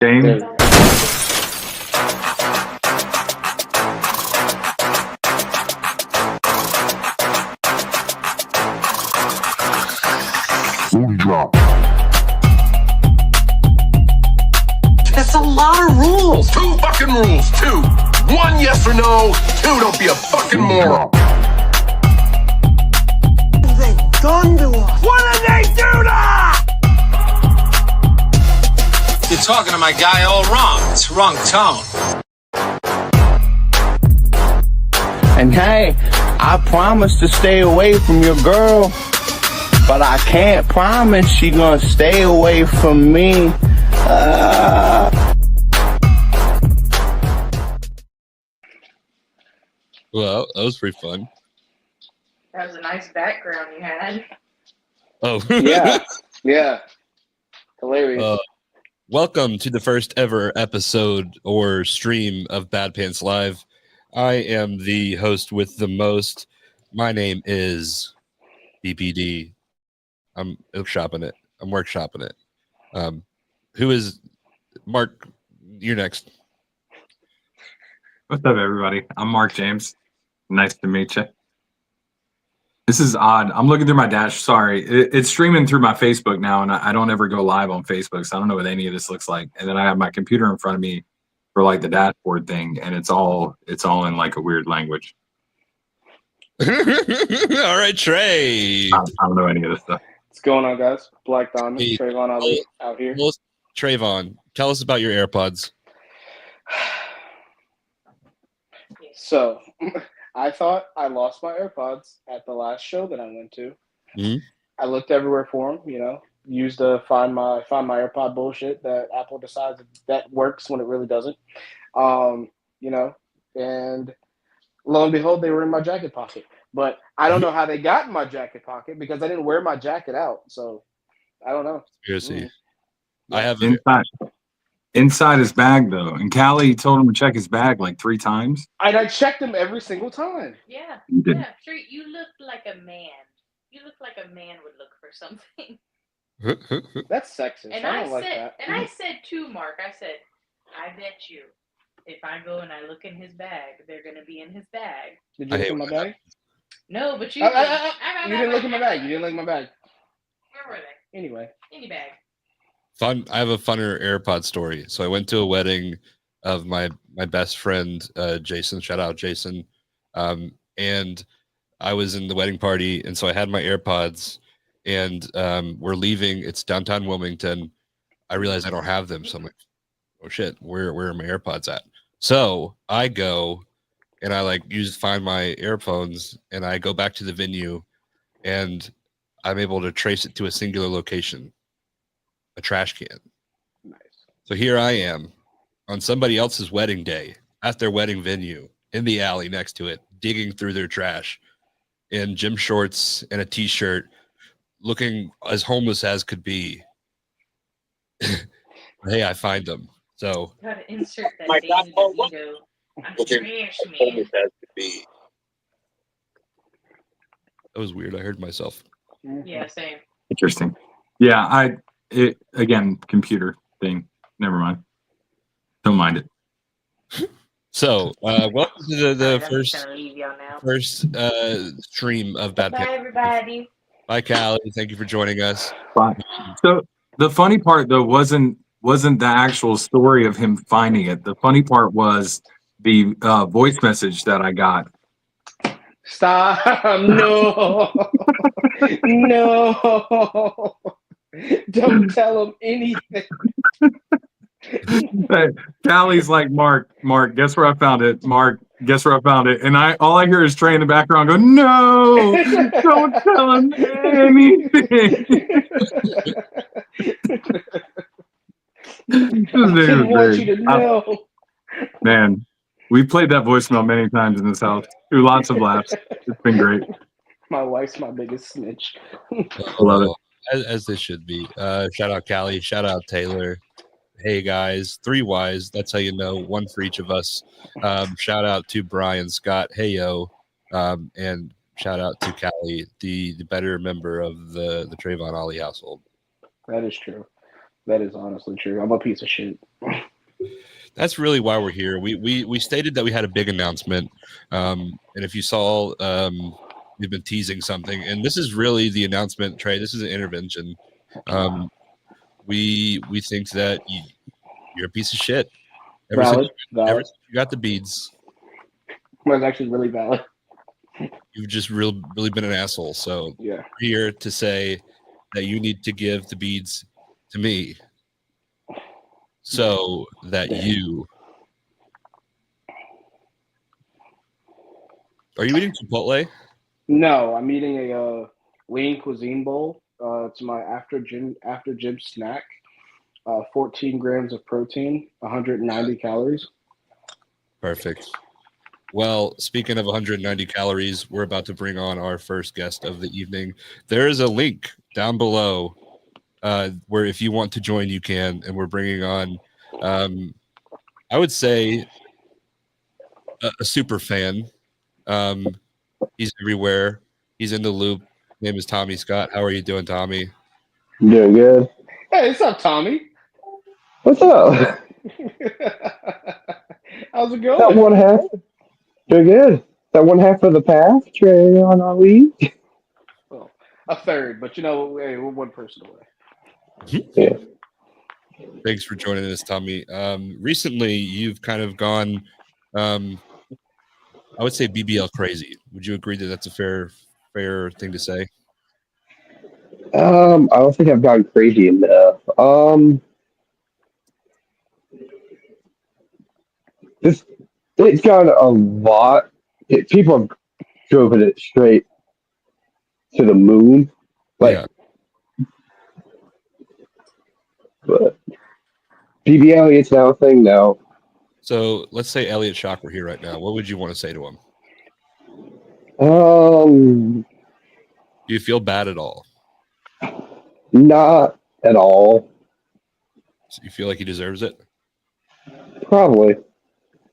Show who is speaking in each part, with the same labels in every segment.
Speaker 1: James.
Speaker 2: That's a lot of rules. 2 fucking rules. 2. 1 yes or no. 2 don't be a fucking moron.
Speaker 3: What have they done to us?
Speaker 2: What did they do to us?
Speaker 4: You're talking to my guy all wrong. It's wrong tone.
Speaker 5: And hey, I promise to stay away from your girl, but I can't promise she gonna stay away from me.
Speaker 6: Well, that was pretty fun.
Speaker 7: That was a nice background you had.
Speaker 6: Oh.
Speaker 5: Yeah. Hilarious.
Speaker 6: Welcome to the first ever episode or stream of Bad Pants Live. I am the host with the most. My name is BPD. I'm workshopping it. Who is Mark? You're next.
Speaker 1: What's up, everybody? I'm Mark James. Nice to meet you. This is odd. I'm looking through my dash. Sorry, it's streaming through my Facebook now, and I don't ever go live on Facebook, so I don't know what any of this looks like. And then I have my computer in front of me for like the dashboard thing, and it's all in like a weird language.
Speaker 6: All right, Trey.
Speaker 1: I don't know any of this stuff.
Speaker 5: What's going on, guys? Black Diamond,
Speaker 6: Hey,
Speaker 5: Trey'Von Ali out here.
Speaker 6: Well, Trey'Von, tell us about your AirPods.
Speaker 5: So, I thought I lost my AirPods at the last show that I went to.
Speaker 6: Mhm.
Speaker 5: I looked everywhere for them, used to find my AirPod bullshit that Apple decides that works when it really doesn't. And lo and behold, they were in my jacket pocket. But I don't know how they got in my jacket pocket because I didn't wear my jacket out. So, I don't know.
Speaker 6: Seriously. I have
Speaker 1: Inside his bag, though. And Callie told him to check his bag like 3 times.
Speaker 5: And I checked them every single time.
Speaker 7: Yeah.
Speaker 1: You didn't.
Speaker 7: Yeah, sure. You looked like a man. You look like a man would look for something.
Speaker 5: That's sexist.
Speaker 7: And
Speaker 5: I don't like that.
Speaker 7: And I said too, Mark, I bet you if I go and I look in his bag, they're going to be in his bag.
Speaker 5: Did you look in my bag?
Speaker 7: No, but you
Speaker 5: You didn't look in my bag. You didn't look in my bag.
Speaker 7: Where were they?
Speaker 5: Anyway.
Speaker 7: In your bag.
Speaker 6: Fun. I have a funner AirPod story. So I went to a wedding of my best friend, Jason. Shout out, Jason. And I was in the wedding party, and so I had my AirPods, and we're leaving. It's downtown Wilmington. I realized I don't have them, so I'm like, oh shit, where are my AirPods at? So I go and I find my earphones, and I go back to the venue, and I'm able to trace it to a singular location. A trash can.
Speaker 5: Nice.
Speaker 6: So here I am on somebody else's wedding day at their wedding venue in the alley next to it, digging through their trash in gym shorts and a t-shirt, looking as homeless as could be. Hey, I find them. So
Speaker 7: Gotta insert that Danny DeVito. I'm a trash man.
Speaker 6: That was weird. I heard myself.
Speaker 7: Yeah, same.
Speaker 1: Interesting. Yeah, again, computer thing. Never mind. Don't mind it.
Speaker 6: So, welcome to the
Speaker 7: I'm
Speaker 6: first
Speaker 7: just gonna leave y'all now.
Speaker 6: stream of Bad
Speaker 7: Bye,
Speaker 6: Pants.
Speaker 7: everybody.
Speaker 6: Bye, Callie. Thank you for joining us.
Speaker 1: Fine. So the funny part though wasn't the actual story of him finding it. The funny part was the voice message that I got.
Speaker 5: Stop. No. No. Don't tell him anything.
Speaker 1: Hey, Callie's like, Mark, guess where I found it? Mark, guess where I found it? And all I hear is Trey in the background go, no, don't tell him anything.
Speaker 5: I want you to know.
Speaker 1: Man, we played that voicemail many times in this house. Through lots of laughs. It's been great.
Speaker 5: My wife's my biggest snitch.
Speaker 1: I love it.
Speaker 6: As they should be. Shout out Callie. Shout out Taylor. Hey guys, 3 Ys. That's how you know. 1 for each of us. Shout out to Brian Scott. Hey yo. And shout out to Callie, the better member of the Trey'Von Ali household.
Speaker 5: That is true.
Speaker 8: That is honestly true. I'm a piece of shit.
Speaker 6: That's really why we're here. We stated that we had a big announcement, and if you saw, we've been teasing something, and this is really the announcement. Trey, this is an intervention. We think that you're a piece of shit.
Speaker 8: Valid.
Speaker 6: Ever since you got the beads,
Speaker 8: That's actually really valid.
Speaker 6: you've just really been an asshole. So
Speaker 8: Yeah.
Speaker 6: we're here to say that you need to give the beads to me, so that
Speaker 8: Damn.
Speaker 6: you. Are you eating Chipotle?
Speaker 8: No, I'm eating a lean cuisine bowl. It's my after gym snack. 14 grams of protein, 190 calories.
Speaker 6: Perfect. Well, speaking of 190 calories, we're about to bring on our first guest of the evening. There is a link down below where if you want to join, you can. And we're bringing on, I would say, a super fan. He's everywhere. He's in the loop. His name is Tommy Scott. How are you doing, Tommy?
Speaker 9: Doing good.
Speaker 8: Hey, what's up, Tommy?
Speaker 9: What's up?
Speaker 8: How's it
Speaker 9: That
Speaker 8: going?
Speaker 9: one half. Doing good. That one half of the path, Trey'Von Ali.
Speaker 8: Well, a third, but hey, we're one person away.
Speaker 9: Yeah.
Speaker 6: Thanks for joining us, Tommy. Recently, you've kind of gone, I would say, BBL crazy. Would you agree that that's a fair thing to say?
Speaker 9: I don't think I've gone crazy enough. It's gone a lot. People have driven it straight to the moon.
Speaker 6: Yeah.
Speaker 9: But BBL, it's now a thing now.
Speaker 6: So let's say Elliot Shock were here right now. What would you want to say to him?
Speaker 9: Um,
Speaker 6: Do you feel bad at all?
Speaker 9: Not at all.
Speaker 6: So you feel like he deserves it?
Speaker 9: Probably.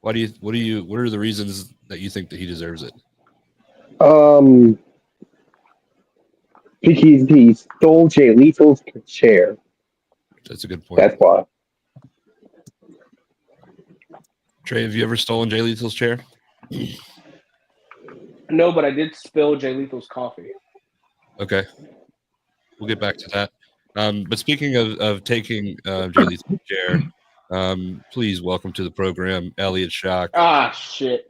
Speaker 6: What are the reasons that you think that he deserves it?
Speaker 9: Because he stole Jay Lethal's chair.
Speaker 6: That's a good point.
Speaker 9: That's why.
Speaker 6: Trey, have you ever stolen Jay Lethal's chair?
Speaker 8: No, but I did spill Jay Lethal's coffee.
Speaker 6: Okay. We'll get back to that. But speaking of taking Jay Lethal's chair, please welcome to the program, Elliot Shock.
Speaker 8: Ah, shit.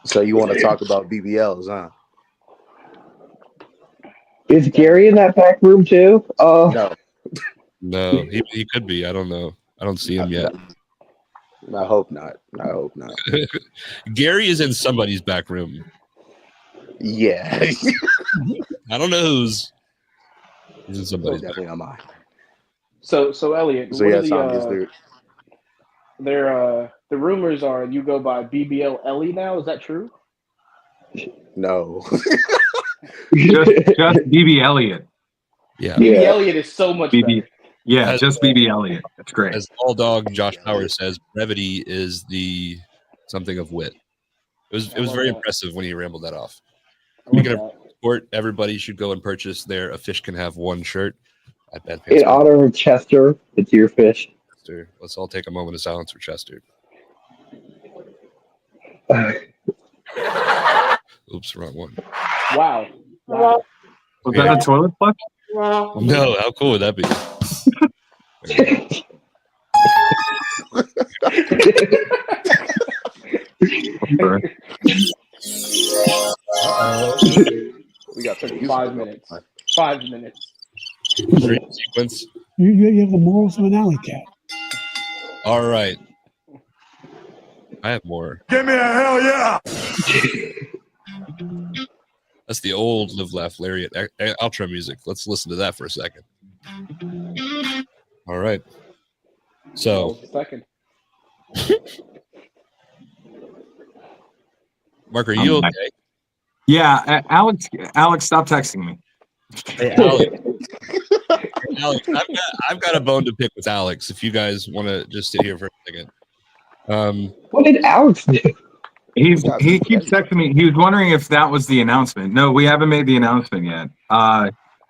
Speaker 10: So you want to talk about BBLs, huh?
Speaker 9: Is Gary in that back room too?
Speaker 10: No.
Speaker 6: No, he could be. I don't know. I don't see him yet.
Speaker 10: I hope not. I hope not.
Speaker 6: Gary is in somebody's back room.
Speaker 10: Yeah.
Speaker 6: I don't know who's. He's in somebody's back
Speaker 10: Definitely on mine.
Speaker 8: So Elliot,
Speaker 10: So
Speaker 8: what
Speaker 10: yeah,
Speaker 8: are
Speaker 10: Tom, just do
Speaker 8: the rumors are you go by BBL Ellie now. Is that true?
Speaker 10: no.
Speaker 1: Just BB Elliott.
Speaker 6: Yeah.
Speaker 8: BB
Speaker 9: Yeah.
Speaker 8: Elliot is so much
Speaker 1: BB.
Speaker 8: better.
Speaker 1: Yeah,
Speaker 6: As-
Speaker 1: just BB Elliott. That's great.
Speaker 6: As All Dog Josh Powers says, brevity is the something of wit. It was
Speaker 8: love
Speaker 6: very
Speaker 8: that.
Speaker 6: impressive when he rambled that off.
Speaker 8: I love
Speaker 6: Speaking
Speaker 8: that.
Speaker 6: Sport, everybody should go and purchase their "A Fish Can Have One" shirt at Bad
Speaker 9: In
Speaker 6: Pants.
Speaker 9: honor of Chester, the deerfish.
Speaker 6: Chester. Let's all take a moment of silence for Chester. Oops, wrong one.
Speaker 8: Wow.
Speaker 1: Was that a toilet flush?
Speaker 6: No, how cool would that be?
Speaker 10: We got
Speaker 8: 5 minutes. 5 minutes.
Speaker 6: Dream sequence.
Speaker 3: You have the morals of an alley cat.
Speaker 6: All right. I have more.
Speaker 2: Give me a hell yeah!
Speaker 6: That's the old Live Laugh Lariat outro music. Let's listen to that for a second. All right. So,
Speaker 8: Second.
Speaker 6: Mark, are you okay?
Speaker 1: Yeah, Alex, stop texting me.
Speaker 6: Hey, Alex. Alex, I've got a bone to pick with Alex. If you guys want to just sit here for a second.
Speaker 9: What did Alex do?
Speaker 1: He keeps texting me. He was wondering if that was the announcement. No, we haven't made the announcement yet.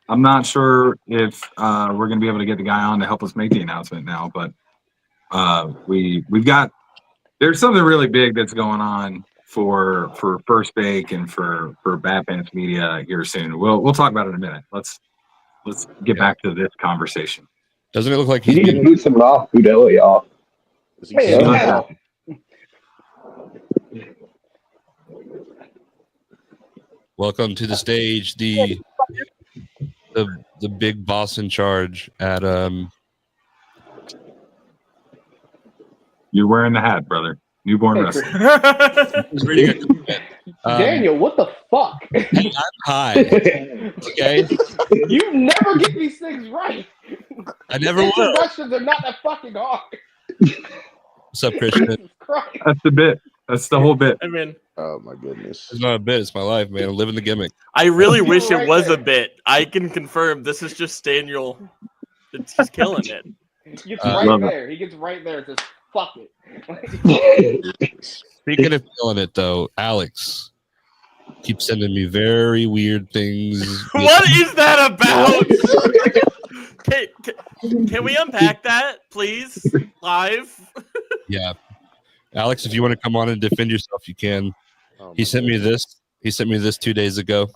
Speaker 1: I'm not sure if we're going to be able to get the guy on to help us make the announcement now, but we've got there's something really big that's going on for First Bake and for Bad Pants Media here soon. We'll talk about it in a minute. Let's get back to this conversation.
Speaker 6: Doesn't it look like
Speaker 9: You
Speaker 6: he's
Speaker 9: need to boot some off, boot Elliot off.
Speaker 8: Hey,
Speaker 9: Yeah.
Speaker 6: welcome to the stage, the big boss in charge at
Speaker 1: You're wearing the hat, brother. Newborn
Speaker 8: Hey,
Speaker 1: wrestler.
Speaker 6: He's reading a comment.
Speaker 8: Daniel, what the fuck?
Speaker 6: I'm high. Okay,
Speaker 8: You never get these things right.
Speaker 6: I never will.
Speaker 8: Introductions are not that fucking hard.
Speaker 6: What's up, Christian?
Speaker 8: Jesus Christ.
Speaker 1: That's the bit. That's the whole bit.
Speaker 11: I mean,
Speaker 10: Oh my goodness.
Speaker 6: It's not a bit. It's my life, man. I'm living the gimmick.
Speaker 11: I really
Speaker 8: You're
Speaker 11: wish
Speaker 8: right
Speaker 11: it was
Speaker 8: there.
Speaker 11: a bit. I can confirm this is just Daniel. He's killing it.
Speaker 8: He gets
Speaker 6: I
Speaker 8: right
Speaker 1: love it.
Speaker 8: there. He gets right there. Just fuck it.
Speaker 6: Speaking of killing it, though, Alex keeps sending me very weird things.
Speaker 11: What is that about? Can we unpack that, please? Live?
Speaker 6: Yeah, Alex, if you want to come on and defend yourself, you can.
Speaker 10: Oh,
Speaker 6: He
Speaker 10: my
Speaker 6: sent me
Speaker 10: goodness.
Speaker 6: this. He sent me this 2 days ago.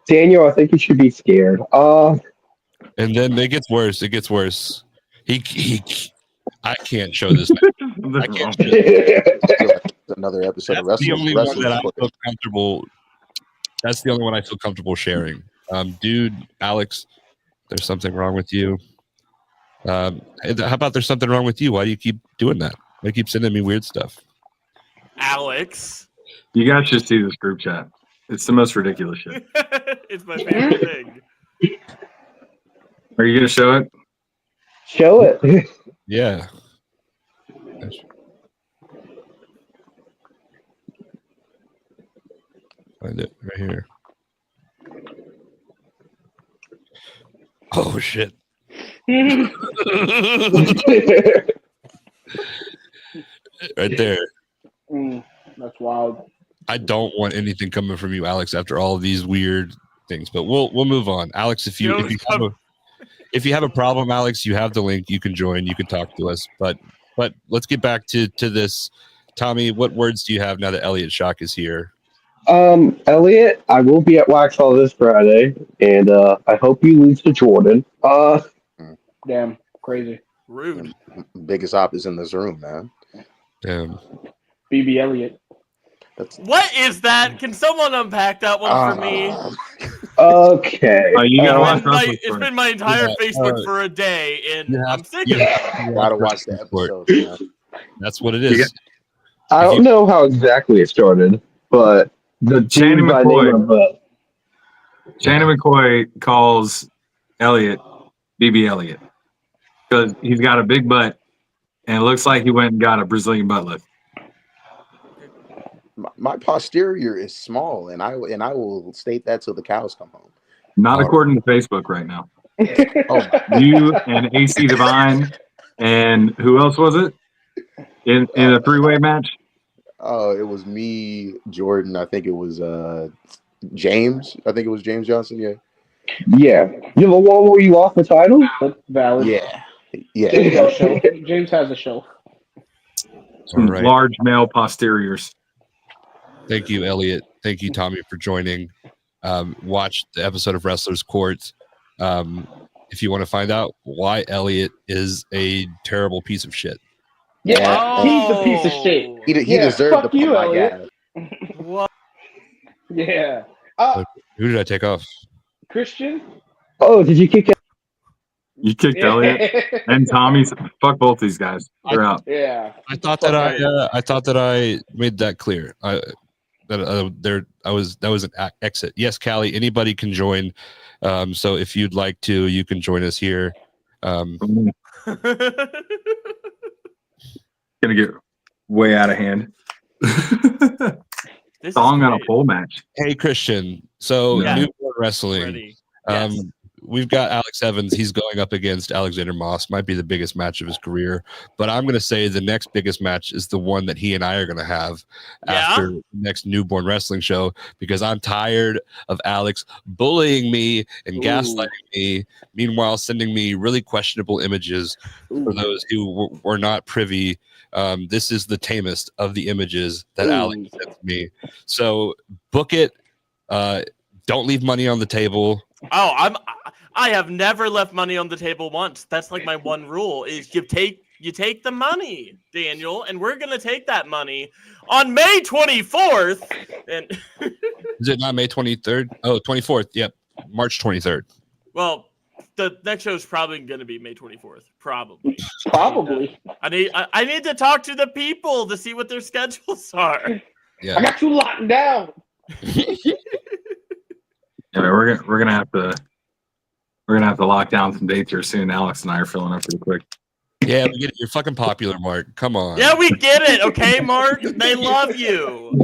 Speaker 9: Daniel, I think you should be scared.
Speaker 6: And then it gets worse. It gets worse. I can't show this. I can't show
Speaker 10: It's another episode of
Speaker 6: That's the
Speaker 10: Wrestling.
Speaker 6: only one
Speaker 10: Wrestling
Speaker 6: that I
Speaker 10: Sport.
Speaker 6: feel comfortable. That's the only one I feel comfortable sharing. Dude, Alex, there's something wrong with you. How about there's something wrong with you? Why do you keep doing that? Why do you keep sending me weird stuff?
Speaker 11: Alex.
Speaker 1: You guys should see this group chat. It's the most ridiculous shit.
Speaker 11: It's my favorite thing.
Speaker 1: Are you going to show it?
Speaker 9: Show it.
Speaker 6: Yeah. Find it right here. Oh shit. Right there.
Speaker 8: That's wild.
Speaker 6: I don't want anything coming from you, Alex, after all of these weird things. But we'll move on. Alex, if you have a problem, Alex, you have the link. You can join. You can talk to us. But let's get back to this. Tommy, what words do you have now that Elliot Shock is here?
Speaker 9: Elliot, I will be at Waxhaw this Friday, and I hope you lose to Jordan.
Speaker 8: Damn, crazy.
Speaker 11: Rude.
Speaker 10: Biggest op is in this room, man.
Speaker 6: Damn.
Speaker 8: BB Elliott.
Speaker 11: What is that? Can someone unpack that one for me?
Speaker 9: Okay.
Speaker 1: You gotta watch
Speaker 11: It's
Speaker 1: Wrestling
Speaker 11: it's
Speaker 1: Sport.
Speaker 11: been my entire
Speaker 6: Yeah,
Speaker 11: Facebook for a day, and
Speaker 6: you have-
Speaker 11: I'm sick
Speaker 6: you
Speaker 11: of it.
Speaker 6: have-
Speaker 10: Gotta watch the episode, man.
Speaker 6: That's what it is.
Speaker 9: I don't know how exactly it started, but the
Speaker 1: Shannon
Speaker 9: dude by name
Speaker 1: McCoy.
Speaker 9: of
Speaker 1: Shannon McCoy calls Elliot BB Elliott because he's got a big butt and it looks like he went and got a Brazilian butt lift.
Speaker 10: My posterior is small, and I will state that till the cows come home.
Speaker 1: Not according to Facebook right now.
Speaker 10: Oh,
Speaker 1: You and AC Divine and who else was it in a three-way match?
Speaker 10: oh, it was me, Jordan. I think it was James. I think it was James Johnson. Yeah.
Speaker 9: yeah. You have a one where you lost the title?
Speaker 8: That's valid.
Speaker 10: Yeah.
Speaker 8: James has a shelf. James has a shelf.
Speaker 1: Some
Speaker 6: All right.
Speaker 1: large male posteriors.
Speaker 6: Thank you, Elliot. Thank you, Tommy, for joining. Watch the episode of Wrestler's Court. If you want to find out why Elliot is a terrible piece of shit.
Speaker 8: Yeah, he's a piece of shit.
Speaker 10: He
Speaker 8: Yeah,
Speaker 10: deserved
Speaker 8: fuck
Speaker 10: to
Speaker 8: you,
Speaker 10: put my
Speaker 8: Elliot.
Speaker 10: gas.
Speaker 11: What?
Speaker 8: Yeah.
Speaker 6: Who did I take off?
Speaker 8: Christian?
Speaker 9: Oh, did you kick it?
Speaker 1: You kicked Elliot and Tommy. Fuck both these guys. They're out.
Speaker 8: Yeah.
Speaker 6: I thought that I made that clear. That was an exit. Yes, Callie. Anybody can join. So if you'd like to, you can join us here.
Speaker 1: Gonna get way out of hand.
Speaker 11: This
Speaker 1: Song
Speaker 11: is
Speaker 1: on a
Speaker 11: great.
Speaker 1: pole match.
Speaker 6: Hey, Christian. So
Speaker 11: Yeah.
Speaker 6: Newborn Wrestling.
Speaker 11: Ready. Yes.
Speaker 6: we've got Alex Evans. He's going up against Alexander Moss. Might be the biggest match of his career. But I'm going to say the next biggest match is the one that he and I are going to have after the next Newborn Wrestling show, because I'm tired of Alex bullying me and gaslighting me, meanwhile sending me really questionable images. For those who were not privy, this is the tamest of the images that Alex sent me. So book it. Don't leave money on the table.
Speaker 11: Oh, I have never left money on the table once. That's like my one rule is you take the money, Daniel, and we're gonna take that money on May 24th. And
Speaker 6: is it not May 23rd? Oh, 24th. Yep. March 23rd.
Speaker 11: Well, the next show is probably gonna be May 24th. Probably. I need to talk to the people to see what their schedules are.
Speaker 6: Yeah.
Speaker 8: I got you locked down.
Speaker 1: Yeah, we're gonna have to lock down some dates here soon. Alex and I are filling up pretty quick.
Speaker 6: Yeah, we get it. You're fucking popular, Mark. Come on.
Speaker 11: Yeah, we get it. Okay, Mark. They love you.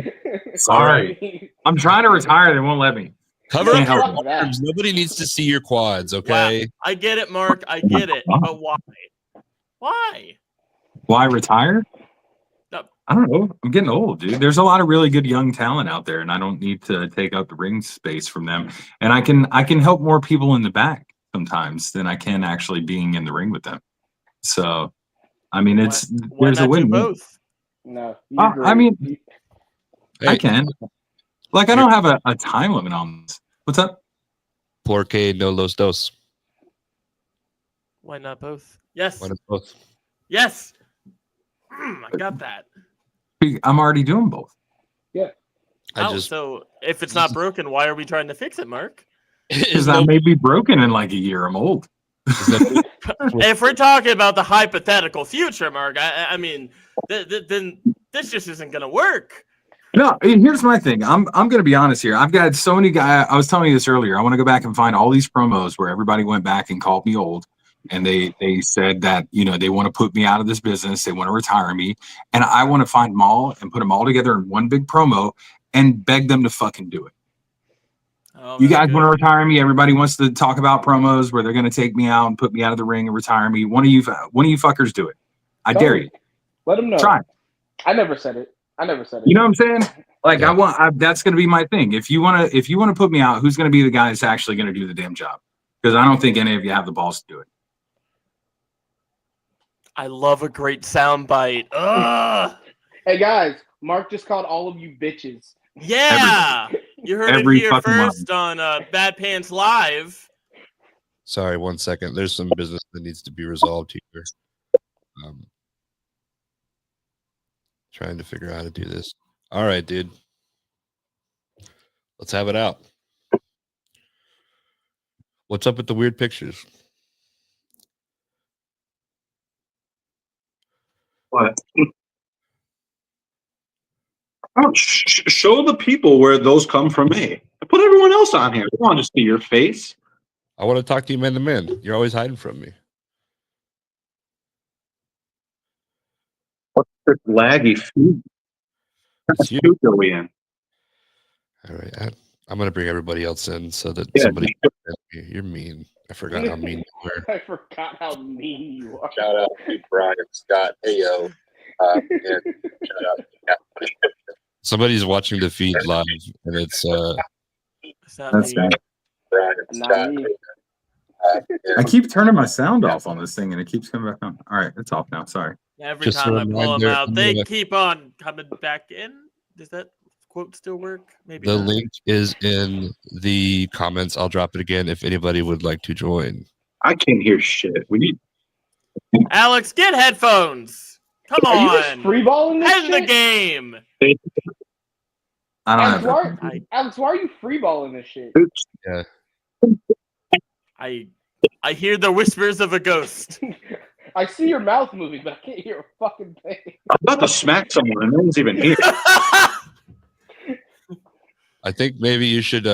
Speaker 1: Sorry, I'm trying to retire. They won't let me.
Speaker 6: Cover
Speaker 1: Can't
Speaker 6: up your
Speaker 1: help it.
Speaker 6: arms. Nobody needs to see your quads. Okay.
Speaker 11: Wow. I get it, Mark. I get it. But why? Why?
Speaker 1: Why retire?
Speaker 11: No.
Speaker 1: I don't know. I'm getting old, dude. There's a lot of really good young talent out there, and I don't need to take up the ring space from them. And I can help more people in the back sometimes than I can actually being in the ring with them. So, I mean, there's a win.
Speaker 8: Both. No.
Speaker 1: I mean, I can. Like, I don't have a time limit on this. What's up?
Speaker 6: Porque no los dos.
Speaker 11: Why not both? Yes.
Speaker 6: Why not both?
Speaker 11: Yes. I got that.
Speaker 1: I'm already doing both.
Speaker 8: Yeah.
Speaker 11: So if it's not broken, why are we trying to fix it, Mark?
Speaker 1: Because that may be broken in like a year. I'm old.
Speaker 11: If we're talking about the hypothetical future, Mark, I mean, then this just isn't going to work.
Speaker 1: No, here's my thing. I'm going to be honest here. I've got so many guys. I was telling you this earlier. I want to go back and find all these promos where everybody went back and called me old. And they said that, they want to put me out of this business. They want to retire me. And I want to find them all and put them all together in one big promo and beg them to fucking do it.
Speaker 11: Oh,
Speaker 1: you guys want to retire me? Everybody wants to talk about promos where they're going to take me out and put me out of the ring and retire me. One of you fuckers do it. I dare you.
Speaker 8: Let them know.
Speaker 1: Try.
Speaker 8: I never said it.
Speaker 1: You know what I'm saying? Like, that's going to be my thing. If you want to put me out, who's going to be the guy that's actually going to do the damn job? Because I don't think any of you have the balls to do it.
Speaker 11: I love a great soundbite.
Speaker 8: Hey guys, Mark just called all of you bitches.
Speaker 11: Yeah, you heard it here first on Bad Pants Live.
Speaker 6: Sorry, 1 second. There's some business that needs to be resolved here. Trying to figure out how to do this. All right, dude. Let's have it out. What's up with the weird pictures?
Speaker 12: What? Oh, show the people where those come from me. Put everyone else on here. I don't want to see your face.
Speaker 6: I want to talk to you man to man. You're always hiding from me.
Speaker 12: What's this laggy feed?
Speaker 6: It's you.
Speaker 12: Are we in?
Speaker 6: All right. I'm going to bring everybody else in so that somebody... You're mean. I forgot how mean you were.
Speaker 8: I forgot how mean you are.
Speaker 10: Shout out to Brian Scott. Ayo. And shout out to
Speaker 6: Somebody's watching the feed live, and it's
Speaker 1: That's bad.
Speaker 10: Brian Scott.
Speaker 1: I keep turning my sound off on this thing, and it keeps coming back on. All right, it's off now. Sorry.
Speaker 11: Every
Speaker 6: Just
Speaker 11: time
Speaker 6: a
Speaker 11: I pull them
Speaker 6: reminder,
Speaker 11: out, they keep on coming back in. Does that quote still work? Maybe
Speaker 6: the
Speaker 11: not.
Speaker 6: link is in the comments. I'll drop it again if anybody would like to join.
Speaker 12: I can't hear shit. We need.
Speaker 11: Alex, get headphones. Come
Speaker 8: Are
Speaker 11: on.
Speaker 8: you just freeballing this
Speaker 11: End
Speaker 8: shit?
Speaker 11: the game.
Speaker 1: I don't
Speaker 8: Alex,
Speaker 1: have.
Speaker 8: Alex, why are you freeballing this shit?
Speaker 6: Yeah.
Speaker 11: I hear the whispers of a ghost.
Speaker 8: I see your mouth moving, but I can't hear a fucking thing.
Speaker 12: I'm about to smack someone and no one's even here.
Speaker 6: I think maybe you should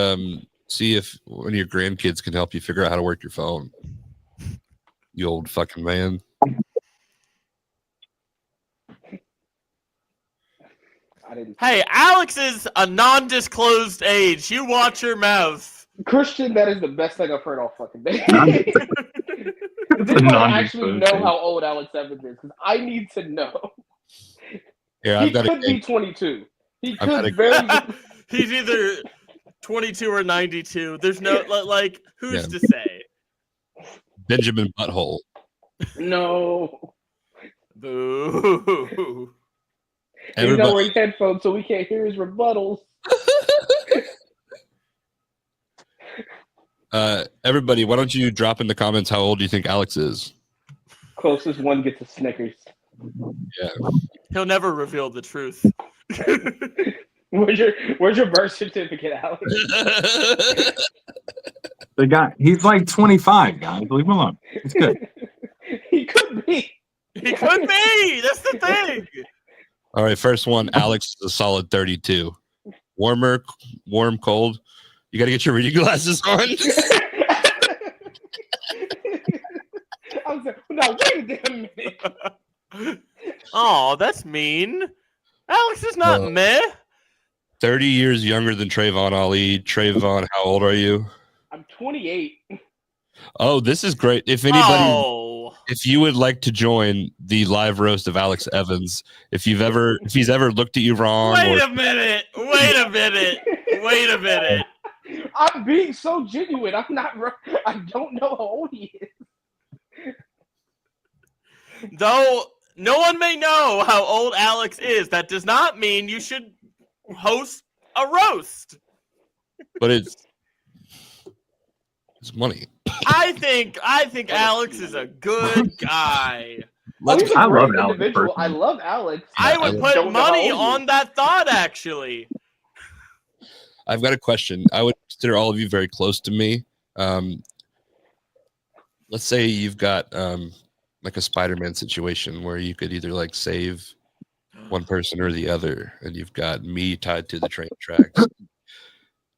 Speaker 6: see if one of your grandkids can help you figure out how to work your phone. You old fucking man.
Speaker 8: I didn't.
Speaker 11: Hey, Alex is a non-disclosed age. You watch your mouth.
Speaker 8: Christian, that is the best thing I've heard all fucking day.
Speaker 1: It's
Speaker 8: This
Speaker 1: a
Speaker 8: might actually
Speaker 1: non-disclosed
Speaker 8: know
Speaker 1: age.
Speaker 8: how old Alex Evans is because I need to know.
Speaker 6: Here,
Speaker 8: He
Speaker 6: I've got
Speaker 8: could
Speaker 6: a
Speaker 8: be 22. He
Speaker 6: I've got
Speaker 8: could
Speaker 6: a-
Speaker 8: very.
Speaker 11: He's either 22 or 92. There's no like who's
Speaker 6: Yeah.
Speaker 11: to say?
Speaker 6: Benjamin Butthole.
Speaker 8: No.
Speaker 11: Boo.
Speaker 8: He's not wearing headphones, so we can't hear his rebuttals.
Speaker 6: Everybody, why don't you drop in the comments how old you think Alex is?
Speaker 8: Closest one gets a Snickers.
Speaker 6: Yeah.
Speaker 11: He'll never reveal the truth.
Speaker 8: Where's your birth certificate, Alex?
Speaker 1: He's like 25, guys. Leave him alone. It's good.
Speaker 8: He could be.
Speaker 11: He could be. That's the thing.
Speaker 6: All right, first one. Alex is a solid 32. Warm, cold. You got to get your reading glasses on.
Speaker 8: I was like, now wait a damn minute.
Speaker 11: Oh, that's mean. Alex is not meh.
Speaker 6: 30 years younger than Trey'Von Ali. Trey'Von, how old are you?
Speaker 8: I'm 28.
Speaker 6: Oh, this is great. If anybody, if you would like to join the live roast of Alex Evans, if he's ever looked at you wrong.
Speaker 11: Wait a minute.
Speaker 8: I'm being so genuine. I don't know how old he is.
Speaker 11: Though no one may know how old Alex is, that does not mean you should host a roast.
Speaker 6: But it's money.
Speaker 11: I think Alex is a good guy.
Speaker 1: I love Alex.
Speaker 8: I love Alex.
Speaker 11: I would put money on that thought, actually.
Speaker 6: I've got a question. I would consider all of you very close to me. Let's say you've got like a Spider-Man situation where you could either like save one person or the other, and you've got me tied to the train tracks,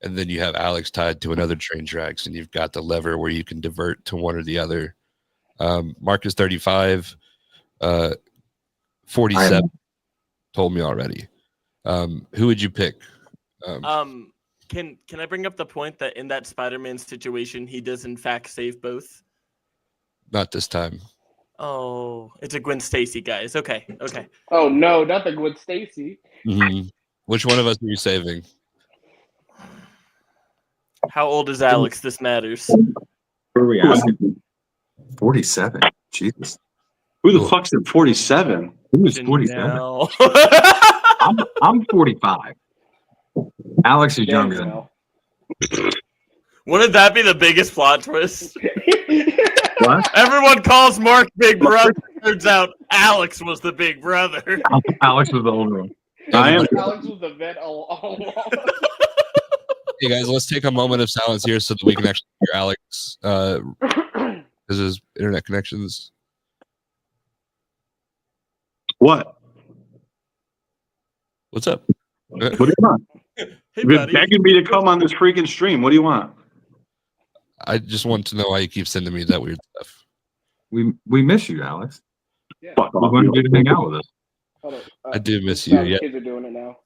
Speaker 6: and then you have Alex tied to another train tracks, and you've got the lever where you can divert to one or the other. Mark is 35, 47. Told me already. Who would you pick?
Speaker 11: Can I bring up the point that in that Spider-Man situation, he does in fact save both?
Speaker 6: Not this time.
Speaker 11: Oh, it's a Gwen Stacy, guys. Okay.
Speaker 8: Oh no, not the Gwen Stacy.
Speaker 6: Mm-hmm. Which one of us are you saving?
Speaker 11: How old is Alex? This matters.
Speaker 1: Who are we asking? 47. Jesus.
Speaker 12: Who the fuck's at 47?
Speaker 1: Who's 47? I'm 45. Alex is younger than me.
Speaker 11: Wouldn't that be the biggest plot twist?
Speaker 1: What?
Speaker 11: Everyone calls Mark Big Brother. Turns out Alex was the big brother.
Speaker 1: Alex was the older one.
Speaker 8: Alex was the vet all along.
Speaker 6: Hey guys, let's take a moment of silence here so that we can actually hear Alex. Because his internet connections.
Speaker 12: What?
Speaker 6: What's up?
Speaker 12: What do you want?
Speaker 11: Hey,
Speaker 12: You've been
Speaker 11: buddy.
Speaker 12: begging me to come on this freaking stream. What do you want?
Speaker 6: I just want to know why you keep sending me that weird stuff.
Speaker 1: We miss you, Alex.
Speaker 8: Yeah.
Speaker 12: Fuck
Speaker 1: We
Speaker 12: off,
Speaker 1: wanted
Speaker 12: you.
Speaker 1: you to hang out with us.
Speaker 8: Hold on,
Speaker 6: I do miss you.
Speaker 8: the
Speaker 6: Yeah.
Speaker 8: kids are doing it now.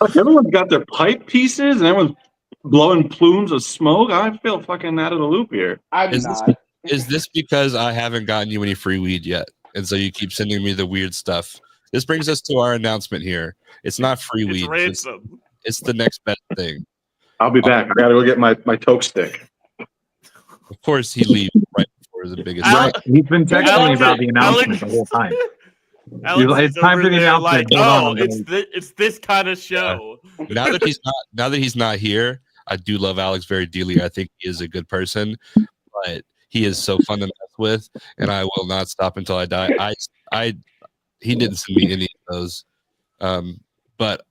Speaker 12: Like, everyone's got their pipe pieces and everyone's blowing plumes of smoke. I feel fucking out of the loop here.
Speaker 8: I'm
Speaker 6: Is
Speaker 8: not.
Speaker 6: this because I haven't gotten you any free weed yet, and so you keep sending me the weird stuff? This brings us to our announcement here. It's not free
Speaker 11: It's
Speaker 6: weed.
Speaker 11: ransom.
Speaker 6: It's the next best thing.
Speaker 12: I'll be back. I gotta go get my toke stick.
Speaker 6: Of course, he leaves right before the biggest.
Speaker 1: Right. He's been texting me
Speaker 11: Alex-
Speaker 1: about the announcement
Speaker 11: Alex-
Speaker 1: the whole time.
Speaker 11: Alex
Speaker 1: It's
Speaker 11: is
Speaker 1: time
Speaker 11: over
Speaker 1: for the
Speaker 11: there
Speaker 1: announcement.
Speaker 11: like,
Speaker 1: Hold on,
Speaker 11: oh,
Speaker 1: I'm
Speaker 11: it's this kind of show.
Speaker 6: Now that he's not here, I do love Alex very dearly. I think he is a good person, but he is so fun to mess with, and I will not stop until I die. He didn't send me any of those, but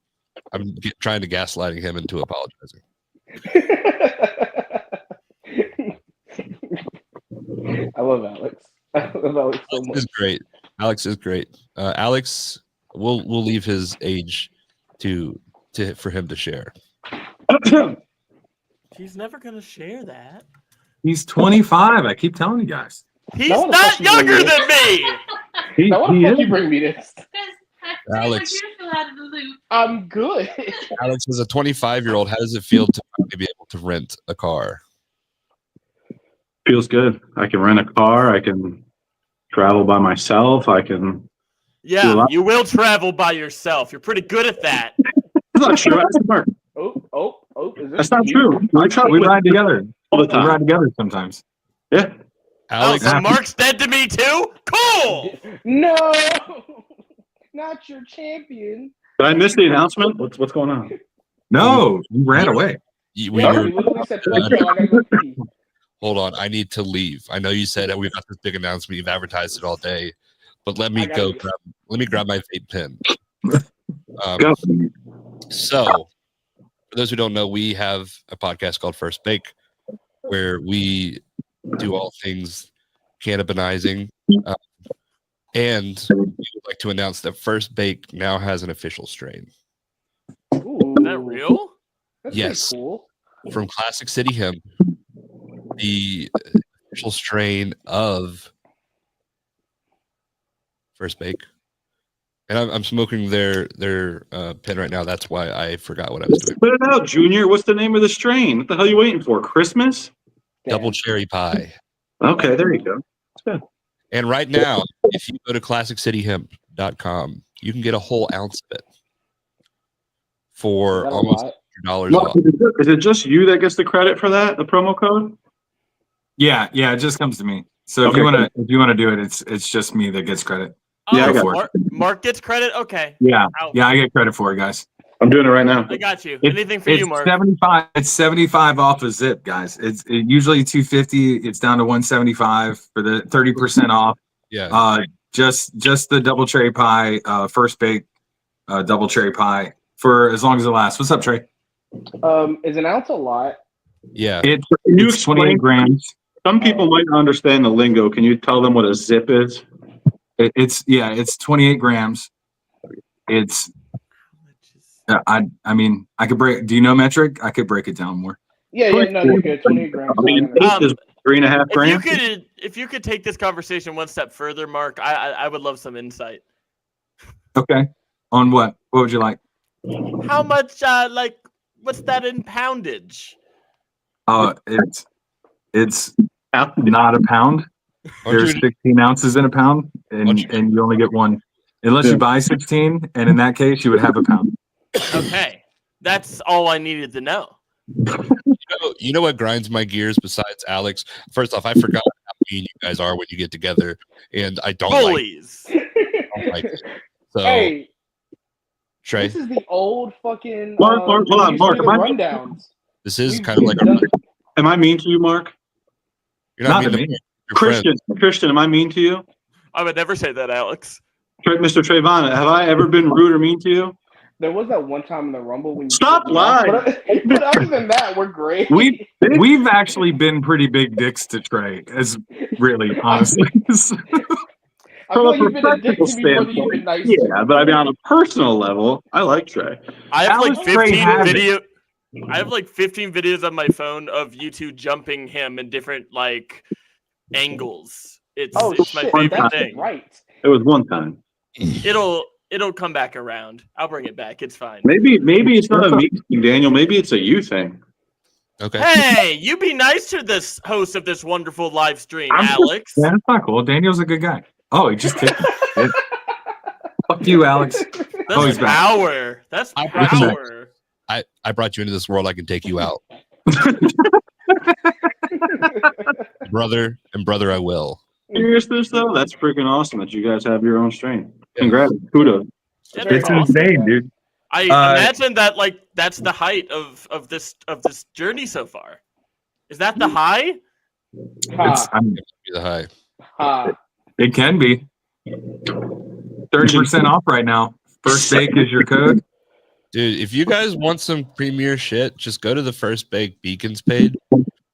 Speaker 6: I'm trying to gaslighting him into apologizing.
Speaker 8: I love Alex. I love Alex so much.
Speaker 6: Is great. Alex is great. Alex, we'll leave his age for him to share.
Speaker 11: He's never gonna share that.
Speaker 1: He's 25. I keep telling you guys.
Speaker 11: He's
Speaker 8: No,
Speaker 11: not younger than me.
Speaker 1: He
Speaker 8: Now, why the fuck
Speaker 1: is.
Speaker 8: you bring me this?
Speaker 6: Alex,
Speaker 7: still out of the loop.
Speaker 8: I'm good.
Speaker 6: Alex, as a 25-year-old, how does it feel to finally be able to rent a car?
Speaker 12: Feels good. I can rent a car. I can travel by myself. I can.
Speaker 11: Yeah, you will travel by yourself. You're pretty good at that.
Speaker 12: That's not true. That's smart.
Speaker 8: Is
Speaker 12: That's not true.
Speaker 1: We ride together.
Speaker 12: all the
Speaker 1: We
Speaker 12: time.
Speaker 1: ride together sometimes.
Speaker 12: Yeah.
Speaker 6: Alex,
Speaker 11: so Mark's dead to me too? Cool!
Speaker 8: No! Not your champion.
Speaker 12: Did I miss the announcement? What's going on?
Speaker 1: No, you ran away.
Speaker 8: We literally said, fuck no, I gotta go pee.
Speaker 6: Hold on, I need to leave. I know you said we've got this big announcement. You've advertised it all day, but let me go. Let me grab my vape pen.
Speaker 12: Go.
Speaker 6: So, for those who don't know, we have a podcast called First Bake, where we do all things cannabinizing, and we would like to announce that First Bake now has an official strain.
Speaker 11: Ooh, is that real?
Speaker 8: That's
Speaker 6: Yes,
Speaker 8: cool.
Speaker 6: from Classic City Hemp, the official strain of First Bake. And I'm smoking their pen right now. That's why I forgot what I was doing.
Speaker 12: Spit it out, Junior. What's the name of the strain? What the hell are you waiting for? Christmas?
Speaker 6: Double cherry pie.
Speaker 12: Okay, there you go. That's good.
Speaker 6: And right now, if you go to classiccityhemp.com, you can get a whole ounce of it for almost $100
Speaker 12: No,
Speaker 6: off.
Speaker 12: is it just you that gets the credit for that? The promo code?
Speaker 1: Yeah, it just comes to me. So if you wanna do it, it's just me that gets credit.
Speaker 12: Yeah, I
Speaker 1: Go
Speaker 12: got
Speaker 1: for it.
Speaker 11: Mark gets credit? Okay.
Speaker 1: Yeah,
Speaker 11: Ow.
Speaker 1: I get credit for it, guys.
Speaker 12: I'm doing it right now.
Speaker 11: I got you.
Speaker 1: It's-
Speaker 11: Anything for
Speaker 1: it's
Speaker 11: you, Mark?
Speaker 1: 75. It's 75 off a zip, guys. It's usually 250. It's down to 175 for the 30% off.
Speaker 6: Yeah.
Speaker 1: Just the double cherry pie, First Bake, double cherry pie for as long as it lasts. What's up, Trey?
Speaker 8: Is an ounce a lot?
Speaker 6: Yeah.
Speaker 1: It's
Speaker 12: Can you
Speaker 1: 28
Speaker 12: explain?
Speaker 1: grams.
Speaker 12: Some people might not understand the lingo. Can you tell them what a zip is?
Speaker 1: It's 28 grams. It's I mean I could break. Do you know metric? I could break it down more.
Speaker 8: Yeah, no, you're good. 28 grams.
Speaker 12: I mean, is 3.5 grams.
Speaker 11: If you could take this conversation one step further, Mark, I would love some insight.
Speaker 1: Okay. On what? What would you like?
Speaker 11: How much? What's that in poundage?
Speaker 1: It's not a pound. There's 16 ounces in a pound, and you only get one, unless you buy 16. And in that case, you would have a pound.
Speaker 11: Okay, that's all I needed to know.
Speaker 6: You know what grinds my gears besides Alex? First off, I forgot how mean you guys are when you get together, and I don't
Speaker 11: Bullies.
Speaker 6: like it. So,
Speaker 8: Hey,
Speaker 6: Trey,
Speaker 8: this is the old fucking.
Speaker 12: Mark, hold on, Mark.
Speaker 8: Rundowns.
Speaker 6: this is kind of like
Speaker 12: Am I mean to you, Mark?
Speaker 6: you're not
Speaker 1: Not
Speaker 6: mean
Speaker 1: to
Speaker 6: to
Speaker 1: me.
Speaker 12: Christian, am I mean to you?
Speaker 11: I would never say that, Alex.
Speaker 12: Mr. Trey'Von, have I ever been rude or mean to you?
Speaker 8: There was that one time in the Rumble when you
Speaker 12: Stop
Speaker 8: kicked me off,
Speaker 12: lying.
Speaker 8: But other than that, we're great.
Speaker 1: We've actually been pretty big dicks to Trey, as really honestly.
Speaker 8: I feel like you've been a dick to me more than you've been nice to me.
Speaker 12: Yeah, but I mean, on a personal level, I like Trey.
Speaker 11: I have like
Speaker 1: Alex Trey
Speaker 11: 15
Speaker 1: has it.
Speaker 11: video. I have like 15 videos on my phone of you two jumping him in different like angles. It's my favorite
Speaker 8: that's
Speaker 11: thing.
Speaker 8: right.
Speaker 12: It was one time.
Speaker 11: It'll come back around. I'll bring it back. It's fine.
Speaker 12: Maybe it's not a me thing, Daniel. Maybe it's a you thing.
Speaker 6: Okay.
Speaker 11: Hey, you be nice to this host of this wonderful live stream, Alex.
Speaker 1: Yeah, that's not cool. Daniel's a good guy. Oh, he just kicked me. Fuck you, Alex.
Speaker 11: That's
Speaker 1: he's back.
Speaker 11: power. That's power.
Speaker 6: I brought you into this world. I can take you out, brother, and brother, I will.
Speaker 12: Seriousness though, that's freaking awesome that you guys have your own strain. Congrats, kudos.
Speaker 1: It's insane, dude.
Speaker 11: I imagine that like that's the height of this journey so far. Is that the high?
Speaker 6: The high.
Speaker 1: It can be 30% off right now. First Bake is your code.
Speaker 6: Dude, if you guys want some premier shit, just go to the First Bake Beacons page,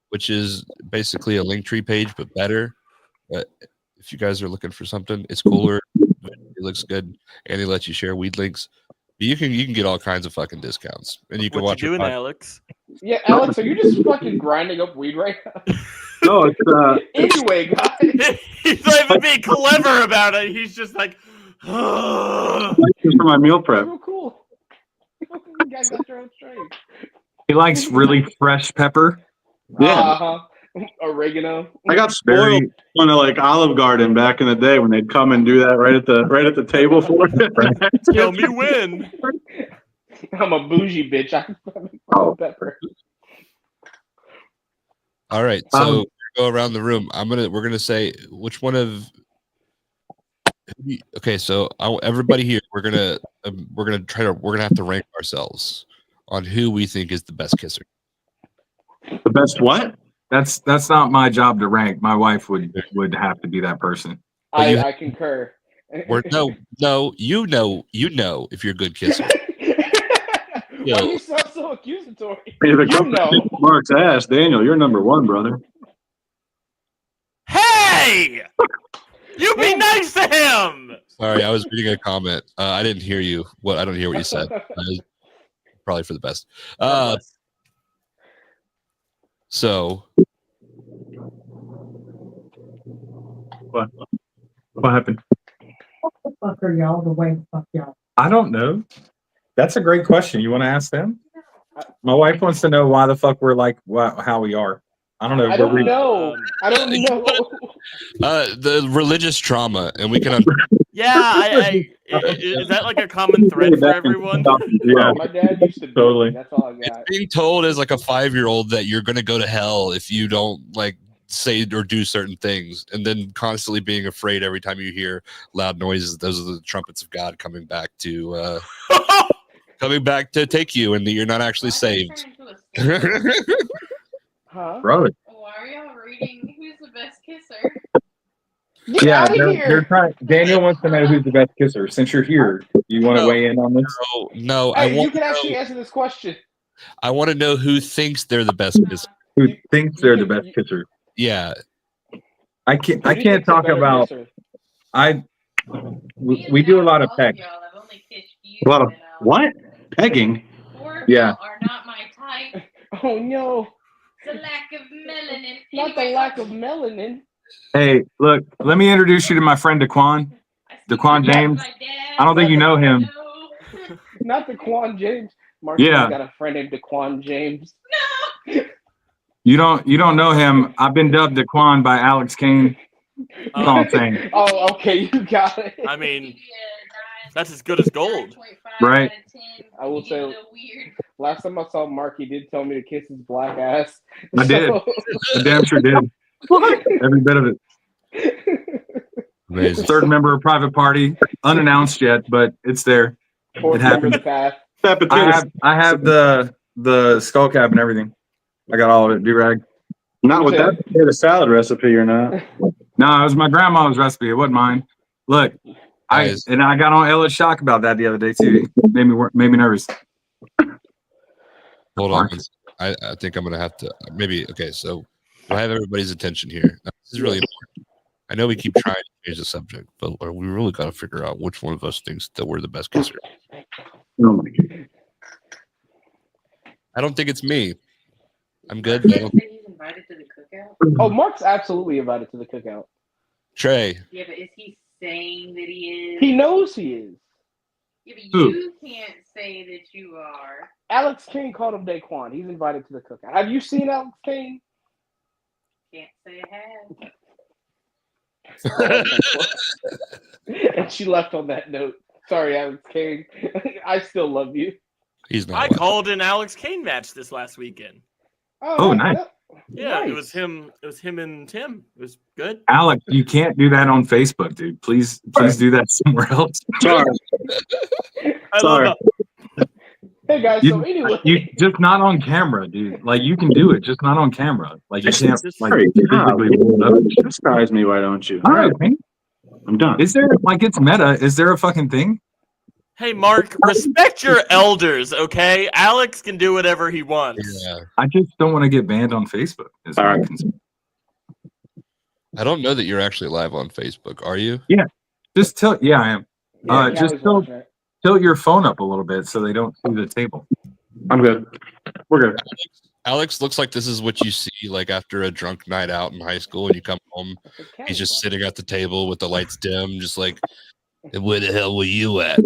Speaker 6: which is basically a Linktree page, but better. If you guys are looking for something, it's cooler. It looks good, and they let you share weed links. But you can get all kinds of fucking discounts, and you can
Speaker 11: What
Speaker 6: watch
Speaker 11: you doing,
Speaker 6: your
Speaker 11: Alex?
Speaker 8: Yeah, Alex, are you just fucking grinding up weed right now?
Speaker 12: No, it's
Speaker 8: Anyway, guys.
Speaker 11: He's not even being clever about it. He's just like,
Speaker 12: for my meal prep.
Speaker 8: Cool. You guys got your own straight.
Speaker 1: He likes really fresh pepper.
Speaker 12: Yeah.
Speaker 8: Oregano.
Speaker 12: I got spoiled on a like Olive Garden back in the day when they'd come and do that right at the table for it.
Speaker 11: Tell me when.
Speaker 8: I'm a bougie bitch. I have pepper.
Speaker 6: All right, so go around the room. We're gonna say which one of. Okay, so everybody here, we're gonna have to rank ourselves on who we think is the best kisser.
Speaker 12: The best what?
Speaker 1: That's not my job to rank. My wife would have to be that person.
Speaker 8: I concur.
Speaker 6: No, you know if you're a good kisser.
Speaker 8: Why do you sound so accusatory?
Speaker 12: Mark's ass, Daniel. You're number one, brother.
Speaker 11: Hey, you be nice to him.
Speaker 6: Sorry, I was reading a comment. I didn't hear you. I don't hear what you said. Probably for the best. So,
Speaker 1: what happened?
Speaker 13: What the fuck are y'all? The way fuck y'all.
Speaker 1: I don't know. That's a great question. You want to ask them? My wife wants to know why the fuck we're like how we are. I don't know.
Speaker 8: I don't know.
Speaker 6: The religious trauma, and we can.
Speaker 11: Yeah, is that like a common thread for everyone?
Speaker 1: Yeah,
Speaker 8: my dad used to be.
Speaker 1: Totally.
Speaker 8: That's all I got.
Speaker 6: It's being told as like a 5-year-old that you're gonna go to hell if you don't like say or do certain things, and then constantly being afraid every time you hear loud noises. Those are the trumpets of God coming back to take you, and that you're not actually saved.
Speaker 8: Huh?
Speaker 1: Bro.
Speaker 7: Why are y'all reading Who's the Best Kisser?
Speaker 1: Yeah, they're trying. Daniel wants to know who's the best kisser. Since you're here, you want to weigh in on this?
Speaker 6: No.
Speaker 8: Hey, you can actually answer this question.
Speaker 6: I want to know who thinks they're the best kisser.
Speaker 1: Who thinks they're the best kisser?
Speaker 6: Yeah.
Speaker 1: I can't talk about. We do a lot of peck.
Speaker 12: A lot of what? Pegging?
Speaker 1: Yeah.
Speaker 7: Are not my type.
Speaker 8: Oh no.
Speaker 7: The lack of melanin.
Speaker 8: Not the lack of melanin.
Speaker 1: Hey, look, let me introduce you to my friend Daquan. Daquan James. I don't think you know him.
Speaker 8: Not Daquan James. Mark
Speaker 1: Yeah.
Speaker 8: got a friend named Daquan James.
Speaker 1: You don't know him. I've been dubbed Daquan by Alex Kane. That's all I'm saying.
Speaker 8: Oh, okay, you got it.
Speaker 11: I mean, that's as good as gold.
Speaker 1: Right.
Speaker 8: I will say, last time I saw Mark, he did tell me to kiss his black ass.
Speaker 1: I did. I damn sure did. Every bit of it.
Speaker 6: Amazing.
Speaker 1: Third member of private party, unannounced yet, but it's there.
Speaker 8: Fourth
Speaker 1: It happened.
Speaker 8: member of the path.
Speaker 1: I have the skull cap and everything. I got all of it. Do-rag.
Speaker 12: Not with that potato salad recipe or not.
Speaker 1: No, it was my grandma's recipe. It wasn't mine. Look, I got on Ellis Shock about that the other day too. Made me nervous.
Speaker 6: Hold on. I think I'm gonna have to maybe. Okay, so I have everybody's attention here. This is really important. I know we keep trying to change the subject, but we really got to figure out which one of us thinks that we're the best kisser.
Speaker 12: Oh my God.
Speaker 6: I don't think it's me. I'm good. I don't think...
Speaker 7: He's invited to the cookout.
Speaker 8: Oh, Mark's absolutely invited to the cookout.
Speaker 6: Trey.
Speaker 7: Yeah, but is he saying that he is?
Speaker 8: He knows he is.
Speaker 7: Yeah, but you can't say that you are.
Speaker 8: Alex King called him Daquan. He's invited to the cookout. Have you seen Alex King?
Speaker 7: Can't say I have.
Speaker 8: And she left on that note. Sorry, Alex King. I still love you.
Speaker 6: He's not.
Speaker 11: I called an Alex Kane match this last weekend.
Speaker 1: Oh, nice.
Speaker 11: Yeah,
Speaker 8: Nice.
Speaker 11: it was him. It was him and Tim. It was good.
Speaker 1: Alex, you can't do that on Facebook, dude. Please do that somewhere else.
Speaker 12: Sorry.
Speaker 11: I
Speaker 12: Sorry.
Speaker 11: love it.
Speaker 8: Hey guys, so anyway.
Speaker 1: You just not on camera, dude. Like you can do it, just not on camera. Like you can't like physically hold it up.
Speaker 12: Chastise me, why don't you?
Speaker 1: All right, man.
Speaker 12: I'm done.
Speaker 1: Is there like it's meta? Is there a fucking thing?
Speaker 11: Hey, Mark, respect your elders, okay? Alex can do whatever he wants.
Speaker 6: Yeah.
Speaker 1: I just don't want to get banned on Facebook. Is
Speaker 12: All
Speaker 1: my
Speaker 12: right.
Speaker 1: concern.
Speaker 6: I don't know that you're actually live on Facebook. Are you?
Speaker 1: Yeah. Just tilt. Yeah, I am.
Speaker 8: Yeah,
Speaker 1: Just
Speaker 8: Callie's
Speaker 1: tilt
Speaker 8: watching it.
Speaker 1: your phone up a little bit so they don't see the table.
Speaker 12: I'm good. We're good.
Speaker 6: Alex looks like this is what you see like after a drunk night out in high school and you come home. He's just sitting at the table with the lights dim, just like And where the hell were you at?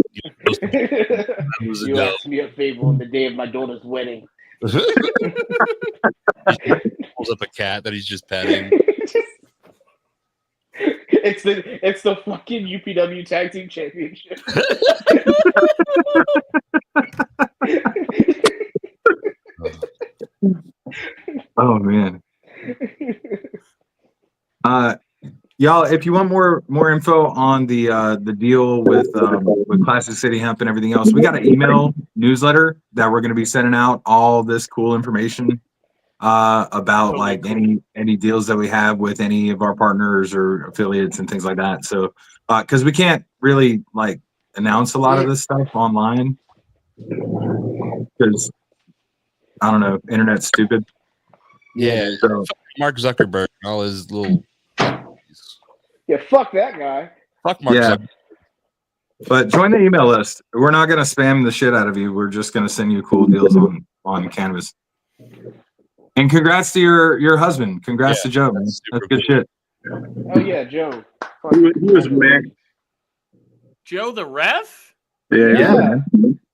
Speaker 8: You asked me a favor on the day of my daughter's wedding.
Speaker 6: He pulls up a cat that he's just petting.
Speaker 8: It's the fucking UPW Tag Team Championship.
Speaker 1: Oh man. Y'all, if you want more info on the deal with Classic City Hemp and everything else, we got an email newsletter that we're going to be sending out all this cool information about like any deals that we have with any of our partners or affiliates and things like that. So because we can't really like announce a lot of this stuff online because I don't know, internet's stupid.
Speaker 6: Yeah,
Speaker 1: so,
Speaker 6: Mark Zuckerberg and all his little.
Speaker 8: Yeah, fuck that guy.
Speaker 6: Fuck Mark Zuckerberg.
Speaker 1: But join the email list. We're not going to spam the shit out of you. We're just going to send you cool deals on cannabis. And congrats to your husband. Congrats to Joe, man. That's good shit.
Speaker 8: Oh yeah, Joe.
Speaker 12: He was mad.
Speaker 11: Joe the ref?
Speaker 1: Yeah.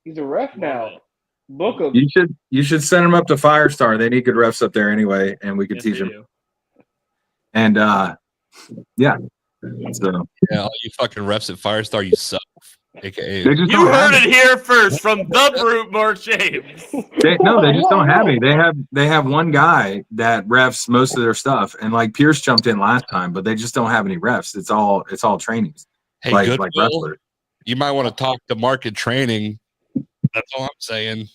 Speaker 8: He's a ref now. Book him.
Speaker 1: You should send him up to Firestar. They need good refs up there anyway, and we could teach them. And yeah. So
Speaker 6: yeah, all you fucking refs at Firestar, you suck. AKA,
Speaker 11: you heard it here first from the brute, Mark James.
Speaker 1: They just don't have any. They have one guy that refs most of their stuff, and like Pierce jumped in last time, but they just don't have any refs. It's all trainings.
Speaker 6: Hey,
Speaker 1: like
Speaker 6: Goodwill,
Speaker 1: wrestlers.
Speaker 6: You might want to talk to market training. That's all I'm saying.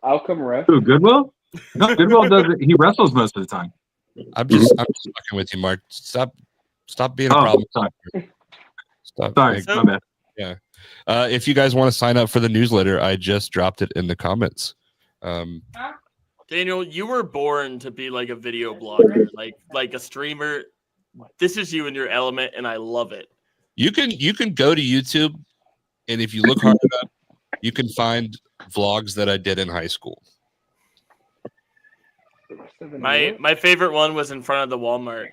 Speaker 8: I'll come ref.
Speaker 1: Who, Goodwill? No, Goodwill does it. He wrestles most of the time.
Speaker 6: I'm just fucking with you, Mark. Stop being a problem. Stop.
Speaker 1: Sorry, my bad.
Speaker 6: Yeah. If you guys want to sign up for the newsletter, I just dropped it in the comments.
Speaker 11: Daniel, you were born to be like a video blogger, like a streamer. This is you in your element, and I love it.
Speaker 6: You can go to YouTube, and if you look hard enough, you can find vlogs that I did in high school.
Speaker 11: My favorite one was in front of the Walmart.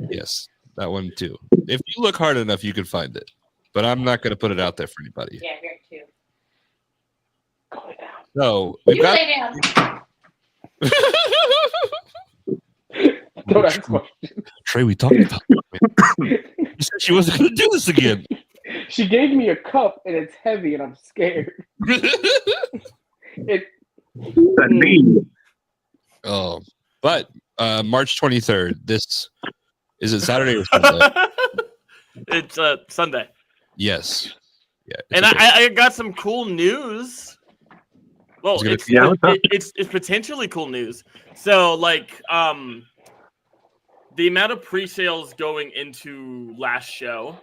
Speaker 6: Yes, that one too. If you look hard enough, you can find it. But I'm not going to put it out there for anybody.
Speaker 7: Yeah, here too.
Speaker 6: So we've got.
Speaker 8: Don't ask questions.
Speaker 6: Trey, we talked about it. You said she wasn't going to do this again.
Speaker 8: She gave me a cup and it's heavy and I'm scared.
Speaker 6: Oh, but March 23rd. This is it Saturday or Sunday?
Speaker 11: It's Sunday.
Speaker 6: Yes. Yeah.
Speaker 11: And I got some cool news. Well, it's potentially cool news. So like the amount of pre-sales going into last show,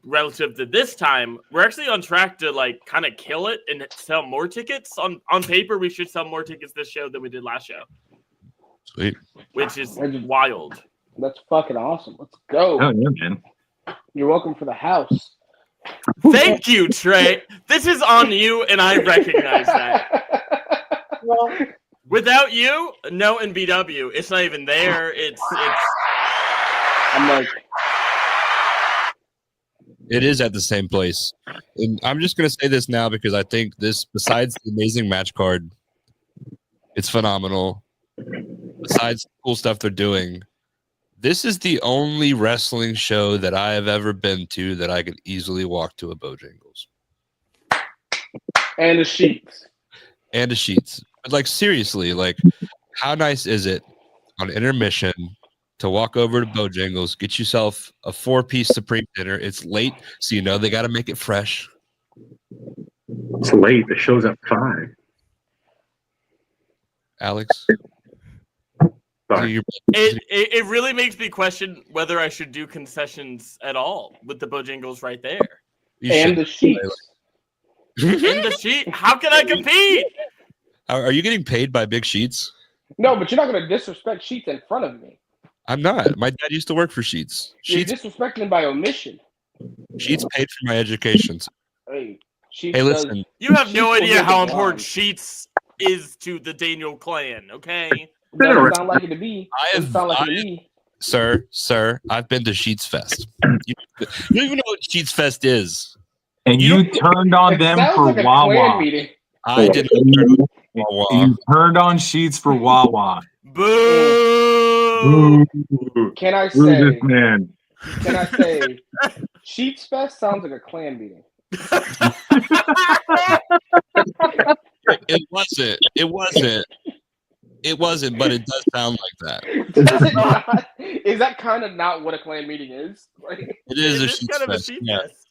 Speaker 11: relative to this time, we're actually on track to like kind of kill it and sell more tickets. On paper, we should sell more tickets this show than we did last show.
Speaker 6: Sweet.
Speaker 11: Which is wild.
Speaker 8: That's fucking awesome. Let's go.
Speaker 1: Oh yeah, man.
Speaker 8: You're welcome for the house.
Speaker 11: Thank you, Trey. This is on you, and I recognize that. Well, without you, no NBW. It's not even there. It's.
Speaker 8: I'm like.
Speaker 6: It is at the same place. And I'm just going to say this now because I think this, besides the amazing match card, it's phenomenal. Besides the cool stuff they're doing, this is the only wrestling show that I have ever been to that I could easily walk to a Bojangles.
Speaker 8: And the sheets.
Speaker 6: And the sheets. But like seriously, like how nice is it on intermission to walk over to Bojangles, get yourself a 4-piece Supreme dinner. It's late, so you know they got to make it fresh.
Speaker 12: It's late. The show's at 5.
Speaker 6: Alex?
Speaker 11: It really makes me question whether I should do concessions at all with the Bojangles right there.
Speaker 8: And the sheets.
Speaker 11: And the sheet. How can I compete?
Speaker 6: Are you getting paid by Big Sheets?
Speaker 8: No, but you're not going to disrespect Sheets in front of me.
Speaker 6: I'm not. My dad used to work for Sheets.
Speaker 8: You're disrespecting by omission.
Speaker 6: Sheets paid for my education.
Speaker 8: Hey,
Speaker 6: listen.
Speaker 11: You have no idea how important Sheets is to the Daniel clan, okay?
Speaker 8: Doesn't sound like it to me.
Speaker 6: sir, I've been to Sheets Fest. You don't even know what Sheets Fest is.
Speaker 1: And you turned on them
Speaker 8: sounds
Speaker 1: for
Speaker 8: like a clan
Speaker 1: Wawa.
Speaker 8: meeting.
Speaker 6: I did not turn on Wawa.
Speaker 1: You turned on Sheets for Wawa.
Speaker 11: Boo!
Speaker 8: Can I
Speaker 1: Who's this
Speaker 8: say?
Speaker 1: man?
Speaker 8: Can I say? Sheets Fest sounds like a clan meeting.
Speaker 6: It wasn't. It wasn't. It wasn't, but it does sound like that.
Speaker 8: Does it not? Is that kind of not what a clan meeting is? Like,
Speaker 6: It is a
Speaker 11: It's
Speaker 6: Sheets
Speaker 11: kind of a
Speaker 6: Fest.
Speaker 11: sheet
Speaker 6: Yeah.
Speaker 11: fest.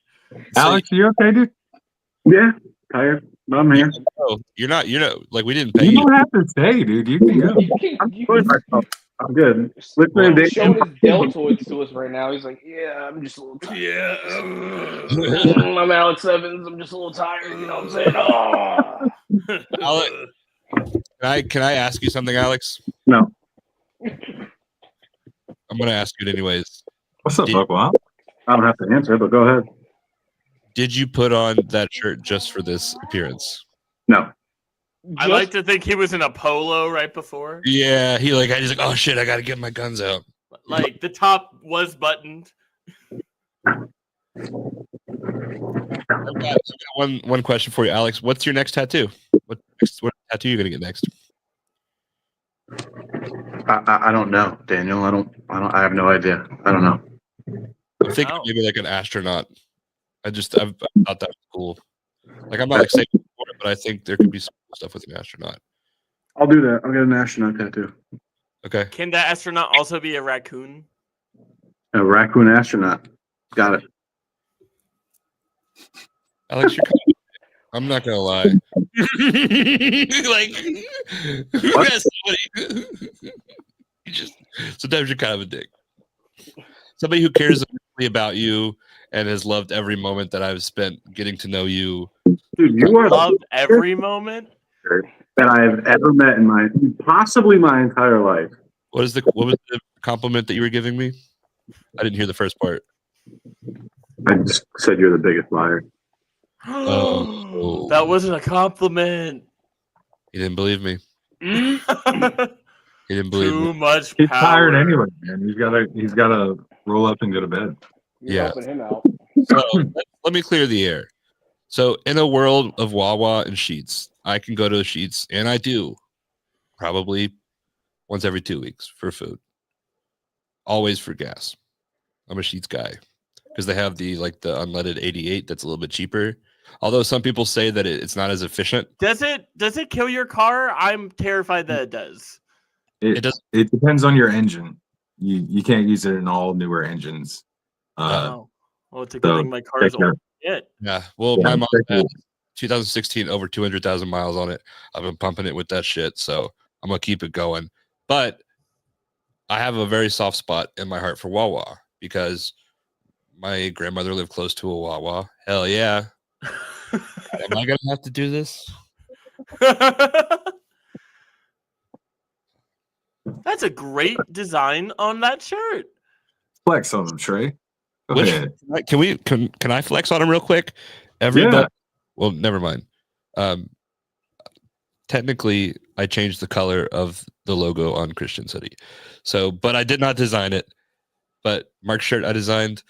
Speaker 1: Alex, you okay, dude?
Speaker 12: Yeah, tired. But I'm here.
Speaker 6: No, you're not. Like we didn't pay
Speaker 1: You
Speaker 6: you.
Speaker 1: don't have to stay, dude. You can go.
Speaker 12: I'm enjoying myself. I'm good. Listening to
Speaker 8: showing his deltoids to us right now. He's like, "Yeah, I'm just a little tired. Yeah, I'm Alex Evans. I'm just a little tired. You know what I'm saying?" Oh.
Speaker 6: Alex, can I ask you something, Alex?
Speaker 12: No.
Speaker 6: I'm gonna ask you it anyways.
Speaker 1: What's up, Buckwild?
Speaker 12: I don't have to answer, but go ahead.
Speaker 6: Did you put on that shirt just for this appearance?
Speaker 12: No.
Speaker 11: I like to think he was in a polo right before.
Speaker 6: Yeah, he's like, oh shit, I gotta get my guns out.
Speaker 11: Like the top was buttoned.
Speaker 6: I've got one question for you, Alex. What's your next tattoo? What tattoo are you gonna get next?
Speaker 12: I don't know, Daniel. I have no idea. I don't know.
Speaker 6: I'm thinking maybe like an astronaut. I thought that was cool. Like I'm not excited for it, but I think there could be some cool stuff with an astronaut.
Speaker 12: I'll do that. I'll get an astronaut tattoo.
Speaker 6: Okay.
Speaker 11: Can that astronaut also be a raccoon?
Speaker 12: A raccoon astronaut. Got it.
Speaker 6: Alex, you're I'm not gonna lie. Like, yes, sometimes you're kind of a dick. Somebody who cares about you and has loved every moment that I've spent getting to know you.
Speaker 12: Dude, you are
Speaker 11: loved every moment
Speaker 12: that I've ever met in possibly my entire life.
Speaker 6: What was the compliment that you were giving me? I didn't hear the first part.
Speaker 12: I just said you're the biggest liar.
Speaker 11: That wasn't a compliment.
Speaker 6: He didn't believe me.
Speaker 11: He
Speaker 6: didn't believe
Speaker 11: Too
Speaker 6: me.
Speaker 11: much
Speaker 1: He's
Speaker 11: power.
Speaker 1: tired anyway, man. He's gotta roll up and go to bed.
Speaker 8: You're helping him out.
Speaker 6: So let me clear the air. So in a world of Wawa and Sheets, I can go to Sheets, and I do probably once every 2 weeks for food. Always for gas. I'm a Sheets guy because they have the unleaded 88 that's a little bit cheaper. Although some people say that it's not as efficient.
Speaker 11: Does it kill your car? I'm terrified that it does.
Speaker 1: It does. It depends on your engine. You can't use it in all newer engines.
Speaker 11: Well, it's a good thing my car is old.
Speaker 6: Yeah. Well, my mom had 2016 over 200,000 miles on it. I've been pumping it with that shit, so I'm gonna keep it going. But I have a very soft spot in my heart for Wawa because my grandmother lived close to a Wawa. Hell yeah. Am I gonna have to do this?
Speaker 11: That's a great design on that shirt.
Speaker 1: Flex on them, Trey. Go ahead.
Speaker 6: Can I flex on him real quick? Everybody.
Speaker 1: Yeah.
Speaker 6: Well, never mind. Technically, I changed the color of the logo on Christian City. So, but I did not design it. But Mark's shirt I designed,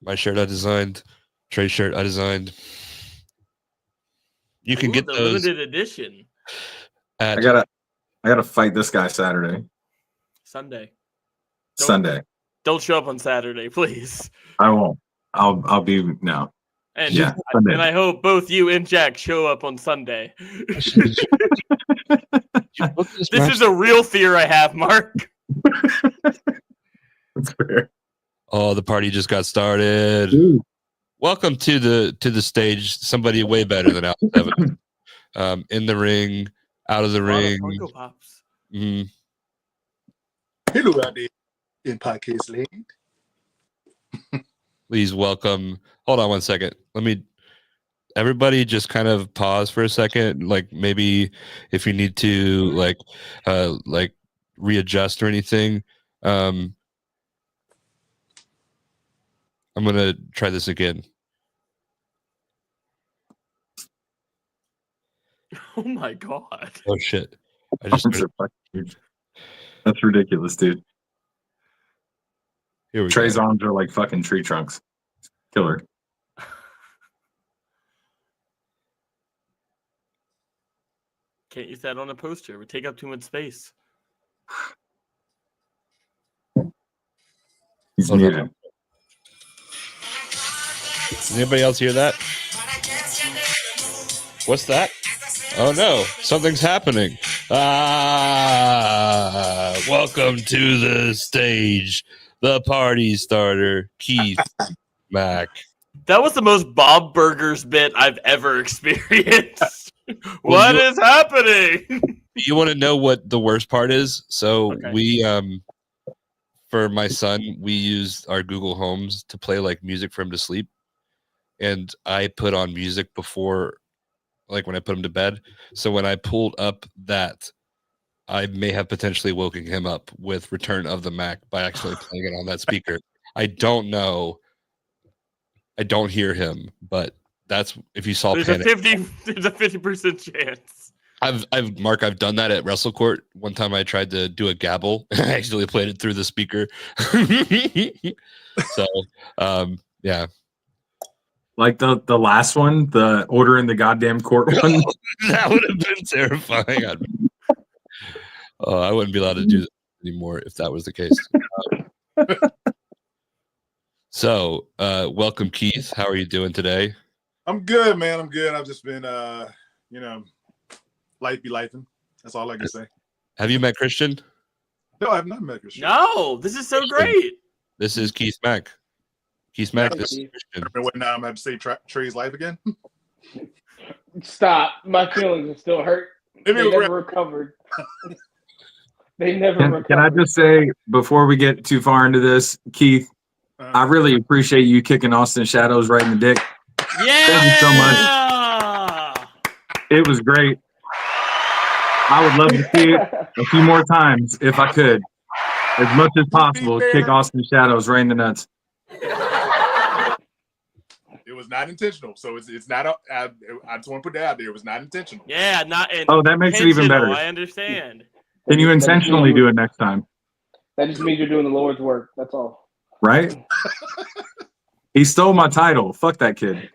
Speaker 6: my shirt I designed, Trey's shirt I designed. You can get
Speaker 11: the
Speaker 6: those
Speaker 11: limited edition
Speaker 1: I gotta fight this guy Saturday.
Speaker 11: Sunday.
Speaker 1: Sunday.
Speaker 11: Don't show up on Saturday, please.
Speaker 1: I won't. I'll be no.
Speaker 11: And
Speaker 1: yeah, Sunday.
Speaker 11: and I hope both you and Jack show up on Sunday. This is a real fear I have, Mark.
Speaker 1: That's fair.
Speaker 6: Oh, the party just got started.
Speaker 1: Ooh.
Speaker 6: Welcome to the stage. Somebody way better than Alex Evans. In the ring, out of the ring.
Speaker 11: Funko Pops.
Speaker 14: Hello out there in podcast land.
Speaker 6: Please welcome. Hold on one second. Everybody just kind of pause for a second. Like maybe if you need to like readjust or anything. I'm gonna try this again.
Speaker 11: Oh my god.
Speaker 6: Oh shit. I just
Speaker 1: That's ridiculous, dude.
Speaker 6: Here we
Speaker 1: Trey's
Speaker 6: go.
Speaker 1: arms are like fucking tree trunks. Killer.
Speaker 11: Can't use that on a poster. It would take up too much space.
Speaker 1: He's
Speaker 6: Hold on.
Speaker 1: muted.
Speaker 6: Does anybody else hear that? What's that? Oh no, something's happening. Welcome to the stage, the party starter, Keith Mack.
Speaker 11: That was the most Bob Burgers bit I've ever experienced.
Speaker 6: Well,
Speaker 11: What is happening?
Speaker 6: You want to know what the worst part is? So
Speaker 11: Okay.
Speaker 6: we for my son, we used our Google Homes to play like music for him to sleep. And I put on music before, like when I put him to bed. So when I pulled up that, I may have potentially woken him up with Return of the Mac by actually playing it on that speaker. I don't know. I don't hear him, but that's if you saw
Speaker 11: There's
Speaker 6: Panic.
Speaker 11: a 50% chance.
Speaker 6: I've done that at WrestleCourt. One time I tried to do a gabble and I actually played it through the speaker. So yeah.
Speaker 1: Like the last one, the Order in the Goddamn Court one.
Speaker 6: That would have been terrifying. I wouldn't be allowed to do that anymore if that was the case. So, welcome, Keith. How are you doing today?
Speaker 14: I'm good, man. I'm good. I've just been, life be lifing. That's all I can say.
Speaker 6: Have you met Christian?
Speaker 14: No, I have not met Christian.
Speaker 11: No, this is so great.
Speaker 6: This is Keith Mack. Keith Mack, this is Christian.
Speaker 14: When I have to say Trey's life again?
Speaker 8: Stop. My feelings are still hurt. They never recovered. They never recovered.
Speaker 1: Can I just say, before we get too far into this, Keith, I really appreciate you kicking Austin Shadows right in the dick.
Speaker 11: Yeah.
Speaker 1: Thank you so much. It was great. I would love to see it a few more times if I could. As much as possible, kick Austin Shadows right in the nuts.
Speaker 14: It was not intentional. So it's not, I just want to put that out there. It was not intentional.
Speaker 11: Yeah, not
Speaker 1: Oh, that makes it even better.
Speaker 11: I understand.
Speaker 1: Can you intentionally do it next time?
Speaker 8: That just means you're doing the Lord's work. That's all.
Speaker 1: Right? He stole my title. Fuck that kid.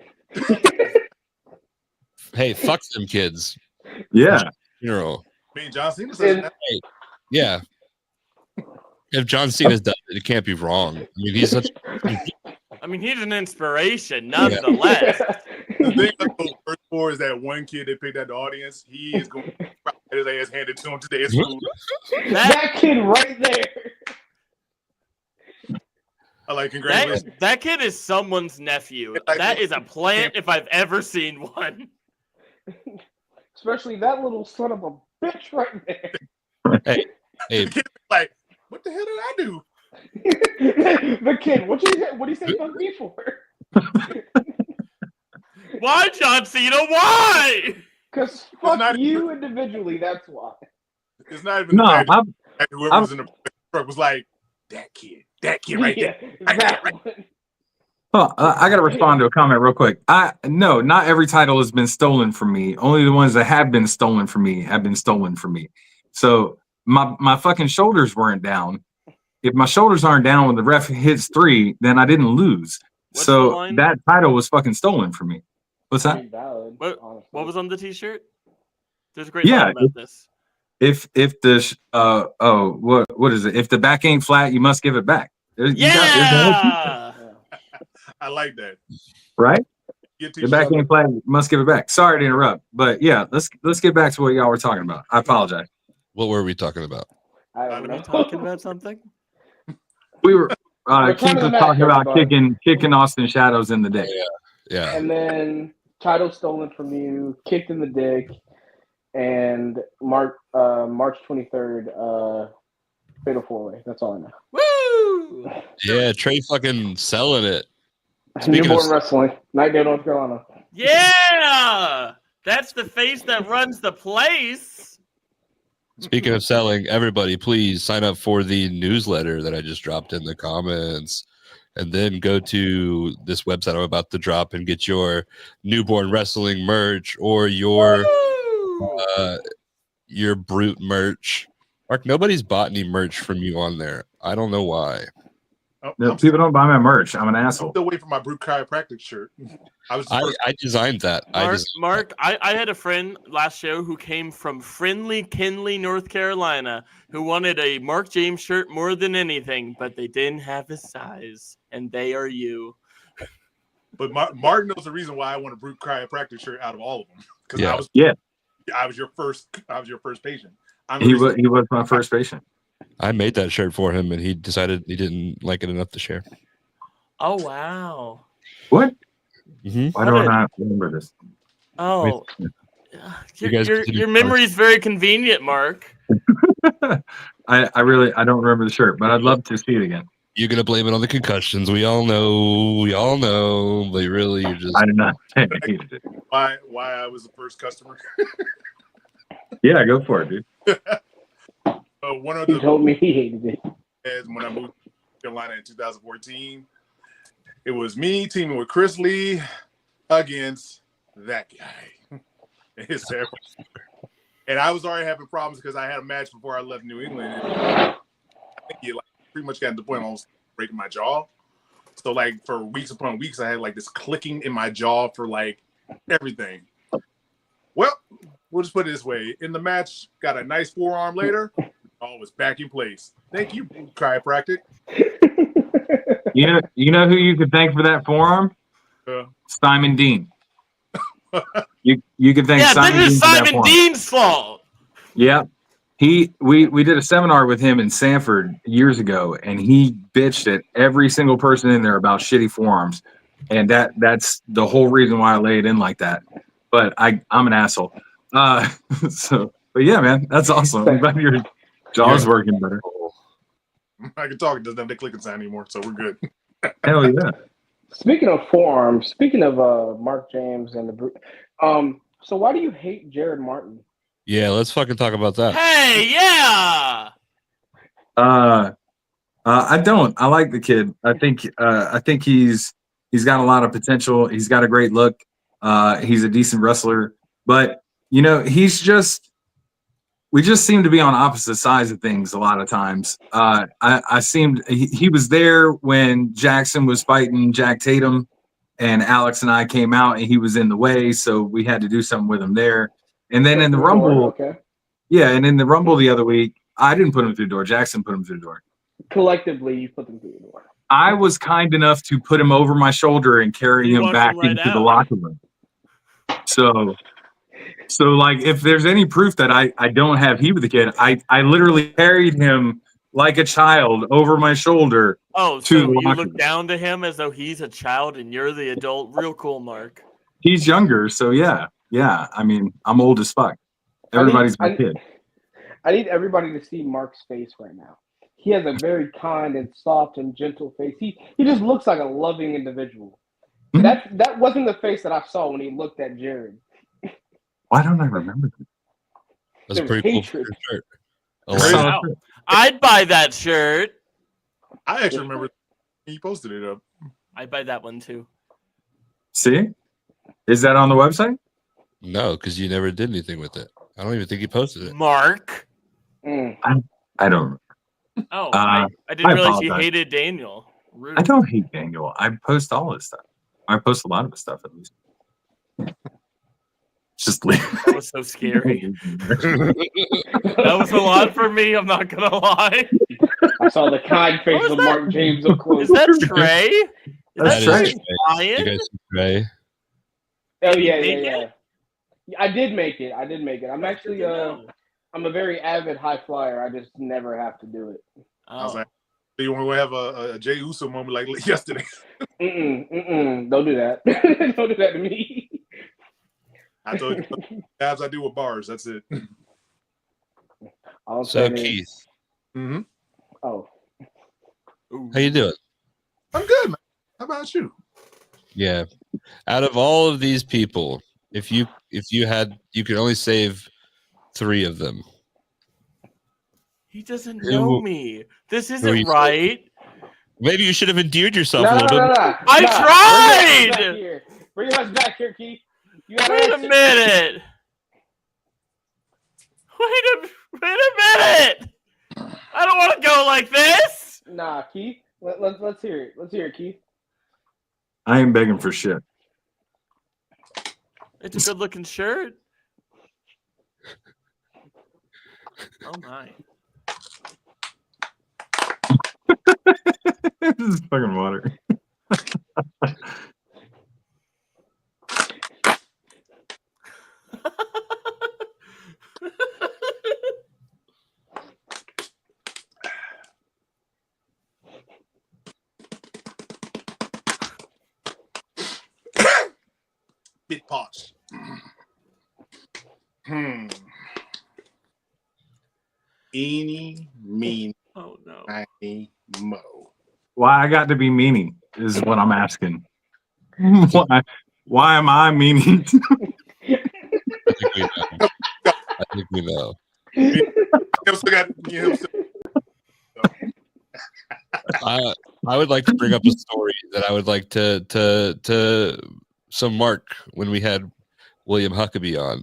Speaker 6: Hey, fuck them kids.
Speaker 1: Yeah.
Speaker 6: Funeral.
Speaker 14: I mean, John Cena says that.
Speaker 6: Hey, yeah. If John Cena's done it, it can't be wrong. I mean, he's such.
Speaker 11: I mean, he's an inspiration, nonetheless.
Speaker 14: The thing I'm first for is that one kid they picked at the audience. He is going to get his ass handed to him today at school.
Speaker 8: That kid right there.
Speaker 14: I like congratulations.
Speaker 11: That kid is someone's nephew. That is a plant if I've ever seen one.
Speaker 8: Especially that little son of a bitch right there.
Speaker 6: Hey.
Speaker 14: The kid like, what the hell did I do?
Speaker 8: The kid, what do you say fuck me for?
Speaker 11: Why, John Cena? Why?
Speaker 8: Because fuck you individually, that's why.
Speaker 14: It's not even
Speaker 1: No,
Speaker 14: the fact that whoever was in the truck was like, that kid right there.
Speaker 1: Oh, I got to respond to a comment real quick. No, not every title has been stolen from me. Only the ones that have been stolen from me have been stolen from me. So my fucking shoulders weren't down. If my shoulders aren't down when the ref hits 3, then I didn't lose.
Speaker 11: What's
Speaker 1: so
Speaker 11: the line?
Speaker 1: that title was fucking stolen from me. What's that?
Speaker 11: What was on the T-shirt? There's a great
Speaker 1: Yeah,
Speaker 11: line about this.
Speaker 1: If the what is it? If the back ain't flat, you must give it back.
Speaker 11: Yeah.
Speaker 14: I like that.
Speaker 1: Right? The back ain't flat, you must give it back. Sorry to interrupt, but yeah, let's get back to what y'all were talking about. I apologize.
Speaker 6: What were we talking about?
Speaker 11: Are we talking about something?
Speaker 1: We were
Speaker 8: We're
Speaker 1: Keith was
Speaker 8: talking
Speaker 1: talking about
Speaker 8: everybody.
Speaker 1: kicking Austin Shadows in the dick.
Speaker 6: Yeah.
Speaker 8: And then title stolen from you, kicked in the dick, and March 23rd, Fatal 4-Way. That's all I know.
Speaker 11: Woo!
Speaker 6: Yeah, Trey fucking selling it.
Speaker 8: Newborn Wrestling, Nightdale, North Carolina.
Speaker 11: Yeah, that's the face that runs the place.
Speaker 6: Speaking of selling, everybody, please sign up for the newsletter that I just dropped in the comments. And then go to this website I'm about to drop and get your Newborn Wrestling merch or your Brute merch. Mark, nobody's bought any merch from you on there. I don't know why.
Speaker 1: No, people don't buy my merch. I'm an asshole.
Speaker 14: I'm still waiting for my Brute Chiropractic shirt.
Speaker 6: I designed that.
Speaker 11: Mark, I had a friend last show who came from friendly Kinley, North Carolina, who wanted a Mark James shirt more than anything, but they didn't have his size, and they are you.
Speaker 14: But Mark knows the reason why I want a Brute Chiropractic shirt out of all of them, because I was your first patient.
Speaker 1: He was my first patient.
Speaker 6: I made that shirt for him, and he decided he didn't like it enough to share.
Speaker 11: Oh wow!
Speaker 1: What?
Speaker 6: Mm-hmm.
Speaker 1: Why don't I remember this?
Speaker 11: Oh, your memory is very convenient, Mark.
Speaker 1: I don't remember the shirt, but I'd love to see it again.
Speaker 6: You're gonna blame it on the concussions. We all know. But really, you're just.
Speaker 1: I did not. I hated it.
Speaker 14: Why I was the first customer?
Speaker 1: Yeah, go for it, dude.
Speaker 8: One of the told me he hated it.
Speaker 14: When I moved to Carolina in 2014, it was me teaming with Chris Lee against that guy. And I was already having problems because I had a match before I left New England. I think he pretty much got to the point where I was breaking my jaw. So for weeks upon weeks, I had this clicking in my jaw for everything. Well, we'll just put it this way: in the match, got a nice forearm later. All was back in place. Thank you, chiropractic.
Speaker 1: You know who you could thank for that forearm? Simon Dean. You could thank Simon Dean.
Speaker 11: This is Simon Dean's fault.
Speaker 1: Yeah. We did a seminar with him in Sanford years ago, and he bitched at every single person in there about shitty forearms. And that's the whole reason why I lay it in like that. But I'm an asshole. But yeah, man, that's awesome. I'm glad your jaw's working better.
Speaker 14: I can talk. It doesn't have the clicking sound anymore, so we're good.
Speaker 1: Hell yeah.
Speaker 8: Speaking of forearms, speaking of Mark James and the Brute, so why do you hate Jared Martin?
Speaker 6: Yeah, let's fucking talk about that.
Speaker 11: Hey, yeah.
Speaker 1: I don't. I like the kid. I think he's got a lot of potential. He's got a great look. He's a decent wrestler, but we just seem to be on opposite sides of things a lot of times. He was there when Jackson was fighting Jack Tatum, and Alex and I came out, and he was in the way, so we had to do something with him there. And then in the Rumble, and in the Rumble the other week, I didn't put him through the door. Jackson put him through the door.
Speaker 8: Collectively, you put them through the door.
Speaker 1: I was kind enough to put him over my shoulder and carry him back into the locker room. So if there's any proof that I don't have heat with the kid, I literally carried him like a child over my shoulder.
Speaker 11: Oh, so you look down to him as though he's a child and you're the adult. Real cool, Mark.
Speaker 1: He's younger, so yeah. I mean, I'm old as fuck. Everybody's my kid.
Speaker 8: I need everybody to see Mark's face right now. He has a very kind and soft and gentle face. He just looks like a loving individual. Mm-hmm. That wasn't the face that I saw when he looked at Jared.
Speaker 1: Why don't I remember that?
Speaker 6: That's a pretty cool shirt.
Speaker 11: Wow. I'd buy that shirt.
Speaker 14: I actually remember he posted it up.
Speaker 11: I'd buy that one too.
Speaker 1: See? Is that on the website?
Speaker 6: No, because you never did anything with it. I don't even think you posted it.
Speaker 11: Mark.
Speaker 1: I don't.
Speaker 11: Oh, I didn't realize you hated Daniel. Rude.
Speaker 1: I don't hate Daniel. I post all his stuff. I post a lot of his stuff, at least. Just leave.
Speaker 11: That was so scary. That was a lot for me. I'm not gonna lie.
Speaker 8: I saw the kind face of Mark James up close.
Speaker 11: Is that Trey?
Speaker 1: That's Trey.
Speaker 6: You guys see Trey?
Speaker 8: Oh yeah. I did make it. I'm actually I'm a very avid high flyer. I just never have to do it.
Speaker 14: I was like, you want to have a Jey Uso moment like yesterday?
Speaker 8: Don't do that. Don't do that to me.
Speaker 14: I told you, abs I do with bars. That's it.
Speaker 6: So Keith.
Speaker 14: Mm-hmm.
Speaker 8: Oh.
Speaker 6: How you doing?
Speaker 14: I'm good, man. How about you?
Speaker 6: Yeah. Out of all of these people, if you could only save 3 of them.
Speaker 11: He doesn't know me. This isn't right.
Speaker 6: Maybe you should have endeared yourself a little bit.
Speaker 8: No.
Speaker 11: I tried.
Speaker 8: Bring us back here, Keith.
Speaker 11: Wait a minute. Wait a minute. I don't want to go like this.
Speaker 8: Nah, Keith. Let's hear it. Let's hear it, Keith.
Speaker 1: I ain't begging for shit.
Speaker 11: It's a good looking shirt. Oh my.
Speaker 1: This is fucking water.
Speaker 14: Big pause. Eeny, meeny,
Speaker 11: oh no,
Speaker 14: miny, mo.
Speaker 1: Why I got to be meaning is what I'm asking. Why am I meaning?
Speaker 6: I think we know. I would like to bring up a story that I would like to some Mark when we had William Huckabee on.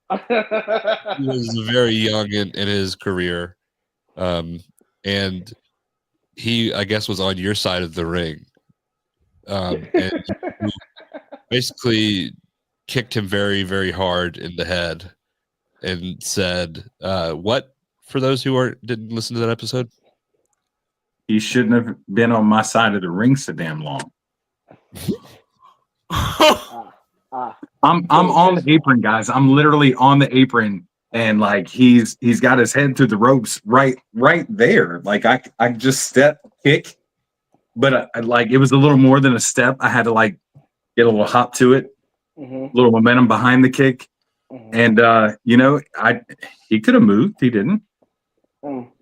Speaker 6: He was very young in his career, and he, I guess, was on your side of the ring, and you basically kicked him very, very hard in the head and said, "What?" For those who didn't listen to that episode,
Speaker 1: He shouldn't have been on my side of the ring so damn long. I'm on the apron, guys. I'm literally on the apron, and like he's got his head through the ropes right there. Like I just step kick, but like it was a little more than a step. I had to like get a little hop to it, a little momentum behind the kick, and he could have moved. He didn't.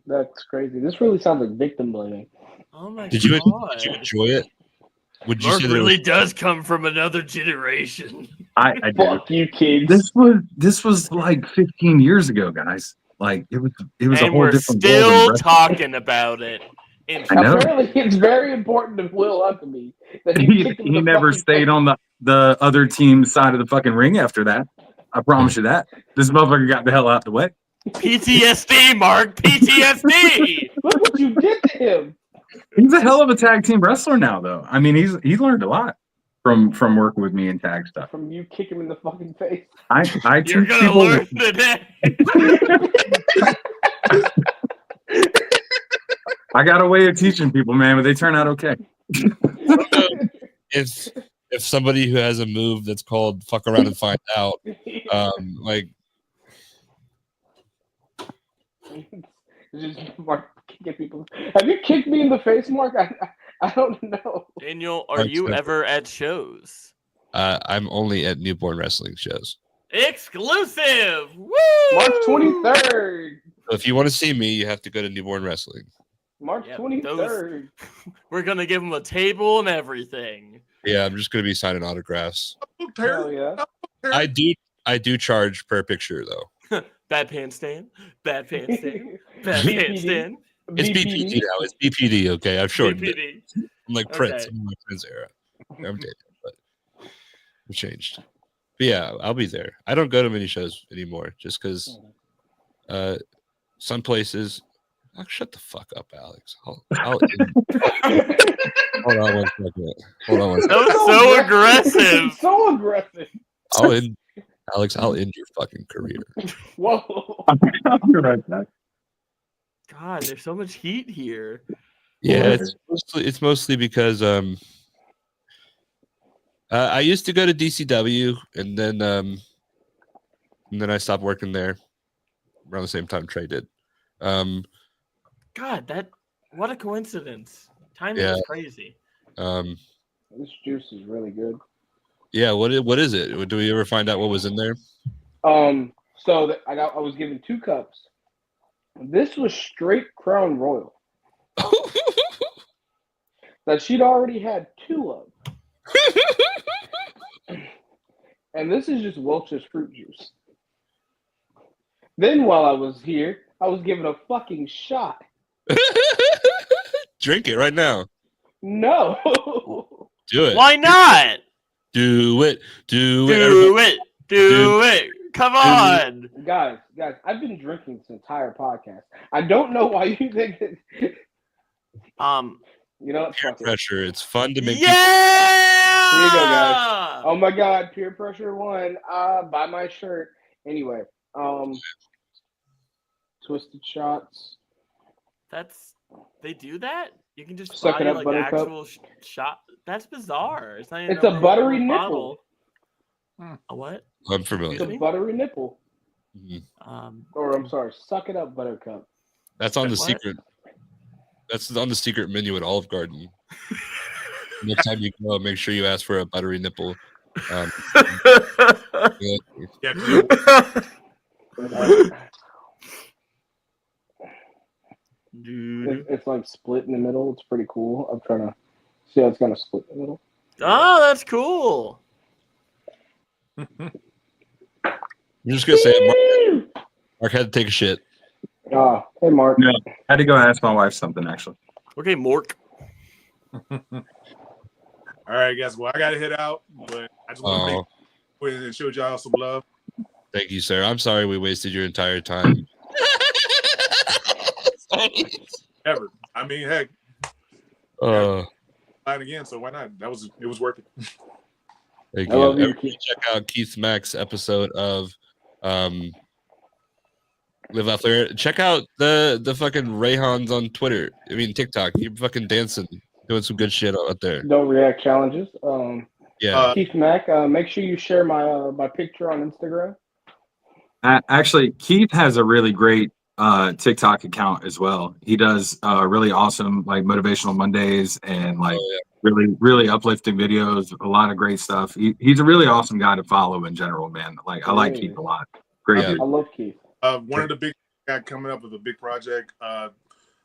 Speaker 8: That's crazy. This really sounds like victim blaming.
Speaker 11: Oh my
Speaker 6: did you
Speaker 11: god!
Speaker 6: enjoy it? Would you
Speaker 11: Mark
Speaker 6: say
Speaker 11: really does come from another generation.
Speaker 1: I did.
Speaker 8: Fuck you, kids.
Speaker 1: This was like 15 years ago, guys. Like it was a
Speaker 11: And
Speaker 1: whole
Speaker 11: we're
Speaker 1: different
Speaker 11: still
Speaker 1: world in wrestling.
Speaker 11: talking about it.
Speaker 1: I know.
Speaker 8: Apparently, it's very important to Will Huckabee that
Speaker 1: He
Speaker 8: kicked him in the
Speaker 1: never
Speaker 8: fucking
Speaker 1: stayed
Speaker 8: face.
Speaker 1: on the other team's side of the fucking ring after that. I promise you that. This motherfucker got the hell out the way.
Speaker 11: PTSD, Mark. PTSD.
Speaker 8: Look what you did to him.
Speaker 1: He's a hell of a tag team wrestler now, though. I mean, he's learned a lot from working with me in tag stuff.
Speaker 8: From you kick him in the fucking face.
Speaker 1: I
Speaker 11: You're
Speaker 1: teach
Speaker 11: gonna
Speaker 1: people.
Speaker 11: learn today.
Speaker 1: I got a way of teaching people, man, but they turn out okay.
Speaker 6: if somebody who has a move that's called "fuck around and find out," like
Speaker 8: Just Mark kicking people. Have you kicked me in the face, Mark? I don't know.
Speaker 11: Daniel, are you ever at shows?
Speaker 6: I'm only at newborn wrestling shows.
Speaker 11: Exclusive. Woo!
Speaker 8: March 23rd.
Speaker 6: So if you want to see me, you have to go to newborn wrestling.
Speaker 8: March 23rd.
Speaker 11: We're gonna give him a table and everything.
Speaker 6: Yeah, I'm just gonna be signing autographs.
Speaker 8: Hell yeah.
Speaker 6: I do charge per picture though.
Speaker 11: Bad pants stand. Bad pants stand. Bad pants stand.
Speaker 6: It's BPD now. It's BPD. Okay, I've shortened it. I'm like Prince.
Speaker 11: Okay.
Speaker 6: I'm in my Prince era. I'm dating, but I've changed. But yeah, I'll be there. I don't go to many shows anymore, just because some places. Oh, shut the fuck up, Alex. Hold on one second.
Speaker 11: That was so aggressive.
Speaker 8: So aggressive.
Speaker 6: Alex, I'll end your fucking career.
Speaker 8: Whoa.
Speaker 1: I'll be right back.
Speaker 11: God, there's so much heat here.
Speaker 6: Yeah, it's mostly because I used to go to DCW and then I stopped working there around the same time Trey did.
Speaker 11: God, what a coincidence. Timing
Speaker 6: Yeah.
Speaker 11: is crazy.
Speaker 8: This juice is really good.
Speaker 6: Yeah, what is it? Do we ever find out what was in there?
Speaker 8: So I was given 2 cups. This was straight Crown Royal that she'd already had 2 of. And this is just Welch's fruit juice. Then while I was here, I was given a fucking shot.
Speaker 6: Drink it right now.
Speaker 8: No.
Speaker 6: Do it.
Speaker 11: Why not?
Speaker 6: Do it.
Speaker 11: Do it. Come on.
Speaker 8: Guys, I've been drinking this entire podcast. I don't know why you think that You know what?
Speaker 6: Peer
Speaker 8: Fuck it.
Speaker 6: pressure. It's fun to make.
Speaker 8: Here you go, guys. Oh my God, peer pressure won. Buy my shirt. Anyway, twisted shots.
Speaker 11: They do that. You can just
Speaker 8: Suck
Speaker 11: buy
Speaker 8: it up,
Speaker 11: like
Speaker 8: Buttercup.
Speaker 11: actual shot. That's bizarre. It's not even
Speaker 8: It's a buttery
Speaker 11: little
Speaker 8: nipple.
Speaker 11: bottle. A what?
Speaker 6: I'm familiar.
Speaker 8: It's a buttery nipple. Or I'm sorry, suck it up, Buttercup.
Speaker 6: That's on the
Speaker 11: What?
Speaker 6: secret. That's on the secret menu at Olive Garden. Next time you go, make sure you ask for a buttery nipple.
Speaker 8: It's like split in the middle. It's pretty cool. I'm trying to see how it's gonna split in the middle.
Speaker 11: Oh, that's cool.
Speaker 6: I'm just gonna say it. Mark had to take a shit.
Speaker 8: Hey, Mark.
Speaker 1: No, I had to go ask my wife something actually.
Speaker 11: Okay, Mark.
Speaker 14: All right, guys. Well, I got to head out, but I just want to make and show y'all some love.
Speaker 6: Thank you, sir. I'm sorry we wasted your entire time.
Speaker 14: Ever. I mean, heck. Line again, so why not? It was worth it.
Speaker 6: Thank
Speaker 8: I
Speaker 6: you.
Speaker 8: love you,
Speaker 6: Everybody check out Keith Mack's episode of Live Out There. Check out the fucking Rayhans on Twitter. I mean TikTok. You're fucking dancing, doing some good shit out there.
Speaker 8: Don't react challenges.
Speaker 6: Yeah.
Speaker 8: Keith Mack. Make sure you share my picture on Instagram.
Speaker 1: Actually, Keith has a really great TikTok account as well. He does really awesome like motivational Mondays and like really uplifting videos. A lot of great stuff. He's a really awesome guy to follow in general, man. Like I like Keith a lot. Great dude.
Speaker 8: I love Keith.
Speaker 14: One of the big got coming up with a big project.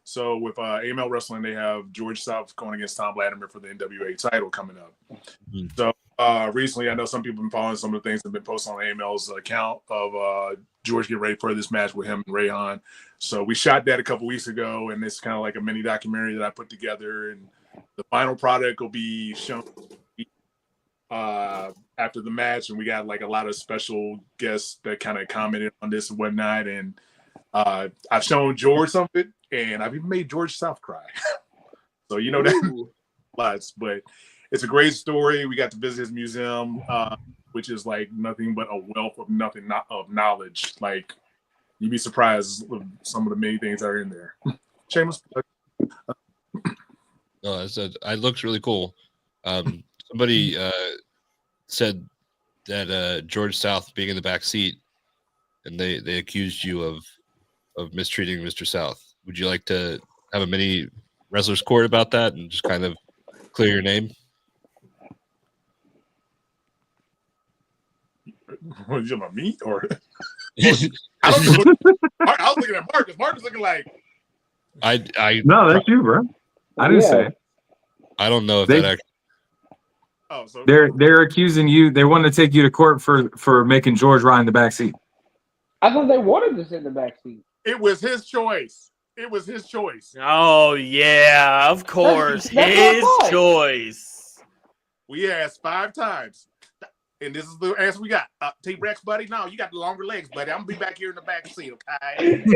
Speaker 14: So with AML Wrestling, they have George South going against Tom Latimer for the NWA title coming up. So recently, I know some people have been following some of the things that have been posted on AML's account of George getting ready for this match with him and Rayhan. So we shot that a couple weeks ago, and it's kind of like a mini documentary that I put together. And the final product will be shown after the match, and we got like a lot of special guests that kind of commented on this and whatnot. And I've shown George some of it, and I've even made George South cry. So you know that lots, but it's a great story. We got to visit his museum, which is like nothing but a wealth of knowledge. Like you'd be surprised with some of the many things that are in there. Shameless plug.
Speaker 6: No, it looks really cool. Somebody said that George South being in the back seat, and they accused you of mistreating Mr. South. Would you like to have a mini wrestler's court about that and just kind of clear your name?
Speaker 14: What, you about me or? I was looking at Mark because Mark was looking like.
Speaker 1: No, that's you, bro. I didn't say it.
Speaker 6: I don't know if that actually.
Speaker 14: Oh, so
Speaker 1: they're accusing you. They want to take you to court for making George ride in the back seat.
Speaker 8: I thought they wanted to sit in the back seat.
Speaker 14: It was his choice. It was his choice.
Speaker 11: Oh yeah, of course, his choice.
Speaker 14: We asked 5 times, and this is the answer we got. T-Rex, buddy. No, you got the longer legs, buddy. I'm gonna be back here in the back seat, okay?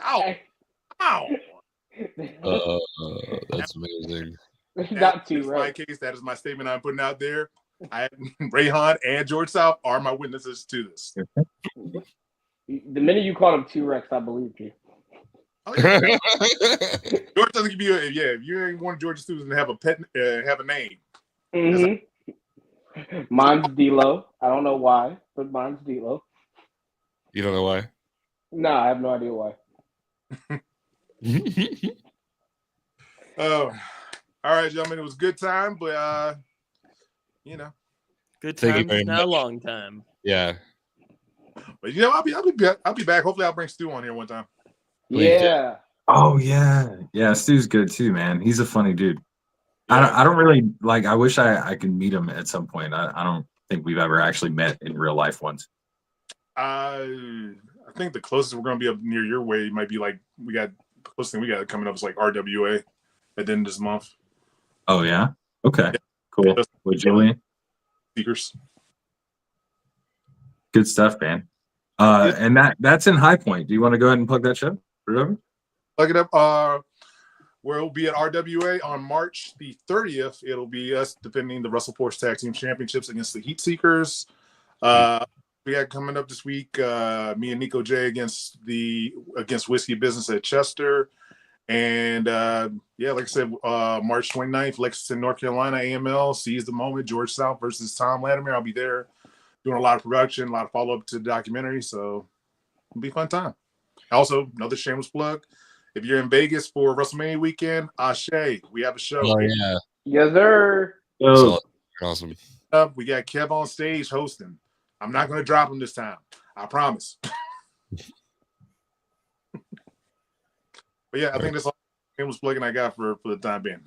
Speaker 14: Ow!
Speaker 6: That's amazing.
Speaker 8: Not
Speaker 14: T-Rex. My case. That is my statement I'm putting out there. Rayhan and George South are my witnesses to this.
Speaker 8: The minute you called him T-Rex, I believed you.
Speaker 14: Oh, yeah. George doesn't give you if you ain't want George Stewart to have a pet, have a name.
Speaker 8: Mm-hmm. Mine's D-Lo. I don't know why, but mine's D-Lo.
Speaker 6: You don't know why?
Speaker 8: No, I have no idea why.
Speaker 14: Oh, all right, gentlemen. It was a good time, but
Speaker 11: good
Speaker 6: Thank you
Speaker 11: time
Speaker 6: very
Speaker 11: now,
Speaker 6: much.
Speaker 11: long time.
Speaker 6: Yeah.
Speaker 14: But I'll be back. Hopefully, I'll bring Stu on here one time.
Speaker 8: Yeah.
Speaker 1: Oh yeah. Stu's good too, man. He's a funny dude. I don't really like. I wish I could meet him at some point. I don't think we've ever actually met in real life once.
Speaker 14: I think the closest we're going to be up near your way might be like the closest thing we got coming up is like RWA at the end of this month.
Speaker 1: Oh yeah. Okay. Cool. With Julian.
Speaker 14: Speakers.
Speaker 1: Good stuff, man. And that's in High Point. Do you want to go ahead and plug that show?
Speaker 14: Look it up. Where it'll be at RWA on March the 30th. It'll be us defending the Russell Force Tag Team Championships against the Heat Seekers. We got coming up this week, me and Nico J against Whiskey Business at Chester. And like I said, March 29th, Lexington, North Carolina, AML, Seize the Moment, George South versus Tom Latimer. I'll be there doing a lot of production, a lot of follow-up to the documentary. So it'll be a fun time. Also, another shameless plug. If you're in Vegas for WrestleMania weekend, Ashe, we have a show.
Speaker 6: Oh, yeah.
Speaker 8: Yes, sir.
Speaker 6: So, awesome.
Speaker 14: We got Kev on stage hosting. I'm not going to drop him this time. I promise. But yeah, I think that's all the shameless plug I got for the time being.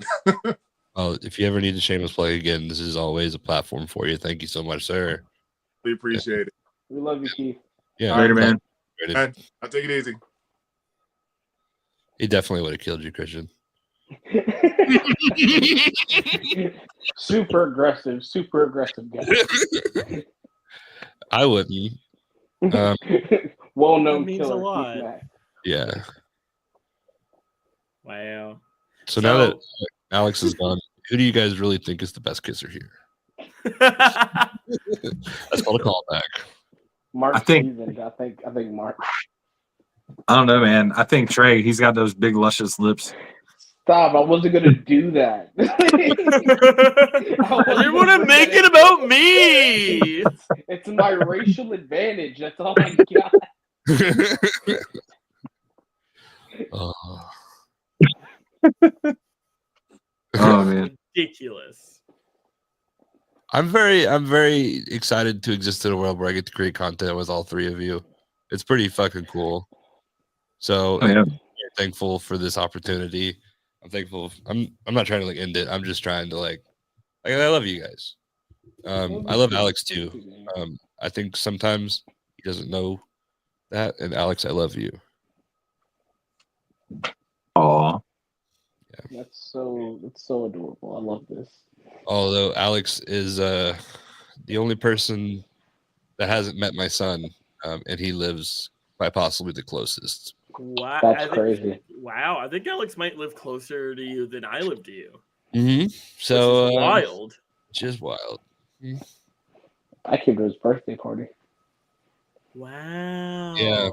Speaker 6: Oh, if you ever need a shameless plug again, this is always a platform for you. Thank you so much, sir.
Speaker 14: We appreciate it.
Speaker 8: We love you, Keith.
Speaker 6: Yeah,
Speaker 1: Later, man.
Speaker 14: All right, I'll take it easy.
Speaker 6: He definitely would have killed you, Christian.
Speaker 8: Super aggressive guy.
Speaker 6: I wouldn't.
Speaker 8: Well-known
Speaker 11: That means
Speaker 8: killer.
Speaker 11: a lot.
Speaker 8: Keith Mack.
Speaker 6: Yeah.
Speaker 11: Wow.
Speaker 6: So now that Alex is gone, who do you guys really think is the best kisser here? That's called a callback.
Speaker 8: Mark
Speaker 1: I think-
Speaker 8: Stevens. I think Mark.
Speaker 1: I don't know, man. I think Trey, he's got those big, luscious lips.
Speaker 8: Stop! I wasn't gonna do that.
Speaker 11: I didn't want to make it about me.
Speaker 8: It's my racial advantage. That's all I got.
Speaker 1: Oh, man.
Speaker 11: Ridiculous.
Speaker 6: I'm very excited to exist in a world where I get to create content with all three of you. It's pretty fucking cool. So
Speaker 1: Oh, yeah.
Speaker 6: I'm thankful for this opportunity. I'm thankful. I'm not trying to like end it. I'm just trying to like I love you guys. I love Alex too. I think sometimes he doesn't know that. And Alex, I love you.
Speaker 1: Aw.
Speaker 8: That's so adorable. I love this.
Speaker 6: Although Alex is the only person that hasn't met my son, and he lives quite possibly the closest.
Speaker 11: Wow.
Speaker 8: That's crazy.
Speaker 11: Wow. I think Alex might live closer to you than I live to you.
Speaker 6: Mm-hmm. So
Speaker 11: Which is wild.
Speaker 6: Just wild.
Speaker 8: I came to his birthday party.
Speaker 11: Wow.
Speaker 6: Yeah.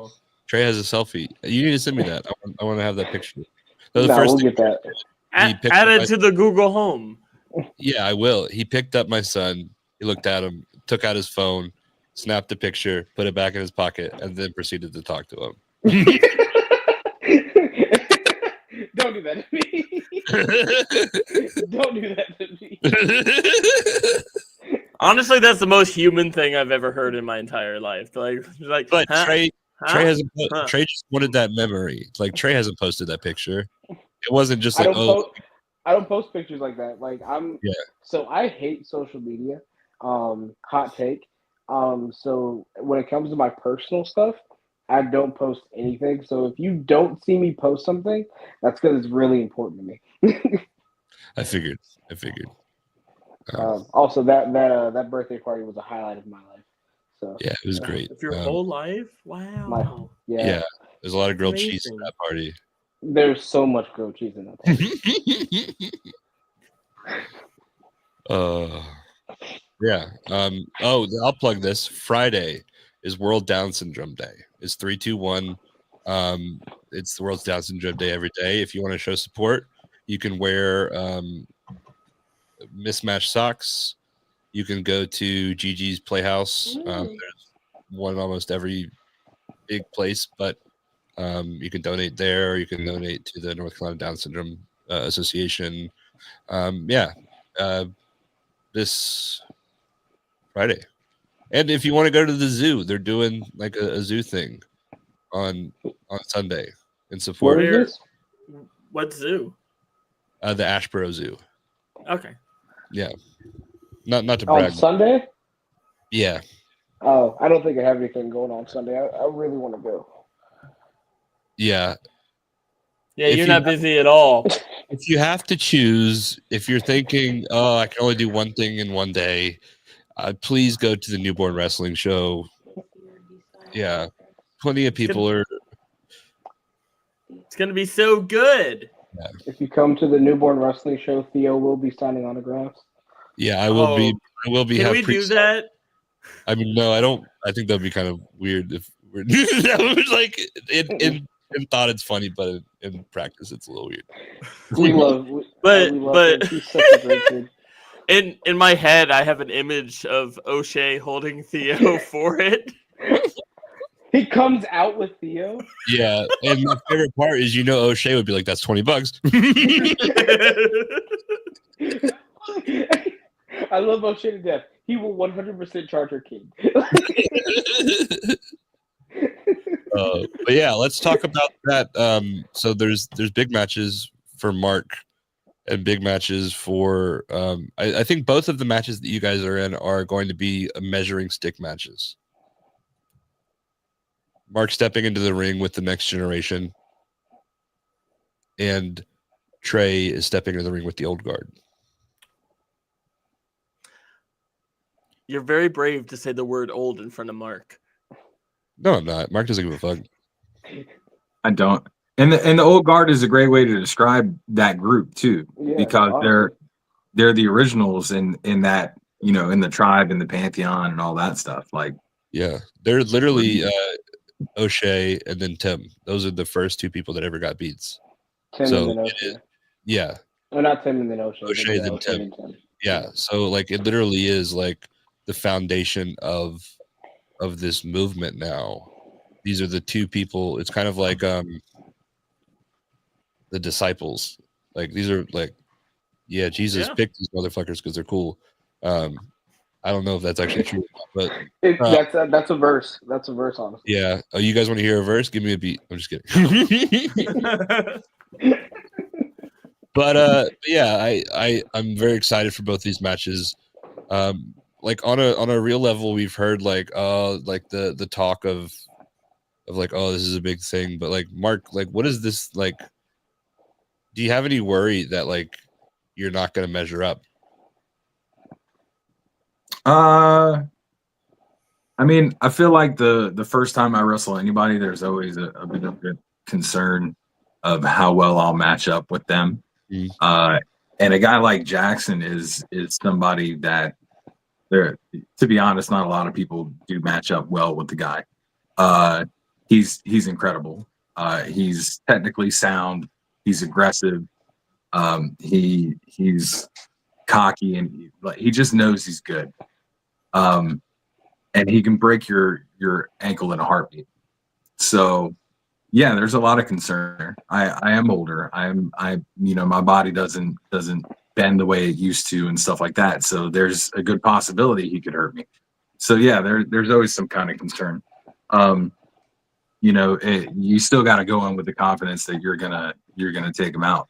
Speaker 6: Trey has a selfie. You need to send me that. I want to have that picture. So
Speaker 8: No, we'll get that.
Speaker 11: Add
Speaker 6: picked up
Speaker 11: it
Speaker 6: my-
Speaker 11: to the Google Home.
Speaker 6: Yeah, I will. He picked up my son. He looked at him, took out his phone, snapped a picture, put it back in his pocket, and then proceeded to talk to him.
Speaker 8: Don't do that to me. Don't do that to me.
Speaker 11: Honestly, that's the most human thing I've ever heard in my entire life.
Speaker 6: But
Speaker 11: huh?
Speaker 6: Trey
Speaker 11: Huh?
Speaker 6: hasn't.
Speaker 11: Huh?
Speaker 6: Trey just wanted that memory. Like Trey hasn't posted that picture. It wasn't just
Speaker 8: I
Speaker 6: like,
Speaker 8: I don't post pictures like that. Like
Speaker 6: Yeah.
Speaker 8: So I hate social media. Hot take. So when it comes to my personal stuff, I don't post anything. So if you don't see me post something, that's because it's really important to me.
Speaker 6: I figured.
Speaker 8: Also, that birthday party was a highlight of my life. So
Speaker 6: Yeah, it was great.
Speaker 11: Of your whole life? Wow.
Speaker 6: Yeah, there's a lot of grilled cheese at
Speaker 11: Amazing.
Speaker 6: that party.
Speaker 8: There's so much grilled cheese in that party.
Speaker 6: Yeah. I'll plug this. Friday is World Down Syndrome Day. It's 321. It's the World Down Syndrome Day every day. If you want to show support, you can wear mismatched socks. You can go to Gigi's Playhouse. There's one in almost every big place, but you can donate there. Or you can donate to the North Carolina Down Syndrome Association. This Friday. And if you want to go to the zoo, they're doing like a zoo thing on Sunday in support.
Speaker 8: Where is this?
Speaker 11: What zoo?
Speaker 6: The Ashboro Zoo.
Speaker 11: Okay.
Speaker 6: Yeah. Not to
Speaker 8: On
Speaker 6: brag.
Speaker 8: Sunday?
Speaker 6: Yeah.
Speaker 8: Oh, I don't think I have anything going on Sunday. I really want to go.
Speaker 6: Yeah.
Speaker 11: Yeah, you're not busy at all.
Speaker 6: If you have to choose, if you're thinking, oh, I can only do one thing in one day, please go to the Newborn Wrestling Show. Yeah. Plenty of people are.
Speaker 11: It's gonna be so good.
Speaker 8: If you come to the newborn wrestling show, Theo will be signing autographs.
Speaker 6: Yeah, I will be. I will be.
Speaker 11: Can
Speaker 6: have
Speaker 11: we do that?
Speaker 6: I mean, no, I don't. I think that'd be kind of weird if we're that was like in thought it's funny, but in practice it's a little weird.
Speaker 8: We love
Speaker 11: But
Speaker 8: him. He's such a great kid.
Speaker 11: in my head, I have an image of O'Shea holding Theo for it.
Speaker 8: He comes out with Theo.
Speaker 6: Yeah, and my favorite part is O'Shea would be like, "That's $20."
Speaker 8: I love O'Shea to death. He will 100% charge her kid.
Speaker 6: But yeah, let's talk about that. So there's big matches for Mark and big matches for I think both of the matches that you guys are in are going to be measuring stick matches. Mark stepping into the ring with the next generation, and Trey is stepping into the ring with the old guard.
Speaker 11: You're very brave to say the word old in front of Mark.
Speaker 6: No, I'm not. Mark doesn't give a fuck.
Speaker 1: I don't. And the old guard is a great way to describe that group too, because they're the originals in that, in the tribe and the pantheon and all that stuff. Like,
Speaker 6: yeah, they're literally O'Shea and then Tim. Those are the first two people that ever got beats.
Speaker 8: Tim and then O'Shea.
Speaker 6: Yeah.
Speaker 8: Well, not Tim and then O'Shea.
Speaker 6: O'Shea then Tim. Yeah. So like it literally is like the foundation of this movement now. These are the two people. It's kind of like the disciples. Like these are like, yeah, Jesus picked these motherfuckers because they're cool. I don't know if that's actually true, but
Speaker 8: that's a verse. That's a verse, honestly.
Speaker 6: Yeah. Oh, you guys want to hear a verse? Give me a beat. I'm just kidding. But yeah, I'm very excited for both these matches. Like on a real level, we've heard like the talk of like, oh, this is a big thing. But like Mark, like what is this like? Do you have any worry that like you're not going to measure up?
Speaker 1: I mean, I feel like the first time I wrestle anybody, there's always a bit of a concern of how well I'll match up with them. And a guy like Jackson is somebody that to be honest, not a lot of people do match up well with the guy. He's incredible. He's technically sound. He's aggressive. He's cocky, and he just knows he's good. And he can break your ankle in a heartbeat. So yeah, there's a lot of concern. I am older. My body doesn't bend the way it used to and stuff like that. So there's a good possibility he could hurt me. So yeah, there's always some kind of concern. You still got to go in with the confidence that you're gonna take him out,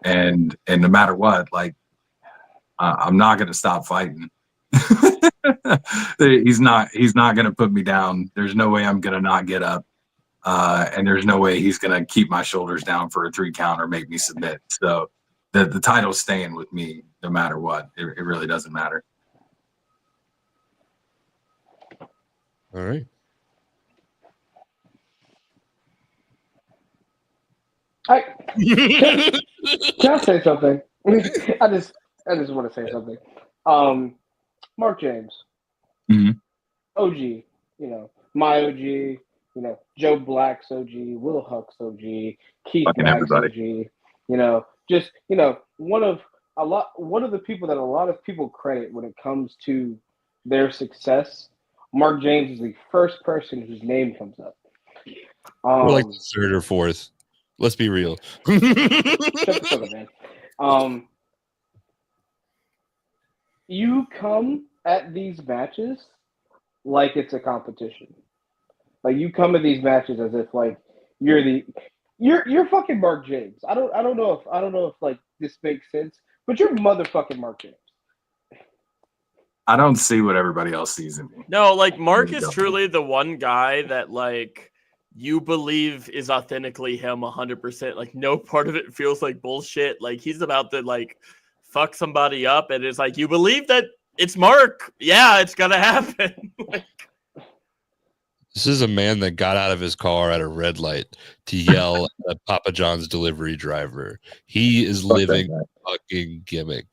Speaker 1: and no matter what, like I'm not gonna stop fighting. He's not gonna put me down. There's no way I'm gonna not get up, and there's no way he's gonna keep my shoulders down for a 3 count or make me submit. So the title's staying with me no matter what. It really doesn't matter.
Speaker 6: All right.
Speaker 8: Can I say something? I just want to say something. Mark James, OG, my OG, Joe Black's OG, Will Huck's OG, Keith Black's OG, just one of the people that a lot of people credit when it comes to their success. Mark James is the first person whose name comes up.
Speaker 6: We're like the third or fourth. Let's be real.
Speaker 8: Shut the fuck up, man. You come at these matches like it's a competition. Like you come at these matches as if like you're fucking Mark James. I don't know if like this makes sense, but you're motherfucking Mark James.
Speaker 1: I don't see what everybody else sees in me.
Speaker 11: No, like Mark is truly the one guy that like you believe is authentically him 100%. Like no part of it feels like bullshit. Like he's about to like fuck somebody up, and it's like you believe that it's Mark. Yeah, it's gonna happen.
Speaker 6: This is a man that got out of his car at a red light to yell at Papa John's delivery driver. He is living a fucking gimmick.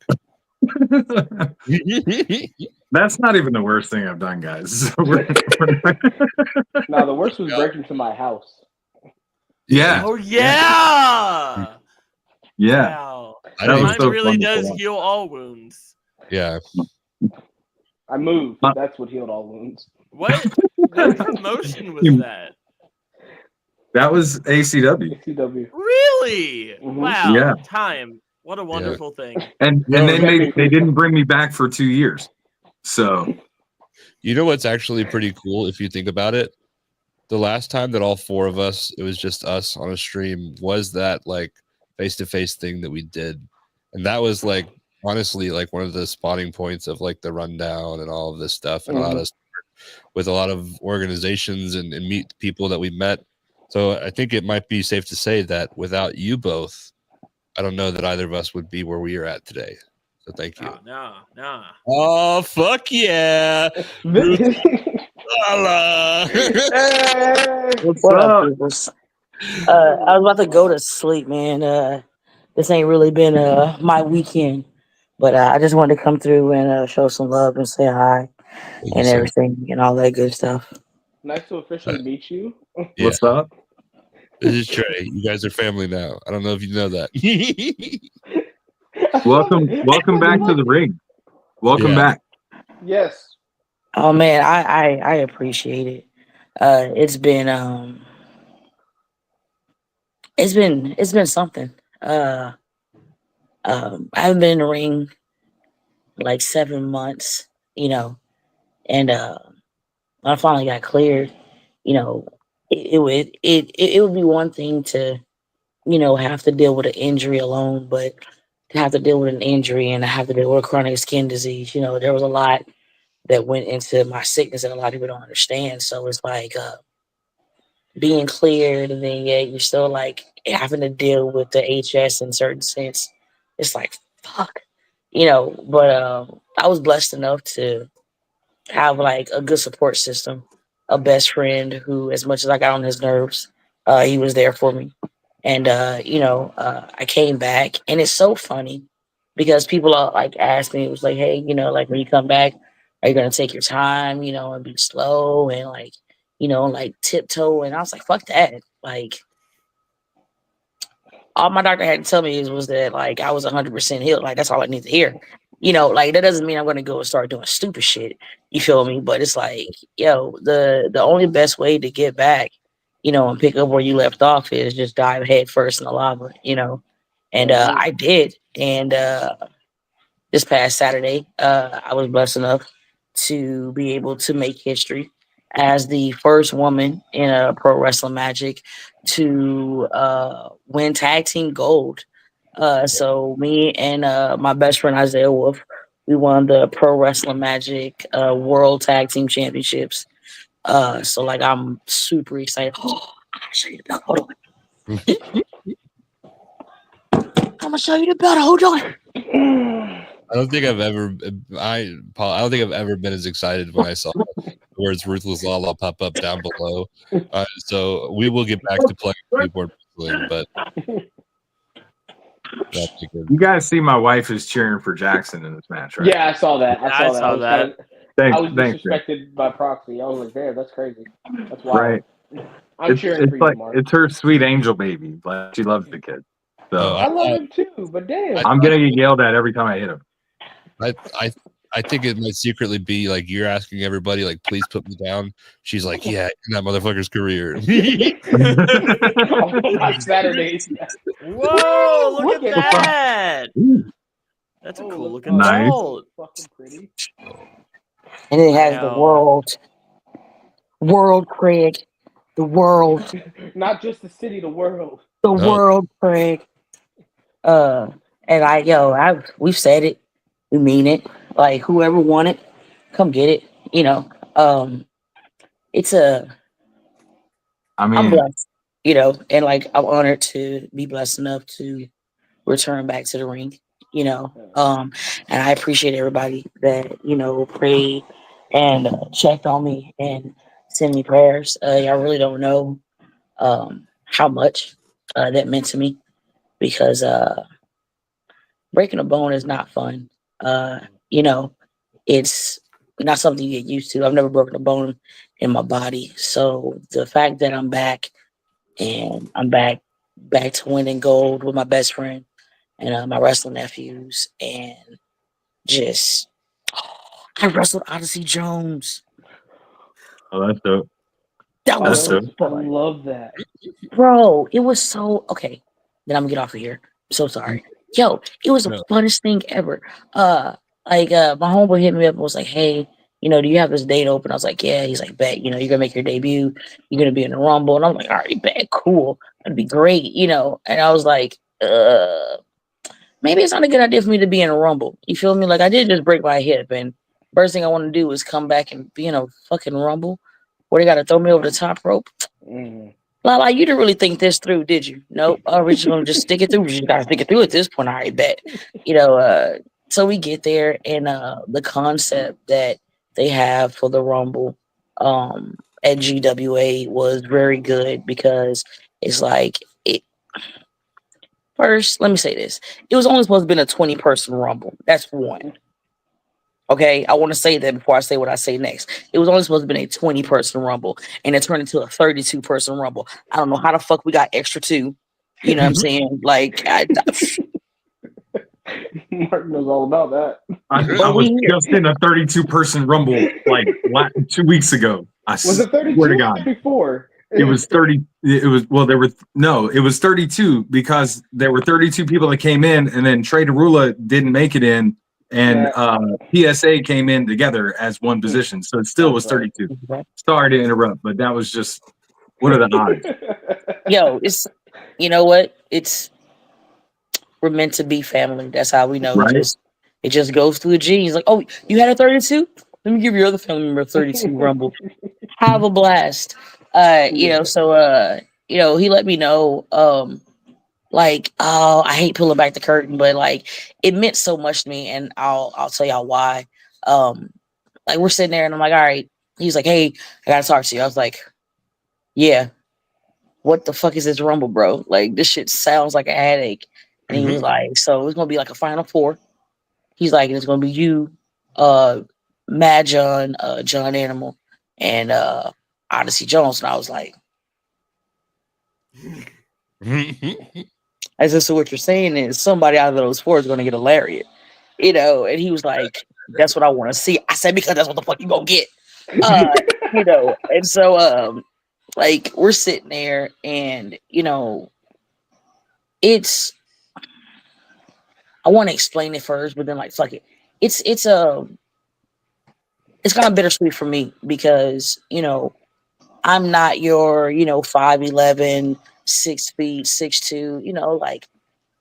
Speaker 1: That's not even the worst thing I've done, guys.
Speaker 8: No, the worst was breaking into my house.
Speaker 1: Yeah.
Speaker 11: Oh yeah.
Speaker 1: Yeah.
Speaker 11: Wow.
Speaker 1: That
Speaker 11: Time really does heal all wounds.
Speaker 6: Yeah.
Speaker 8: I moved. That's what healed all wounds.
Speaker 11: What promotion was that?
Speaker 1: That was ACW.
Speaker 8: ACW.
Speaker 11: Really?
Speaker 8: Mhm.
Speaker 11: Wow.
Speaker 1: Yeah.
Speaker 11: Time. What a wonderful thing.
Speaker 1: And they didn't bring me back for 2 years. So
Speaker 6: you know what's actually pretty cool if you think about it? The last time that all four of us, it was just us on a stream, was that like face-to-face thing that we did. And that was like honestly like one of the spawning points of like the rundown and all of this stuff, and allowed us with a lot of organizations and meet people that we met. So I think it might be safe to say that without you both, I don't know that either of us would be where we are at today. So thank you.
Speaker 11: No.
Speaker 6: Oh, fuck yeah.
Speaker 15: What up, peoples? I was about to go to sleep, man. This ain't really been my weekend, but I just wanted to come through and show some love and say hi and everything and all that good stuff.
Speaker 8: Nice to officially meet you.
Speaker 6: Yeah.
Speaker 1: What's up?
Speaker 6: This is Trey. You guys are family now. I don't know if you know that.
Speaker 1: Welcome back to the ring. Welcome back.
Speaker 8: Yes.
Speaker 15: Oh man, I appreciate it. It's been something. I haven't been in the ring like 7 months, and when I finally got cleared, it would be one thing to, have to deal with an injury alone, but to have to deal with an injury and I have to deal with chronic skin disease, there was a lot that went into my sickness that a lot of people don't understand. So it's like being cleared, and then you're still like having to deal with the HS in certain sense. It's like fuck, But I was blessed enough to have like a good support system, a best friend who, as much as I got on his nerves, he was there for me. And I came back, and it's so funny because people are like ask me, it was like, hey, like when you come back, are you gonna take your time, and be slow and like, like tiptoe? And I was like, fuck that. Like, all my doctor had to tell me was that like I was 100% healed. Like that's all I need to hear. Like that doesn't mean I'm gonna go and start doing stupid shit. You feel me? But it's like, the only best way to get back, and pick up where you left off is just dive head first in the lava, And I did. And this past Saturday, I was blessed enough to be able to make history as the first woman in a pro wrestling magic to win tag team gold. So me and my best friend Isaiah Wolf, we won the Pro Wrestling Magic World Tag Team Championships. So like I'm super excited. Oh, I gotta show you the belt. Hold on. I'm gonna show you the belt. Hold on.
Speaker 6: I don't think I've ever been as excited when I saw the words "Ruthless Lala" pop up down below. So we will get back to playing keyboard wrestling, but
Speaker 1: you guys see my wife is cheering for Jackson in this match, right?
Speaker 8: Yeah, I saw that. I saw that. I was
Speaker 1: Thanks,
Speaker 8: disrespected by proxy. I was like, damn, that's crazy. That's wild.
Speaker 1: Right.
Speaker 8: I'm cheering for you, Mark.
Speaker 1: It's her sweet angel baby. Like she loves the kid. So
Speaker 8: I love him too, but damn.
Speaker 1: I'm gonna get yelled at every time I hit him.
Speaker 6: I think it might secretly be like you're asking everybody, like, please put me down. She's like, yeah, in that motherfucker's career.
Speaker 8: On Saturdays.
Speaker 11: Whoa, look at that. That's a cool looking belt.
Speaker 8: Fucking pretty.
Speaker 15: And it has the world, Craig. The world.
Speaker 8: Not just the city, the world.
Speaker 15: The world, Craig. And we've said it. We mean it. Like whoever won it, come get it. I'm blessed, and like I'm honored to be blessed enough to return back to the ring, and I appreciate everybody that, prayed and checked on me and send me prayers. Y'all really don't know how much that meant to me because breaking a bone is not fun. You know, it's not something you get used to. I've never broken a bone in my body. So the fact that I'm back and I'm back to winning gold with my best friend and my wrestling nephews and just I wrestled Odyssey Jones.
Speaker 1: Oh, that's dope.
Speaker 15: That was
Speaker 1: That's
Speaker 15: so
Speaker 1: dope.
Speaker 8: I
Speaker 15: fun.
Speaker 8: love that.
Speaker 15: Bro, it was so okay. Then I'm gonna get off of here. I'm so sorry. Yo, it was the
Speaker 6: No.
Speaker 15: funnest thing ever. My homeboy hit me up and was like, "Hey, do you have this date open?" I was like, "Yeah." He's like, "Bet, you're gonna make your debut. You're gonna be in the Rumble." And I'm like, "All right, bet, cool. That'd be great." And I was like, maybe it's not a good idea for me to be in a Rumble. You feel me? Like I did just break my hip, and first thing I want to do is come back and be in a fucking Rumble where they gotta throw me over the top rope. Lala, you didn't really think this through, did you? Nope. Oh, we're just gonna just stick it through. We just gotta stick it through at this point. I bet. So we get there, and the concept that they have for the Rumble at GWA was very good because it's like it. First, let me say this: it was only supposed to be a 20-person Rumble. That's one. Okay, I want to say that before I say what I say next. It was only supposed to be a 20-person Rumble, and it turned into a 32-person Rumble. I don't know how the fuck we got extra two. You know what I'm saying? Like,
Speaker 8: Mark knows all about that.
Speaker 1: I was just in a 32-person Rumble like 2 weeks ago. I
Speaker 8: Was it 32
Speaker 1: swear to God.
Speaker 8: before?
Speaker 1: It was 30. It was it was 32 because there were 32 people that came in, and then Trey Derula didn't make it in, and PSA came in together as one position. So it still was 32. Sorry to interrupt, but that was just what are the odds?
Speaker 15: Yo, you know what? We're meant to be family. That's how we know.
Speaker 1: Right?
Speaker 15: It just goes through the genes. Like, oh, you had a 32? Let me give your other family member a 32 Rumble. Have a blast. He let me know, oh, I hate pulling back the curtain, but like it meant so much to me, and I'll tell y'all why. Like we're sitting there and I'm like, all right. He's like, hey, I gotta talk to you. I was like, yeah, what the fuck is this Rumble, bro? Like this shit sounds like a headache. And he was like, so it's gonna be like a final four. He's like, and it's gonna be you, Mad John, John Animal, and Odyssey Jones. And I was like, I said, so what you're saying is somebody out of those four is gonna get a lariat, and he was like, that's what I want to see. I said, because that's what the fuck you gonna get. And so like we're sitting there and it's I want to explain it first, but then like fuck it. It's kind of bittersweet for me because I'm not your 5'11", 6 feet, 6'2", like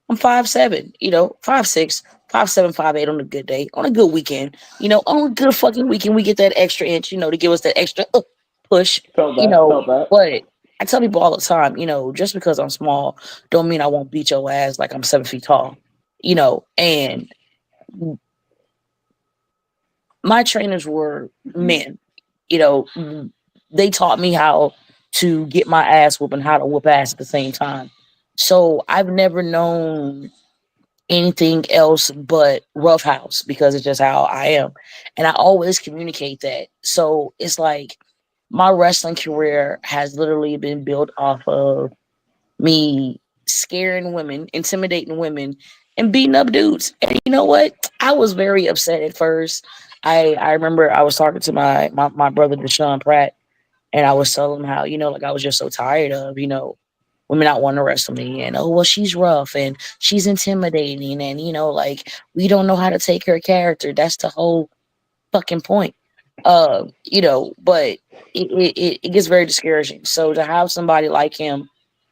Speaker 15: I'm 5'7", 5'6", 5'7", 5'8" on a good day, on a good weekend, on a good fucking weekend we get that extra inch, to give us that extra push,
Speaker 8: felt that.
Speaker 15: But I tell people all the time, just because I'm small don't mean I won't beat your ass like I'm 7 feet tall, and my trainers were men, they taught me how to get my ass whooped and how to whoop ass at the same time. So I've never known anything else but roughhouse because it's just how I am. And I always communicate that. So it's like my wrestling career has literally been built off of me scaring women, intimidating women, and beating up dudes. And you know what? I was very upset at first. I remember I was talking to my brother Deshaun Pratt, and I was telling him how, like I was just so tired of, women not wanting to wrestle me, and oh well, she's rough and she's intimidating, and like we don't know how to take her character. That's the whole fucking point. But it gets very discouraging. So to have somebody like him,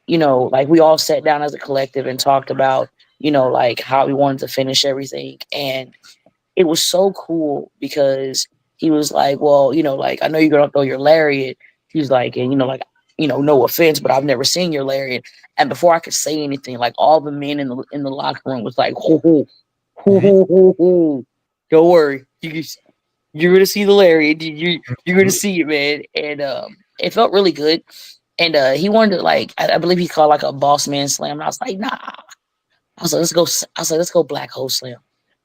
Speaker 15: like we all sat down as a collective and talked about, like how we wanted to finish everything. And it was so cool because he was like, well, like, I know you're going to throw your lariat. He's like, and, no offense, but I've never seen your lariat. And before I could say anything, like all the men in the locker room was like, hoo, hoo, hoo, hoo, hoo, hoo. Don't worry. You You're gonna see the lariat. You're gonna see it, man. And it felt really good. And he wanted to like, I believe he called like a boss man slam. And I was like, nah. I was like, let's go. I was like, let's go black hole slam.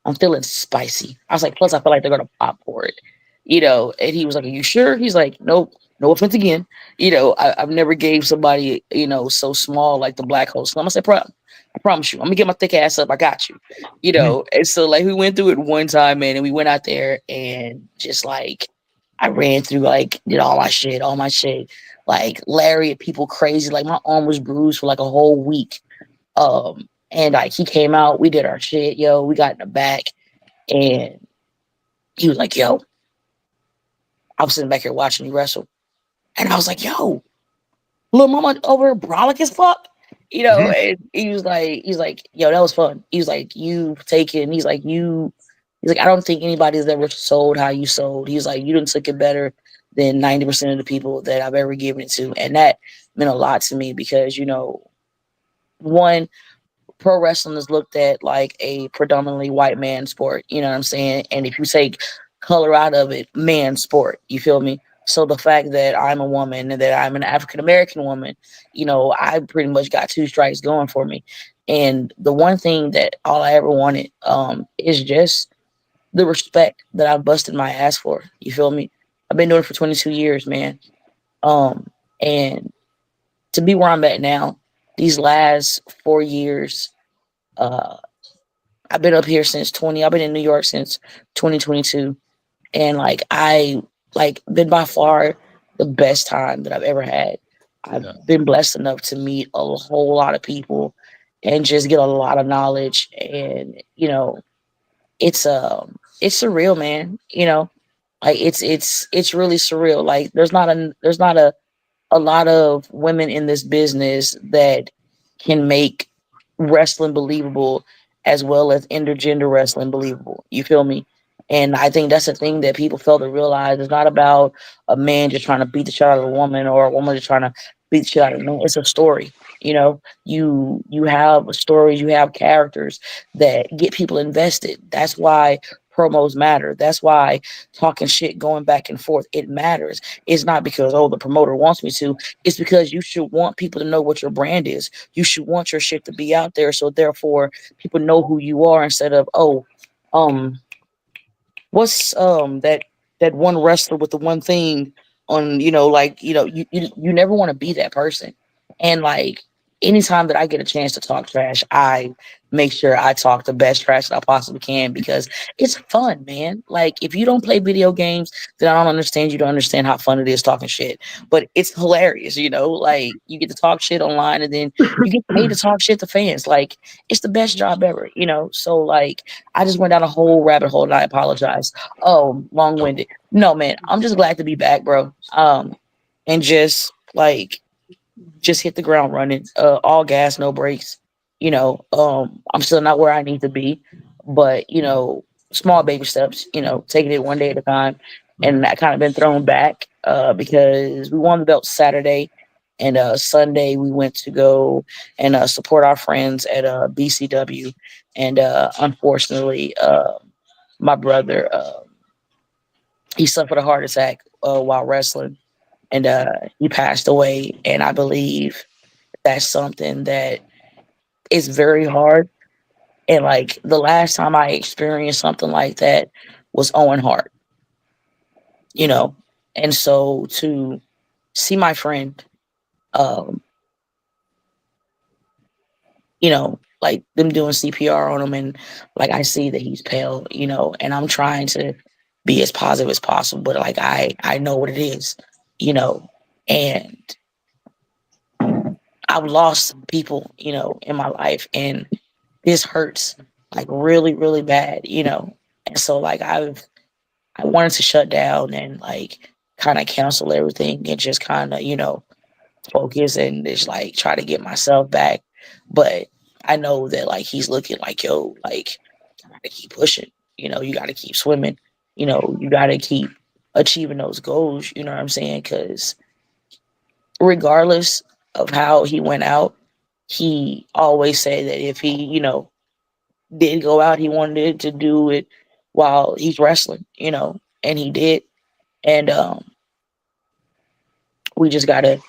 Speaker 15: I'm feeling spicy. I was like, plus I feel like they're gonna pop for it, you know. And he was like, are you sure? He's like, nope, no offense again. You know, I've never gave somebody, you know, so small like the black hole slam. I said, I promise you, I'm gonna get my thick ass up. I got you, you know. And so like we went through it one time, man, and we went out there and just like I ran through like did all my shit, like lariat people crazy. Like my arm was bruised for like a whole week. And like he came out, we did our shit, yo. We got in the back, and he was like, "Yo," I was sitting back here watching you wrestle, and I was like, "Yo, little mama over brolic as fuck," you know. And he's like, "Yo, that was fun." He's like, "You've taken," he's like, "I don't think anybody's ever sold how you sold." He's like, "You done took it better than 90% of the people that I've ever given it to," and that meant a lot to me because you know, one. Pro wrestling is looked at like a predominantly white man sport, you know what I'm saying? And if you take color out of it, man sport, you feel me? So the fact that I'm a woman and that I'm an African American woman, you know, I pretty much got two strikes going for me. And the one thing that all I ever wanted is just the respect that I've busted my ass for. You feel me? I've been doing it for 22 years, man. And to be where I'm at now, these last 4 years, I've been up here since I've been in New York since 2022. And like I like been by far the best time that I've ever had. I've been blessed enough to meet a whole lot of people and just get a lot of knowledge. And, you know, it's surreal, man. You know, like it's really surreal. Like there's not a lot of women in this business that can make wrestling believable as well as intergender wrestling believable. You feel me? And I think that's the thing that people fail to realize. It's not about a man just trying to beat the shit out of a woman or a woman just trying to beat the shit out of a man. It's a story. You know, you have stories, you have characters that get people invested. That's why promos matter. That's why talking shit, going back and forth, it matters. It's not because, oh, the promoter wants me to. It's because you should want people to know what your brand is. You should want your shit to be out there. So therefore people know who you are instead of, oh, what's that one wrestler with the one thing on, you know, like, you know, you never want to be that person. And like anytime that I get a chance to talk trash, I make sure I talk the best trash that I possibly can because it's fun, man. Like if you don't play video games, then I don't understand. You don't understand how fun it is talking shit. But it's hilarious, you know, like you get to talk shit online and then you get paid to talk shit to fans. Like it's the best job ever, you know. So like I just went down a whole rabbit hole and I apologize. Oh, long-winded. No, man, I'm just glad to be back, bro. And just hit the ground running, all gas, no brakes. You know, I'm still not where I need to be, but you know, small baby steps, you know, taking it one day at a time. And I kind of been thrown back because we won the belt Saturday, and Sunday we went to go and support our friends at BCW, and unfortunately, my brother he suffered a heart attack while wrestling, and he passed away. And I believe that's something that is very hard. And like the last time I experienced something like that was Owen Hart, you know. And so to see my friend, you know, like them doing CPR on him, and like I see that he's pale, you know, and I'm trying to be as positive as possible, but like I know what it is, you know, and I've lost people, you know, in my life, and this hurts like really, really bad, you know. And so like I wanted to shut down and like kind of cancel everything and just kind of, you know, focus and just like try to get myself back. But I know that like he's looking like, yo, like you gotta keep pushing, you know, you gotta keep swimming, you know, you gotta keep achieving those goals, you know what I'm saying? Because regardless of how he went out, he always said that if he, you know, did go out, he wanted to do it while he's wrestling, you know. and he did. And we just gotta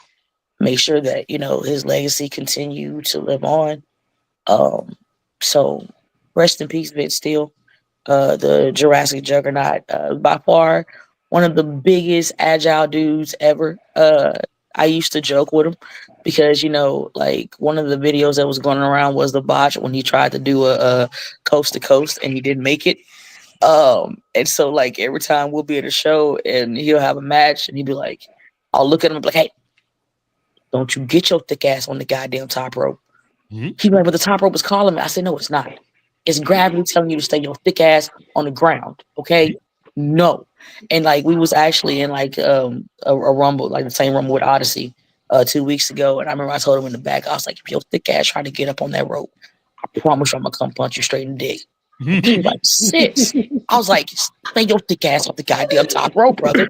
Speaker 15: make sure that his legacy continue to live on. So rest in peace, Vince Steele, the Jurassic Juggernaut, by far one of the biggest agile dudes ever. I used to joke with him because like one of the videos that was going around was the botch when he tried to do a coast to coast and he didn't make it. And so like every time we'll be at a show and he'll have a match and he'll be like, I'll look at him and be like, hey, don't you get your thick ass on the goddamn top rope. He'd be like, but the top rope was calling me. I said, no, it's not. It's gravity telling you to stay your thick ass on the ground. Okay. No. And like we was actually in like a rumble, like the same rumble with Odyssey 2 weeks ago. And I remember I told him in the back, I was like, if your thick ass trying to get up on that rope, I promise you I'm gonna come punch you straight in the dick. He was like, sis. I was like, stay your thick ass off the goddamn top rope, brother.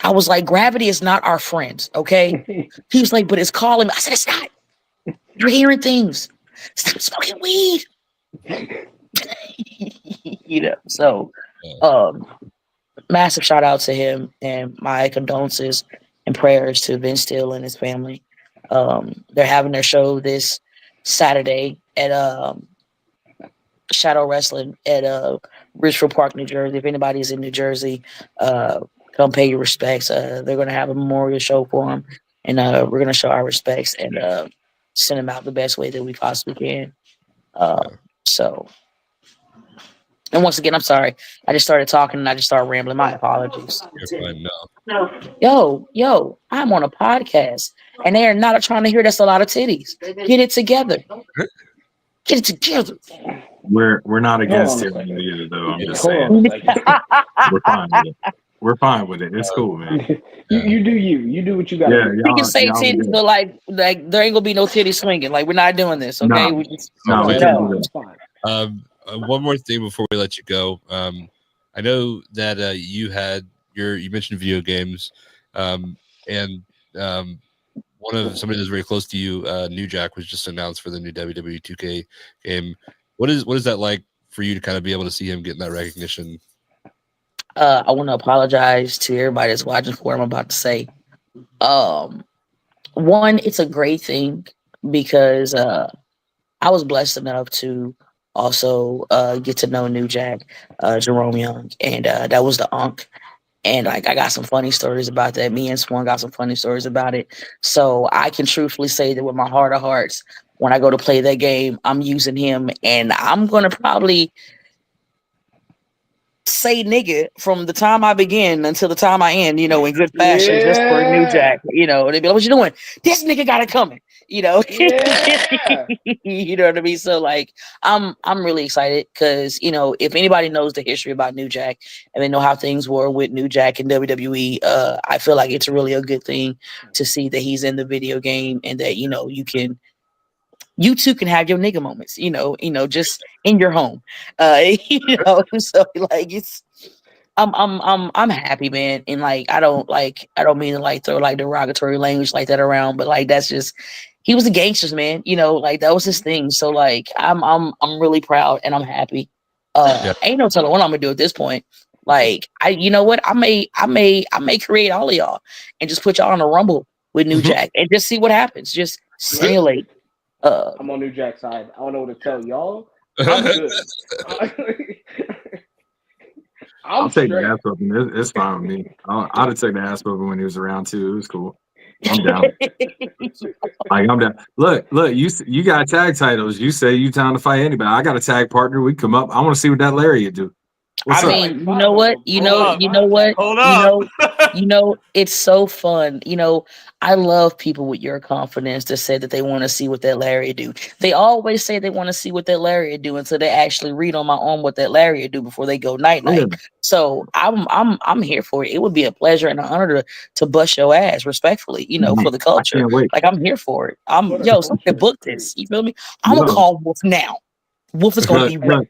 Speaker 15: I was like, gravity is not our friend, okay? He was like, but it's calling me. I said, it's not. You're hearing things. Stop smoking weed. So massive shout out to him and my condolences and prayers to Vince Steele and his family. They're having their show this Saturday at Shadow Wrestling at Richfield Park, New Jersey. If anybody's in New Jersey, come pay your respects. They're going to have a memorial show for him, and we're going to show our respects and send him out the best way that we possibly can. So, and once again, I'm sorry. I just started talking and I just started rambling. My apologies.
Speaker 6: You're fine. No.
Speaker 15: Yo, I'm on a podcast, and they are not trying to hear that's a lot of titties. Get it together. Get it together.
Speaker 1: We're not against it either, though. I'm just saying. We're fine with it. We're fine with it. It's cool, man.
Speaker 8: You do you. You do what you got.
Speaker 15: Yeah, we can say titties, but like there ain't gonna be no titty swinging. Like we're not doing this, okay?
Speaker 1: No.
Speaker 15: We just
Speaker 8: It's fine.
Speaker 6: One more thing before we let you go. I know that you mentioned video games, and one of somebody that's very close to you, New Jack, was just announced for the new WWE 2K game. What is that like for you to kind of be able to see him getting that recognition?
Speaker 15: I want to apologize to everybody that's watching for what I'm about to say. One, it's a great thing because I was blessed enough to also get to know New Jack, Jerome Young, and that was the Unk. And like I got some funny stories about that. Me and Swan got some funny stories about it. So I can truthfully say that with my heart of hearts, when I go to play that game, I'm using him, and I'm gonna probably say nigga from the time I begin until the time I end, in good fashion, just for New Jack. They be like, what you doing? This nigga got it coming.
Speaker 8: Yeah.
Speaker 15: You know what I mean? So like I'm really excited because if anybody knows the history about New Jack and they know how things were with New Jack and WWE, I feel like it's really a good thing to see that he's in the video game and that you too can have your nigga moments, just in your home. So like I'm happy, man. And like I don't mean to like throw like derogatory language like that around, but like that's just he was a gangster's man, like that was his thing. So like I'm really proud and I'm happy. Ain't no telling what I'm gonna do at this point. Like I may create all of y'all and just put y'all on a rumble with New Jack and just see what happens. Just simulate.
Speaker 8: I'm on New Jack's side. I don't know what to tell y'all. I'm good.
Speaker 1: I'll take the ass whooping. It's fine with me. I'd have taken the ass whooping when he was around too. It was cool. I'm down. I'm down. Look. You got tag titles. You say you down to fight anybody. I got a tag partner. We come up. I want to see what that lariat do. What's up?
Speaker 15: You know what?
Speaker 11: Hold up.
Speaker 15: It's so fun. I love people with your confidence that say that they want to see what that lariat do. They always say they want to see what that lariat do until they actually read on my arm what that lariat do before they go night. So I'm here for it. It would be a pleasure and an honor to bust your ass respectfully, for the culture. Like I'm here for it. Something book this. You feel me? I'm gonna call Wolf now. Wolf is gonna be ready.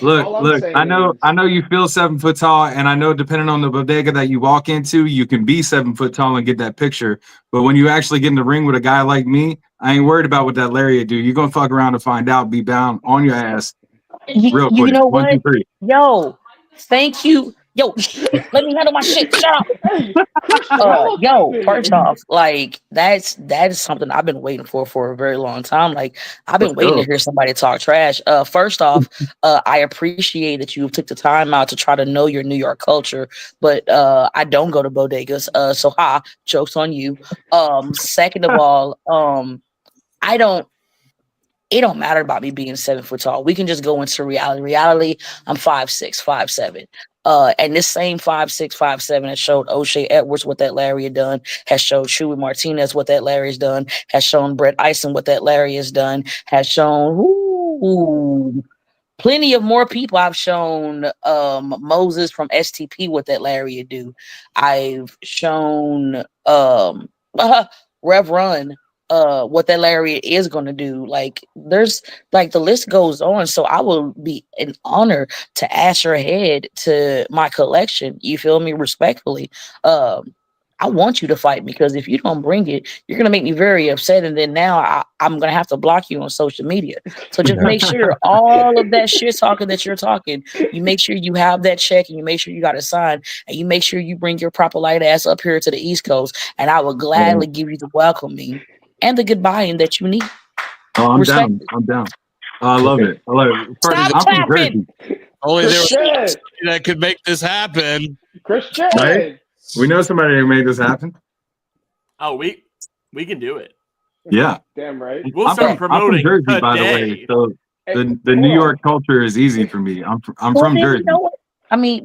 Speaker 1: Look, I know you feel 7 foot tall, and I know depending on the bodega that you walk into, you can be 7 foot tall and get that picture. But when you actually get in the ring with a guy like me, I ain't worried about what that lariat do. You're gonna fuck around and find out, be bound on your ass real quick.
Speaker 15: You know
Speaker 1: 1,
Speaker 15: what?
Speaker 1: 2, 3.
Speaker 15: Yo, thank you Yo, let me handle my shit. Shut up.
Speaker 8: Hey, Christian, how long
Speaker 15: Yo,
Speaker 8: you been
Speaker 15: first
Speaker 8: here?
Speaker 15: off, like that is something I've been waiting for a very long time. Like I've been
Speaker 1: Let's
Speaker 15: waiting
Speaker 1: go.
Speaker 15: to hear somebody talk trash. First off, I appreciate that you took the time out to try to know your New York culture, but I don't go to bodegas. So jokes on you. Second of all, I don't. It don't matter about me being 7 foot tall. We can just go into reality. Reality, I'm 5'6", 5'7". And this same 5'6", 5'7" has showed O'Shea Edwards what that Larry had done, has showed Chewy Martinez what that Larry has done, has shown Brett Eisen what that Larry has done, has shown plenty of more people. I've shown Moses from STP what that Larry would do. I've shown Rev Run what that Larry is going to do. Like there's like the list goes on. So I will be an honor to ask your head to my collection. You feel me? Respectfully. I want you to fight me because if you don't bring it, you're gonna make me very upset, and then now I'm gonna have to block you on social media. So just make sure all of that shit talking that you're talking, you make sure you have that check, and you make sure you got a sign, and you make sure you bring your proper light ass up here to the East Coast, and I will gladly give you the welcoming and the goodbye that you need.
Speaker 1: Oh, I'm
Speaker 15: Respect.
Speaker 1: down. I'm down. I love it. I love it.
Speaker 15: Stop
Speaker 1: I'm from
Speaker 15: clapping.
Speaker 1: Jersey.
Speaker 6: Only there was
Speaker 8: Christian,
Speaker 6: somebody that could make this happen.
Speaker 8: Christian.
Speaker 1: Right? We know somebody who made this happen.
Speaker 11: Oh, we can do it.
Speaker 1: Yeah.
Speaker 8: Damn right.
Speaker 11: We'll start promoting
Speaker 1: Jersey,
Speaker 11: today.
Speaker 1: by the way. So the
Speaker 8: hold
Speaker 1: New
Speaker 8: on.
Speaker 1: York culture is easy for me. I'm
Speaker 15: Well,
Speaker 1: from
Speaker 15: then
Speaker 1: Jersey.
Speaker 15: you know what? I mean,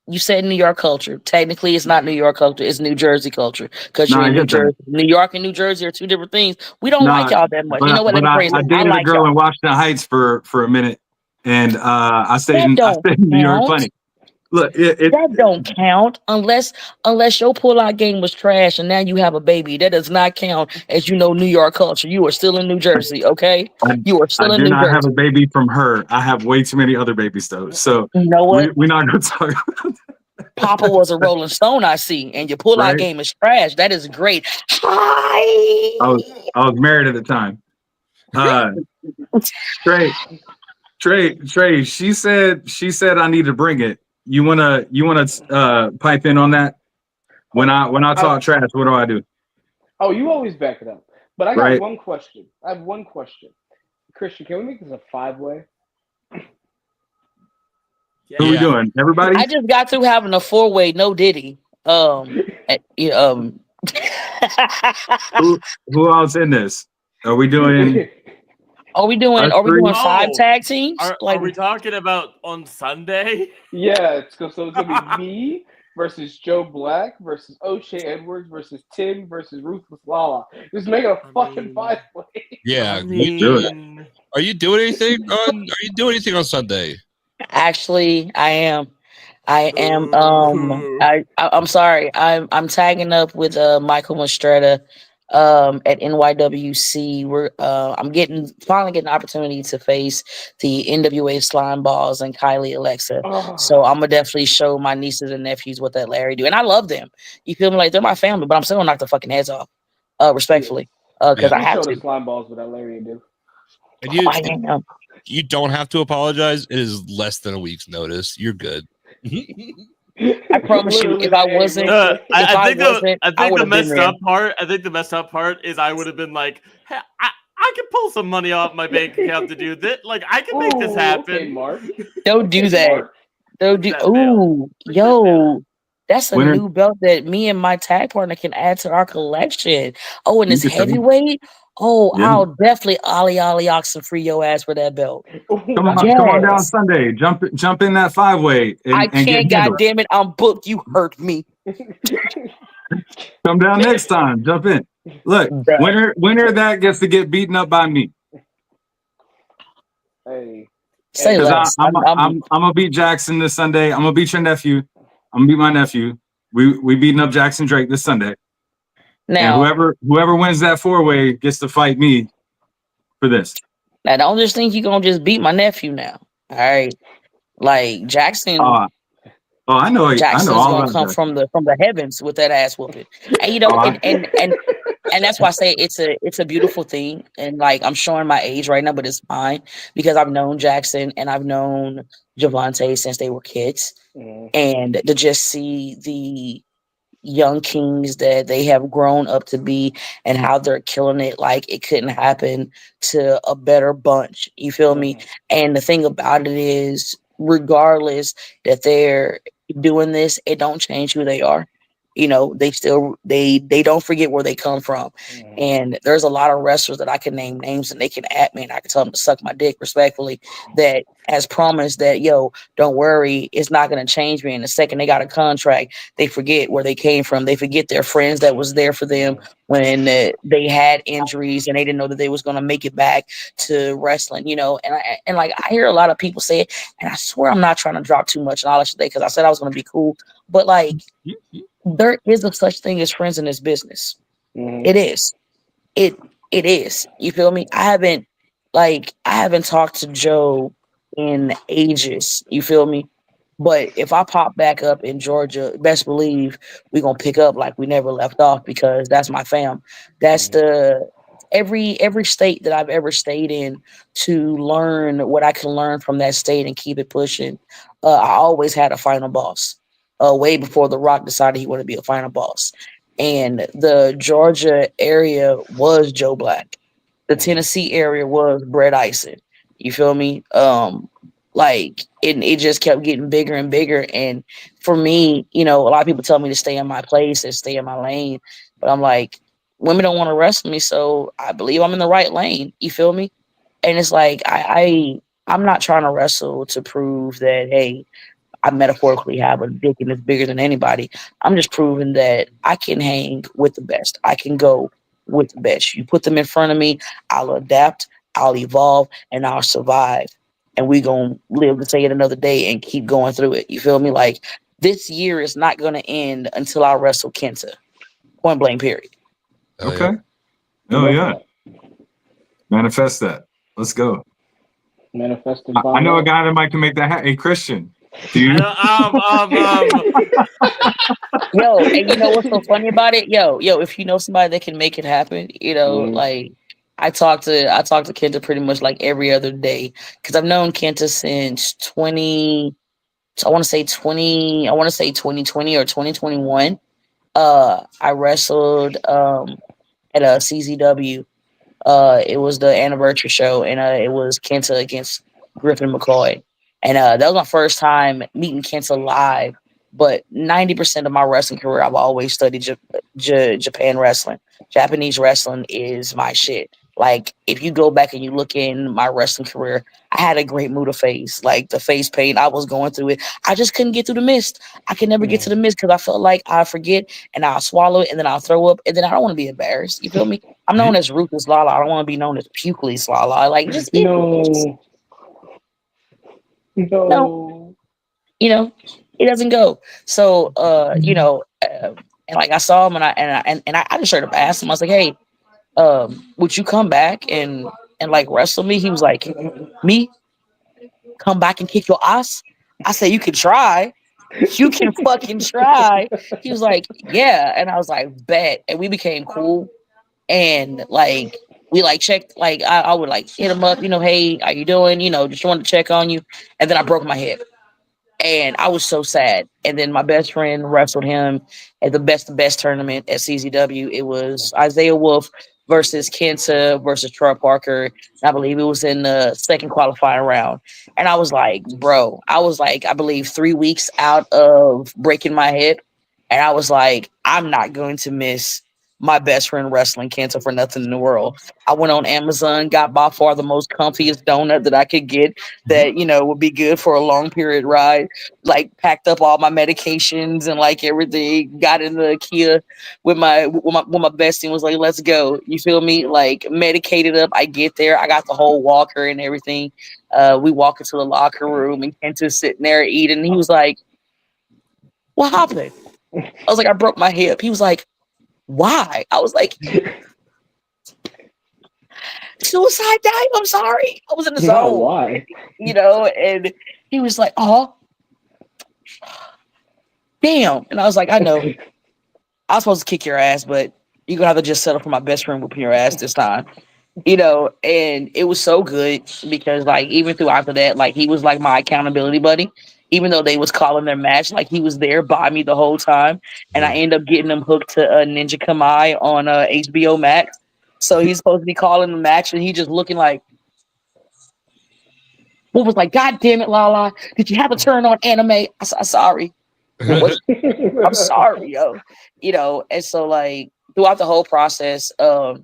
Speaker 15: you said New York culture. Technically, it's not New York culture. It's New Jersey culture because
Speaker 1: Nah,
Speaker 15: you're
Speaker 1: I
Speaker 15: in New
Speaker 1: get that.
Speaker 15: Jersey. New York and New Jersey are two different things. We don't
Speaker 1: Nah,
Speaker 15: like y'all that much.
Speaker 1: but
Speaker 15: You know what? Let me phrase
Speaker 1: I
Speaker 15: it. I
Speaker 1: dated a
Speaker 15: like
Speaker 1: girl
Speaker 15: y'all.
Speaker 1: in Washington Heights for a minute, and I stayed
Speaker 15: That
Speaker 1: in
Speaker 15: don't
Speaker 1: New York
Speaker 15: count.
Speaker 1: plenty. Look,
Speaker 15: That don't count unless your pull-out game was trash and now you have a baby. That does not count as New York culture. You are still in New Jersey, okay? You are
Speaker 1: I
Speaker 15: still in
Speaker 1: do
Speaker 15: New
Speaker 1: not have
Speaker 15: Jersey.
Speaker 1: a baby from her. I have way too many other babies though. So
Speaker 15: You know what?
Speaker 1: we're not going to talk about that.
Speaker 15: Papa was a Rolling Stone, I see, and your pull-out
Speaker 1: Right?
Speaker 15: game is trash. That is great.
Speaker 1: I was married at the time. Trey, she said I need to bring it. You wanna pipe in on that? When I talk trash, what do I do?
Speaker 8: Oh, you always back it up. But I got
Speaker 1: Right.
Speaker 8: one question. I have one question. Christian, can we make this a 5-way?
Speaker 1: Who we doing? Everybody?
Speaker 15: I just got through having a 4-way, no Diddy.
Speaker 1: Who else in this? Are we doing?
Speaker 15: Are we doing 5 tag teams?
Speaker 11: Are we talking about on Sunday?
Speaker 8: Yeah, so it's gonna be me versus Joe Black versus O'Shea Edwards versus Tim versus Ruthless Lala. Just make it a fucking 5-way.
Speaker 6: Yeah,
Speaker 11: mean-
Speaker 6: do it. Are you doing anything on Sunday?
Speaker 15: Actually, I am. I'm sorry. I'm tagging up with Michael Mastretta at NYWC. I'm finally getting an opportunity to face the NWA Slime Balls and Kylie Alexa. So I'm gonna definitely show my nieces and nephews what that Larry do. And I love them. You feel me? Like they're my family, but I'm still gonna knock their fucking heads off. Respectfully. Because I have
Speaker 8: show
Speaker 15: to.
Speaker 8: the slime balls with that Larry do.
Speaker 6: And
Speaker 15: you
Speaker 6: don't have to apologize. It is less than a week's notice. You're good.
Speaker 15: I promise you, if I wasn't,
Speaker 11: I think
Speaker 15: I would
Speaker 11: the
Speaker 15: have been
Speaker 11: messed
Speaker 15: there.
Speaker 11: up part. I think the messed up part is I would have been like, hey, I can pull some money off my bank account to do that. Like I can make this happen.
Speaker 8: Okay, Mark.
Speaker 15: Don't do that.
Speaker 8: Mark.
Speaker 15: Don't do. Ooh, yo, that's a new belt that me and my tag partner can add to our collection. Oh, and it's heavyweight. Oh,
Speaker 1: Yeah.
Speaker 15: I'll definitely ollie oxen free your ass for that belt.
Speaker 1: Come on down Sunday. Jump in that 5-way.
Speaker 15: I can't. God damn it! I'm booked. You hurt me.
Speaker 1: Come down next time. Jump in. Look, winner of that gets to get beaten up by me.
Speaker 8: Hey.
Speaker 15: Say less.
Speaker 1: I'm gonna beat Jackson this Sunday. I'm gonna beat your nephew. I'm gonna beat my nephew. We beating up Jackson Drake this Sunday.
Speaker 15: Now,
Speaker 1: and whoever wins that 4-way gets to fight me for this.
Speaker 15: Now, don't just think you're gonna just beat my nephew now. All right. Like Jackson.
Speaker 1: I know.
Speaker 15: Jackson's
Speaker 1: I know all
Speaker 15: gonna
Speaker 1: about
Speaker 15: come
Speaker 1: that.
Speaker 15: from the heavens with that ass whooping. And you know, and and that's why I say it's a beautiful thing. And like I'm showing my age right now, but it's fine because I've known Jackson and I've known Javante since they were kids, and to just see the young kings that they have grown up to be and how they're killing it like it couldn't happen to a better bunch. You feel me? And the thing about it is, regardless that they're doing this, it don't change who they are. You know, they still they don't forget where they come from. And there's a lot of wrestlers that I can name names and they can at me and I can tell them to suck my dick respectfully that has promised that, yo, don't worry, it's not going to change me. And the second they got a contract, they forget where they came from. They forget their friends that was there for them when they had injuries and they didn't know that they was going to make it back to wrestling, you know. And like I hear a lot of people say it, and I swear I'm not trying to drop too much knowledge today because I said I was going to be cool, but like there is a such thing as friends in this business. It is. It is. You feel me? I haven't talked to Joe in ages. You feel me? But if I pop back up in Georgia, best believe we're gonna pick up like we never left off because that's my fam. That's the every state that I've ever stayed in to learn what I can learn from that state and keep it pushing. I always had a final boss. Way before The Rock decided he wanted to be a final boss. And the Georgia area was Joe Black. The Tennessee area was Brett Ison. You feel me? Like it just kept getting bigger and bigger. And for me, you know, a lot of people tell me to stay in my place and stay in my lane. But I'm like, women don't want to wrestle me, so I believe I'm in the right lane. You feel me? And it's like I'm not trying to wrestle to prove that, hey, I metaphorically have a dick and it's bigger than anybody. I'm just proving that I can hang with the best. I can go with the best. You put them in front of me, I'll adapt, I'll evolve, and I'll survive. And we gonna live to say it another day and keep going through it. You feel me? Like this year is not gonna end until I wrestle Kenta. Point blank, period.
Speaker 1: Okay. Oh yeah. Manifest that. Let's go.
Speaker 8: Manifested.
Speaker 1: I know a guy that might can make that happen. Hey, Christian. Do you?
Speaker 15: Yo, and you know what's so funny about it? Yo, if you know somebody that can make it happen, you know, like I talk to Kenta pretty much like every other day because I've known Kenta since 2020 or 2021. I wrestled at a CZW. It was the anniversary show, and it was Kenta against Griffin McCoy. And that was my first time meeting Kenta live. But 90% of my wrestling career, I've always studied Japan wrestling. Japanese wrestling is my shit. Like, if you go back and you look in my wrestling career, I had a great Muda face. Like, the face paint, I was going through it. I just couldn't get through the mist. I could never get to the mist because I felt like I forget and I'll swallow it and then I'll throw up and then I don't want to be embarrassed. You feel me? I'm known as Ruthless Lala. I don't want to be known as Pukely Lala. Like, just no, you know, it doesn't go. So, you know, and like I saw him and I just straight up asked him. I was like, hey, would you come back and like wrestle me? He was like, me come back and kick your ass? I said, you can try. You can fucking try. He was like, yeah. And I was like, bet. And we became cool. And like, we like checked, like I would like hit him up, you know, hey, how you doing? You know, just wanted to check on you. And then I broke my hip. And I was so sad. And then my best friend wrestled him at the best tournament at CZW. It was Isaiah Wolf versus Kenta versus Troy Parker. I believe it was in the second qualifying round. And I was like, bro, I was like, I believe 3 weeks out of breaking my hip. And I was like, I'm not going to miss my best friend wrestling Kenta for nothing in the world. I went on Amazon, got by far the most comfiest donut that I could get that, you know, would be good for a long period ride. Like packed up all my medications and like everything, got in the Kia with my bestie and was like, let's go. You feel me? Like medicated up. I get there. I got the whole walker and everything. We walk into the locker room and Kenta's sitting there eating. He was like, what happened? I was like, I broke my hip. He was like, why? I was like, suicide dive. I'm sorry. I was in the zone.
Speaker 8: Why?
Speaker 15: You know, and he was like, oh, damn. And I was like, I know. I was supposed to kick your ass, but You're gonna have to just settle for my best friend whooping your ass this time. And it was so good because like even throughout that, like he was like my accountability buddy. Even though they was calling their match, like he was there by me the whole time, and I ended up getting them hooked to Ninja Kamai on HBO Max. So he's supposed to be calling the match, and he just looking like, what was like, God damn it, Lala, did you have to turn on anime? I said, sorry. I'm sorry, yo. And so like throughout the whole process, a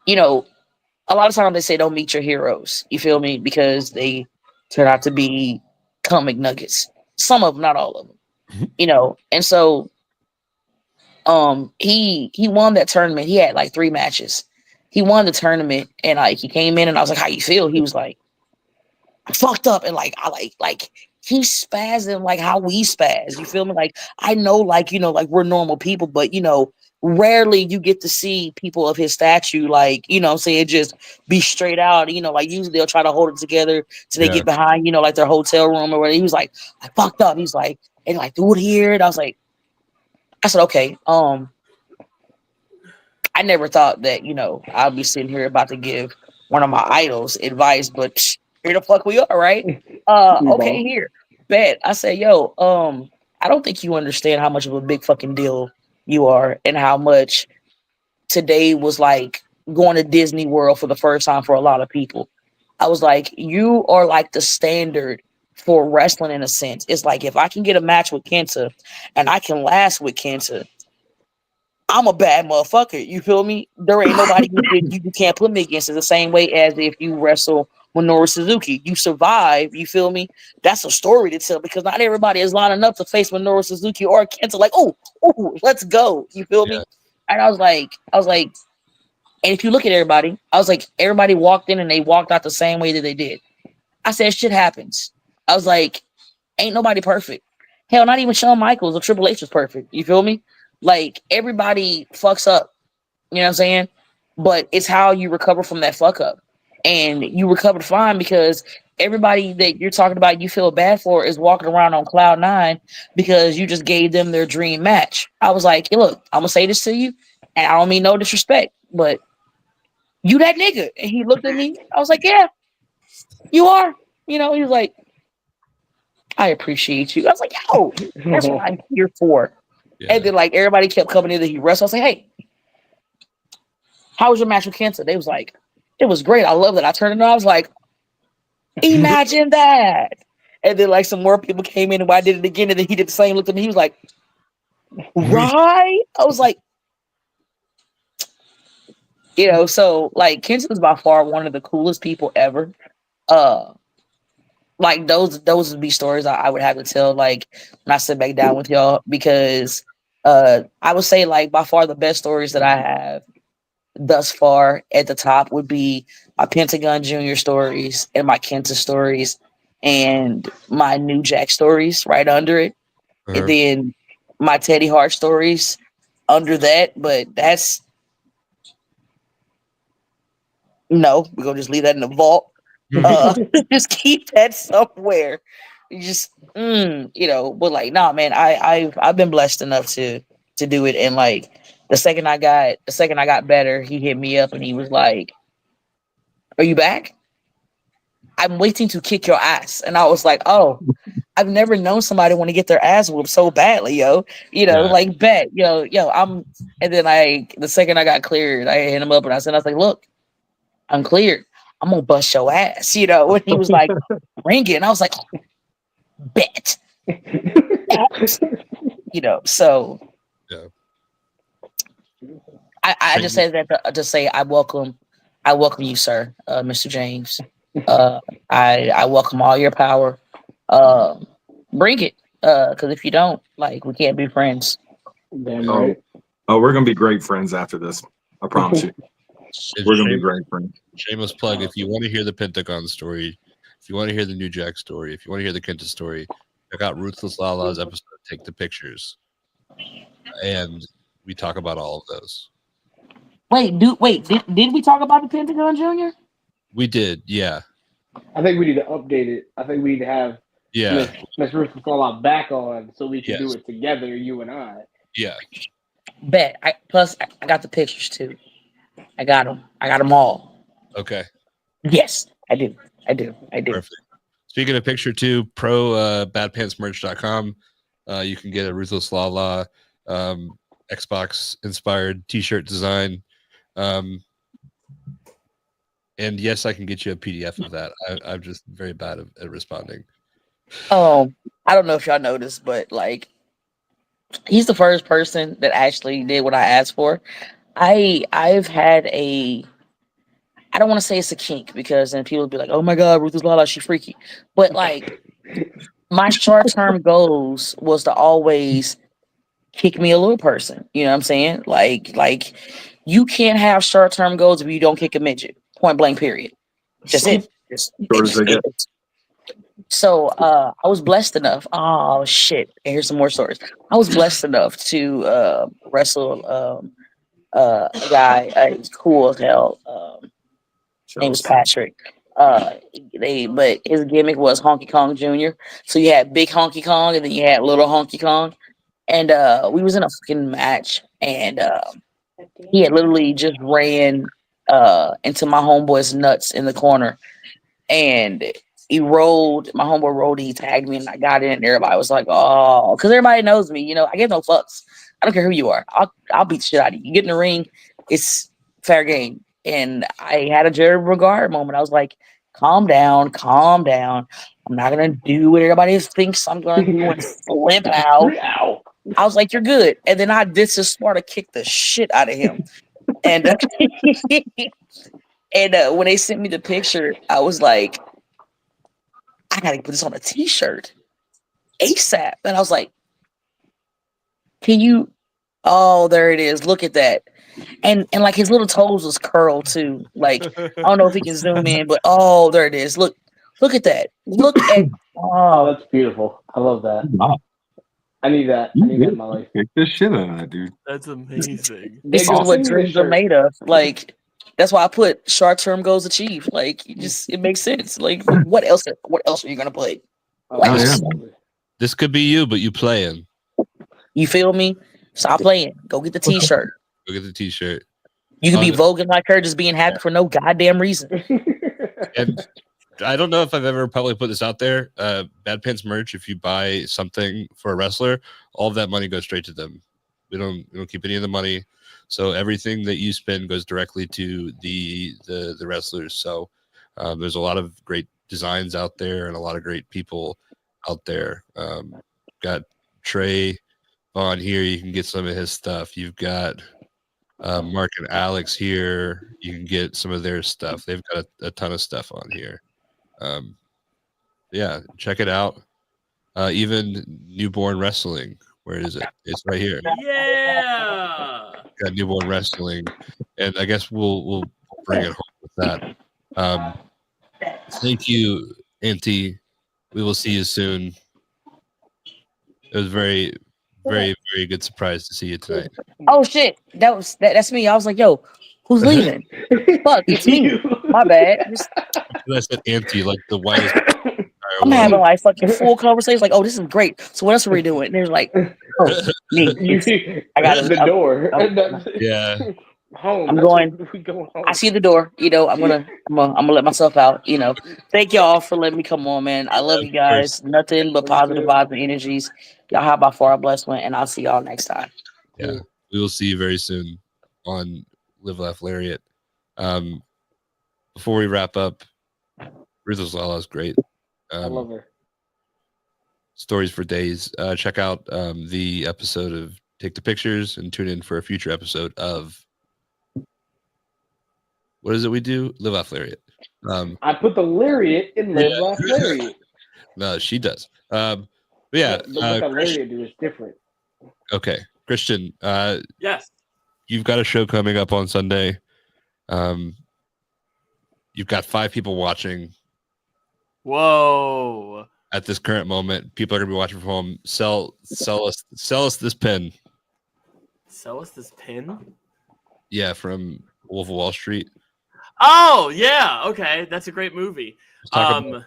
Speaker 15: lot of times they say don't meet your heroes. You feel me? Because they turn out to be comic nuggets. Some of them, not all of them. And so he won that tournament. He had like 3 matches. He won the tournament and like he came in and I was like, how you feel? He was like, I fucked up, and like I like he spazzing like how we spaz. You feel me? Like I know, like like we're normal people, but rarely you get to see people of his stature, like saying just be straight out. Like usually they'll try to hold it together till they get behind, like their hotel room or whatever. He was like, I fucked up. He's like, and like do it here, and I said, okay. I never thought that I'll be sitting here about to give one of my idols advice, but here the fuck we are, right? Okay, here. Bet. I said, yo, I don't think you understand how much of a big fucking deal you are and how much today was like going to Disney World for the first time for a lot of people. I was like, you are like the standard for wrestling in a sense. It's like if I can get a match with Kenta and I can last with Kenta, I'm a bad motherfucker. You feel me? There ain't nobody you can't put me against. It's the same way as if you wrestle Minoru Suzuki. You survive. You feel me? That's a story to tell because not everybody is lining up to face Minoru Suzuki or Kenta. Like, oh, let's go. You feel me? And I was like, and if you look at everybody, I was like, everybody walked in and they walked out the same way that they did. I said, shit happens. I was like, ain't nobody perfect. Hell, not even Shawn Michaels or Triple H was perfect. You feel me? Like everybody fucks up, you know what I'm saying? But it's how you recover from that fuck up. And you recovered fine because everybody that you're talking about you feel bad for is walking around on cloud 9 because you just gave them their dream match. I was like, hey, look, I'm gonna say this to you, and I don't mean no disrespect, but you that nigga. And he looked at me. I was like, yeah, you are. He was like, I appreciate you. I was like, yo, that's what I'm here for. Yeah. And then like everybody kept coming in that he wrestled. I was like, hey, how was your match with Kenta? They was like, it was great. I love that. I turned it on. I was like, imagine that. And then like some more people came in and I did it again. And then he did the same. Looked at me. He was like, right? I was like, so like Kenta is by far one of the coolest people ever. Like those would be stories I would have to tell like when I sit back down with y'all because I would say like by far the best stories that I have thus far at the top would be my Pentagon Jr. stories and my Kenta stories and my New Jack stories right under it. And then my Teddy Hart stories under that. But that's no, we're gonna just leave that in the vault. Just keep that somewhere. You just but like nah man, I've been blessed enough to do it. And like the second I got better, he hit me up and he was like, are you back? I'm waiting to kick your ass. And I was like, oh, I've never known somebody want to get their ass whooped so badly, yo. Like bet, yo, I'm and then the second I got cleared, I hit him up and I was like, look, I'm cleared. I'm gonna bust your ass, when he was like, ring it. And I was like, bet. So
Speaker 6: yeah.
Speaker 15: I just say that to say I welcome you, sir, Mr. James. I welcome all your power. Bring it. Because if you don't, like, we can't be friends.
Speaker 8: Damn right.
Speaker 1: Oh, we're gonna be great friends after this. I promise you. We're gonna be great friends.
Speaker 6: Shameless plug. If you want to hear the Pentagon story, if you want to hear the New Jack story, if you want to hear the Kenta story, check out Ruthless Lala's episode, Take the Pictures. And we talk about all of those.
Speaker 15: Did we talk about the Pentagon Jr.?
Speaker 6: We did, yeah.
Speaker 8: I think we need to update it. I think we need to have Miss Ruthless Lala back on so we can do it together, you and I.
Speaker 6: Yeah.
Speaker 15: Bet. I got the pictures too. I got them. I got them all.
Speaker 6: Okay.
Speaker 15: Yes, I do. I do.
Speaker 6: Perfect. Speaking of picture two, badpantsmerch.com. You can get a Ruthless Lala Xbox inspired t-shirt design. And yes, I can get you a PDF of that. I'm just very bad at responding.
Speaker 15: I don't know if y'all noticed, but like, he's the first person that actually did what I asked for. I've had I don't want to say it's a kink because then people will be like, oh my God, Ruth is Lala, she freaky. But like, my short-term goals was to always kick me a little person. You know what I'm saying? Like you can't have short-term goals if you don't kick a midget. Point blank, period. Just it. So I was blessed enough. Oh shit. Here's some more stories. I was blessed enough to wrestle a guy, he's cool as hell. His name was Patrick. But his gimmick was Honky Kong Jr. So you had big Honky Kong and then you had little Honky Kong. And we was in a fucking match and he had literally just ran into my homeboy's nuts in the corner. And my homeboy rolled, he tagged me and I got in and everybody was like, oh, because everybody knows me, I give no fucks. I don't care who you are. I'll beat the shit out of you. You get in the ring, it's fair game. And I had a Jerry Regard moment. I was like, calm down. I'm not gonna do what everybody thinks I'm gonna do and flip out. I was like, you're good. And then I did so smart to kick the shit out of him. And when they sent me the picture, I was like, I gotta put this on a t-shirt ASAP. And I was like, can you? Oh, there it is. Look at that. And like his little toes was curled too. Like, I don't know if he can zoom in, but oh, there it is. Look at that. Look at
Speaker 8: Oh, that's beautiful. I love that. I need that. I need that in my life.
Speaker 1: Kick the shit out of that, dude.
Speaker 11: That's amazing.
Speaker 15: This is what dreams are made of. Like, that's why I put short-term goals achieved. Like, it makes sense. Like, what else are you gonna play?
Speaker 6: This could be you, but you playing.
Speaker 15: You feel me? Stop playing. Go get the t-shirt.
Speaker 6: Go get the t-shirt.
Speaker 15: You can be voguing like her, just being happy for no goddamn reason.
Speaker 6: And I don't know if I've ever probably put this out there. Bad Pants merch, if you buy something for a wrestler, all of that money goes straight to them. We don't keep any of the money. So everything that you spend goes directly to the wrestlers. So there's a lot of great designs out there and a lot of great people out there. Got Trey'Von here. You can get some of his stuff. You've got Mark and Alex here. You can get some of their stuff. They've got a ton of stuff on here. Yeah, check it out. Even Newborn Wrestling. Where is it? It's right here.
Speaker 11: Yeah.
Speaker 6: Got Newborn Wrestling, and I guess we'll bring it home with that. Thank you, Auntie. We will see you soon. It was very, very, very good surprise to see you tonight.
Speaker 15: Oh shit, that's me. I was like, yo, who's leaving? Fuck, it's me. My bad.
Speaker 6: I said Auntie, like the whitest.
Speaker 15: I'm having like fucking full conversations. Like, oh, this is great. So what else are we doing? And they're like, oh, me. I got
Speaker 8: the door.
Speaker 6: Yeah.
Speaker 8: Home.
Speaker 15: I'm going.
Speaker 8: We going home.
Speaker 15: I see the door. I'm gonna let myself out. Thank y'all for letting me come on, man. I love you guys. Nothing but positive vibes and energies. Y'all have by far a blessed one, and I'll see y'all next time.
Speaker 6: Yeah, we will see you very soon on Live Laugh Lariat. Before we wrap up, Ruthless Lala is great.
Speaker 8: I love her.
Speaker 6: Stories for days. Check out the episode of Take the Pictures and tune in for a future episode of what is it we do? Live Laugh Lariat.
Speaker 8: I put the lariat in Live Laugh Lariat.
Speaker 6: No, she does. But yeah,
Speaker 8: But what the lariat do is different.
Speaker 6: Okay, Christian.
Speaker 11: Yes.
Speaker 6: You've got a show coming up on Sunday. You've got 5 people watching.
Speaker 11: Whoa.
Speaker 6: At this current moment, people are gonna be watching from home. Sell us this pin.
Speaker 11: Sell us this pin?
Speaker 6: Yeah, from Wolf of Wall Street.
Speaker 11: Oh yeah, okay, that's a great movie.
Speaker 6: Like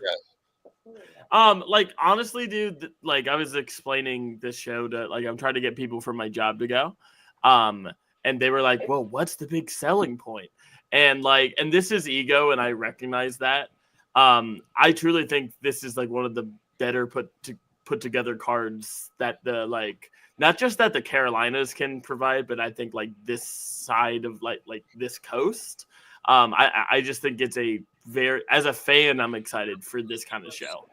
Speaker 11: honestly, dude, like I was explaining this show to I'm trying to get people from my job to go. And they were like, well, what's the big selling point? And this is ego, and I recognize that. I truly think this is like one of the better put together cards that not just that the Carolinas can provide, but I think like this side of like this coast. I just think it's as a fan, I'm excited for this kind of show.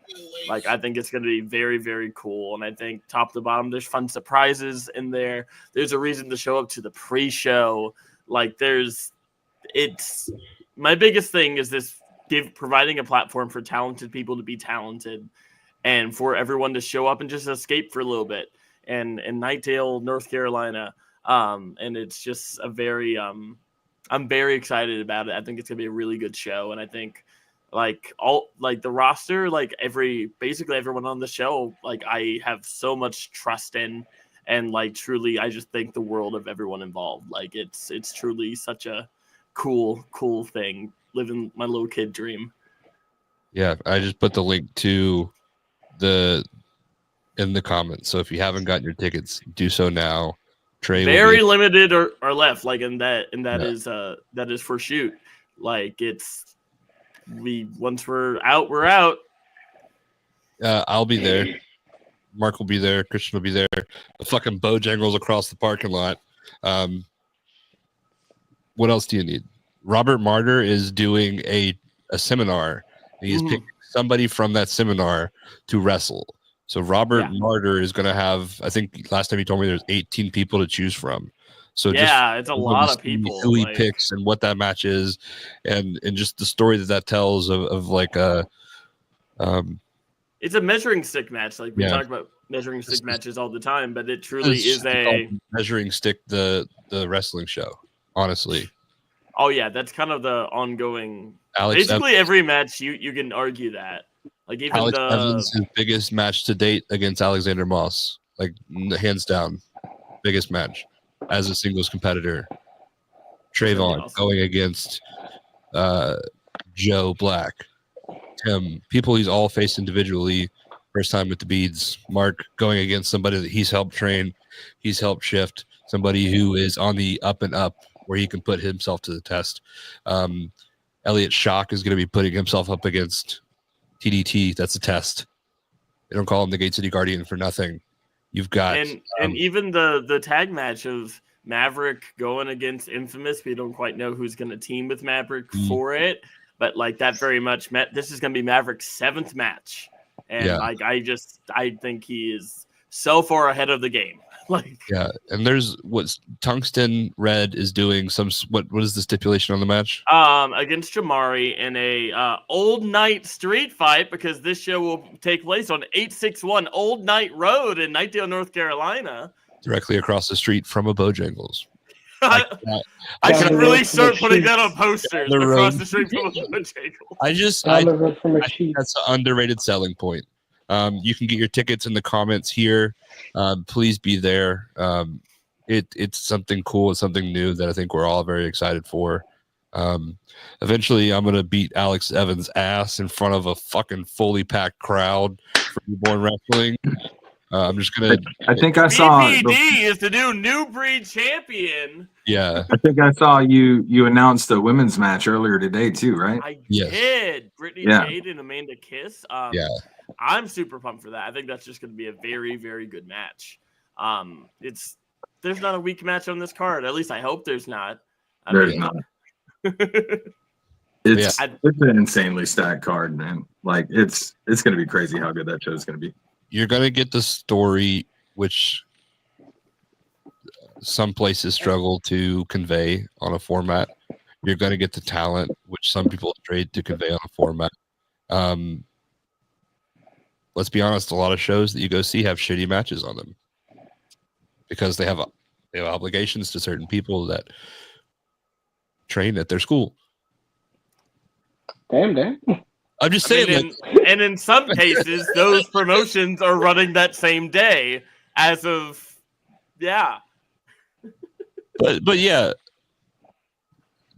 Speaker 11: Like, I think it's going to be very, very cool. And I think top to bottom, there's fun surprises in there. There's a reason to show up to the pre-show. Like, my biggest thing is this providing a platform for talented people to be talented and for everyone to show up and just escape for a little bit. And in Knightdale, North Carolina. And it's just I'm very excited about it. I think it's gonna be a really good show, and I think the roster, basically everyone on the show, I have so much trust in, and truly, I just think the world of everyone involved. Like it's truly such a cool thing, living my little kid dream.
Speaker 6: Yeah, I just put the link to in the comments. So if you haven't gotten your tickets, do so now. Trey
Speaker 11: very limited are left, that is for shoot. Once we're out.
Speaker 6: I'll be there. Mark will be there. Christian will be there. The fucking Bojangles across the parking lot. What else do you need? Robert Martyr is doing a seminar. He's picking somebody from that seminar to wrestle. So Robert Martyr is going to have, I think last time he told me there's 18 people to choose from. So
Speaker 11: it's a lot of people.
Speaker 6: Who he picks and what that match is, and just the story that tells of
Speaker 11: it's a measuring stick match. Like we talk about measuring stick matches all the time, but it truly is a
Speaker 6: measuring stick. The wrestling show, honestly.
Speaker 11: Oh yeah, that's kind of the ongoing.
Speaker 6: Basically,
Speaker 11: every match you can argue that. Like even
Speaker 6: Alex Evans' his biggest match to date against Alexander Moss, like hands down, biggest match as a singles competitor. Trey'Von going against Joe Black, Tim, people he's all faced individually. First time with the beads. Mark going against somebody that he's helped train, he's helped shift, somebody who is on the up and up where he can put himself to the test. Elliot Shock is going to be putting himself up against TDT. That's a test. They don't call him the Gate City Guardian for nothing. You've got
Speaker 11: and even the tag match of Maverick going against Infamous. We don't quite know who's going to team with Maverick for it, but that very much this is going to be Maverick's 7th match, and I think he is so far ahead of the game.
Speaker 6: And there's what Tungsten Red is doing. What is the stipulation on the match?
Speaker 11: Against Jamari in a Old Night street fight, because this show will take place on 861 Old Night Road in Knightdale, North Carolina,
Speaker 6: directly across the street from a Bojangles.
Speaker 11: I should really start putting that on posters across the street from a Bojangles.
Speaker 6: I think that's an underrated selling point. You can get your tickets in the comments here. Please be there. It's something cool. It's something new that I think we're all very excited for. Eventually, I'm going to beat Alex Evans' ass in front of a fucking fully packed crowd for Newborn Wrestling. I'm just going to...
Speaker 1: I think I saw...
Speaker 11: BPD is the new breed champion.
Speaker 6: Yeah.
Speaker 1: I think I saw you announced the women's match earlier today too, right?
Speaker 11: I did. Brittany Jade and Amanda Kiss. I'm super pumped for that. I think that's just going to be a very, very good match. There's not a weak match on this card. At least I hope there's not.
Speaker 1: There's not. It's an insanely stacked card, man. It's going to be crazy how good that show is going to be.
Speaker 6: You're going to get the story, which some places struggle to convey on a format. You're going to get the talent, which some people trade to convey on a format. Let's be honest, a lot of shows that you go see have shitty matches on them because they have obligations to certain people that train at their school.
Speaker 8: Damn.
Speaker 6: I'm just saying.
Speaker 11: And in some cases, those promotions are running that same day as of,
Speaker 6: But yeah,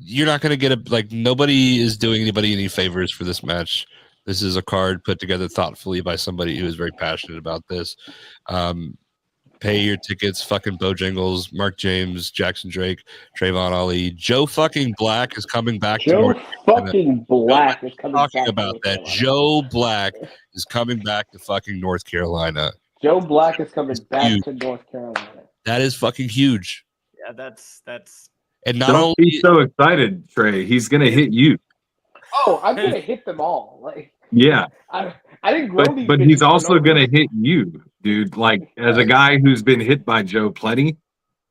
Speaker 6: you're not going to get nobody is doing anybody any favors for this match. This is a card put together thoughtfully by somebody who is very passionate about this. pay your tickets. Fucking Bojangles, Mark James, Jackson Drake, Trey'Von Ali, Joe fucking Black is coming back.
Speaker 8: Joe fucking Black is coming
Speaker 6: talking
Speaker 8: back.
Speaker 6: about that. Joe Black is coming back to fucking North Carolina.
Speaker 8: Joe Black is coming back to North Carolina.
Speaker 6: That is fucking huge.
Speaker 11: Yeah, that's.
Speaker 6: And not
Speaker 1: Don't
Speaker 6: only
Speaker 1: be so excited, Trey. He's gonna hit you.
Speaker 8: Oh, I'm gonna hit them all. Like,
Speaker 1: Yeah.
Speaker 8: I didn't grow these.
Speaker 1: But
Speaker 8: bitches
Speaker 1: he's
Speaker 8: for
Speaker 1: also
Speaker 8: no
Speaker 1: gonna
Speaker 8: reason.
Speaker 1: hit you, dude. Like, as a guy who's been hit by Joe plenty,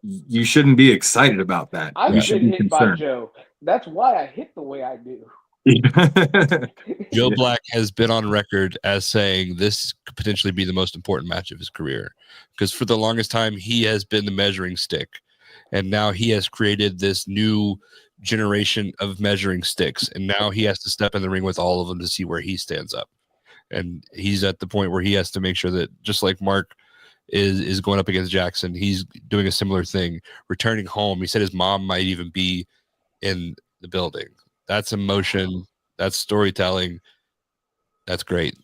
Speaker 1: you shouldn't be excited about that.
Speaker 8: I've
Speaker 1: You should
Speaker 8: been
Speaker 1: be
Speaker 8: hit by
Speaker 1: concerned.
Speaker 8: Joe. That's why I hit the way I do.
Speaker 6: Joe Black has been on record as saying this could potentially be the most important match of his career, because for the longest time he has been the measuring stick, and now he has created this new generation of measuring sticks, and now he has to step in the ring with all of them to see where he stands up. And he's at the point where he has to make sure that, just like Mark is going up against Jackson, he's doing a similar thing, returning home. He said his mom might even be in the building. That's emotion. That's storytelling. That's great.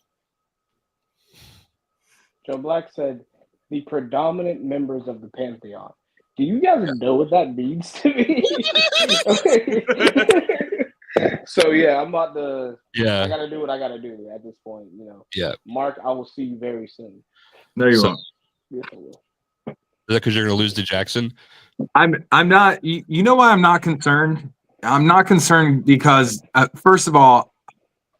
Speaker 8: Joe Black said, the predominant members of the Pantheon. Do you guys know what that means to me? So yeah, I'm about to.
Speaker 6: Yeah.
Speaker 8: I gotta do what I gotta do at this point. You know.
Speaker 6: Yeah.
Speaker 8: Mark, I will see you very soon.
Speaker 1: No, you won't.
Speaker 8: Yes, I will.
Speaker 6: Is that because you're going to lose to Jackson?
Speaker 1: I'm not. You know why I'm not concerned? I'm not concerned because first of all,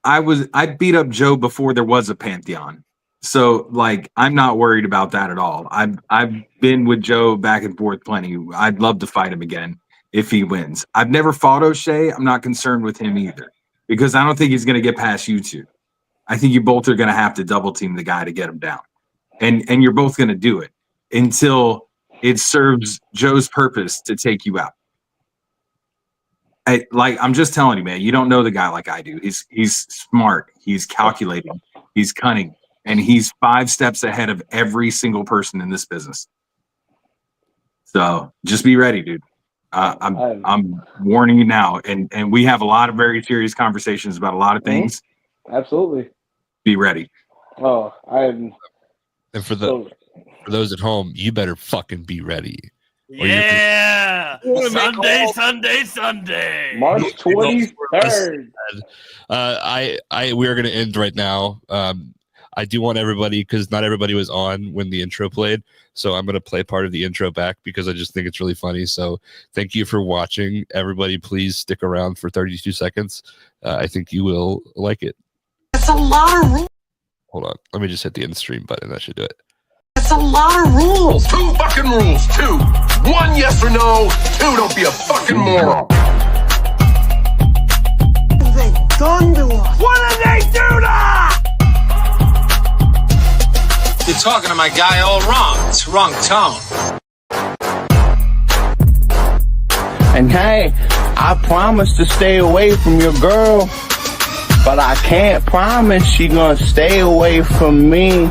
Speaker 1: I beat up Joe before there was a Pantheon, so like I'm not worried about that at all. I've been with Joe back and forth plenty. I'd love to fight him again if he wins. I've never fought O'Shea. I'm not concerned with him either because I don't think he's going to get past you two. I think you both are going to have to double team the guy to get him down, and you're both going to do it until it serves Joe's purpose to take you out. I'm just telling you, man, you don't know the guy like I do. He's smart, he's calculating, he's cunning, and he's 5 steps ahead of every single person in this business. So just be ready, dude. I'm warning you now, and we have a lot of very serious conversations about a lot of things.
Speaker 8: Absolutely.
Speaker 1: Be ready.
Speaker 8: Oh, I'm.
Speaker 6: And for those at home, you better fucking be ready.
Speaker 11: Yeah, Sunday.
Speaker 8: March 23rd.
Speaker 6: We are going to end right now. I do want everybody, because not everybody was on when the intro played, so I'm going to play part of the intro back because I just think it's really funny. So thank you for watching, everybody. Please stick around for 32 seconds. I think you will like it.
Speaker 2: That's a lot of rules.
Speaker 6: Hold on, let me just hit the end stream button. That should do it.
Speaker 2: That's a lot of rules. 2 fucking rules. 2. 1 yes or no. 2 don't be a fucking moron.
Speaker 16: What have they done to us?
Speaker 2: What did they do to us?
Speaker 4: You're talking to my guy all wrong. It's wrong tone.
Speaker 5: And hey, I promise to stay away from your girl, but I can't promise she gonna stay away from me.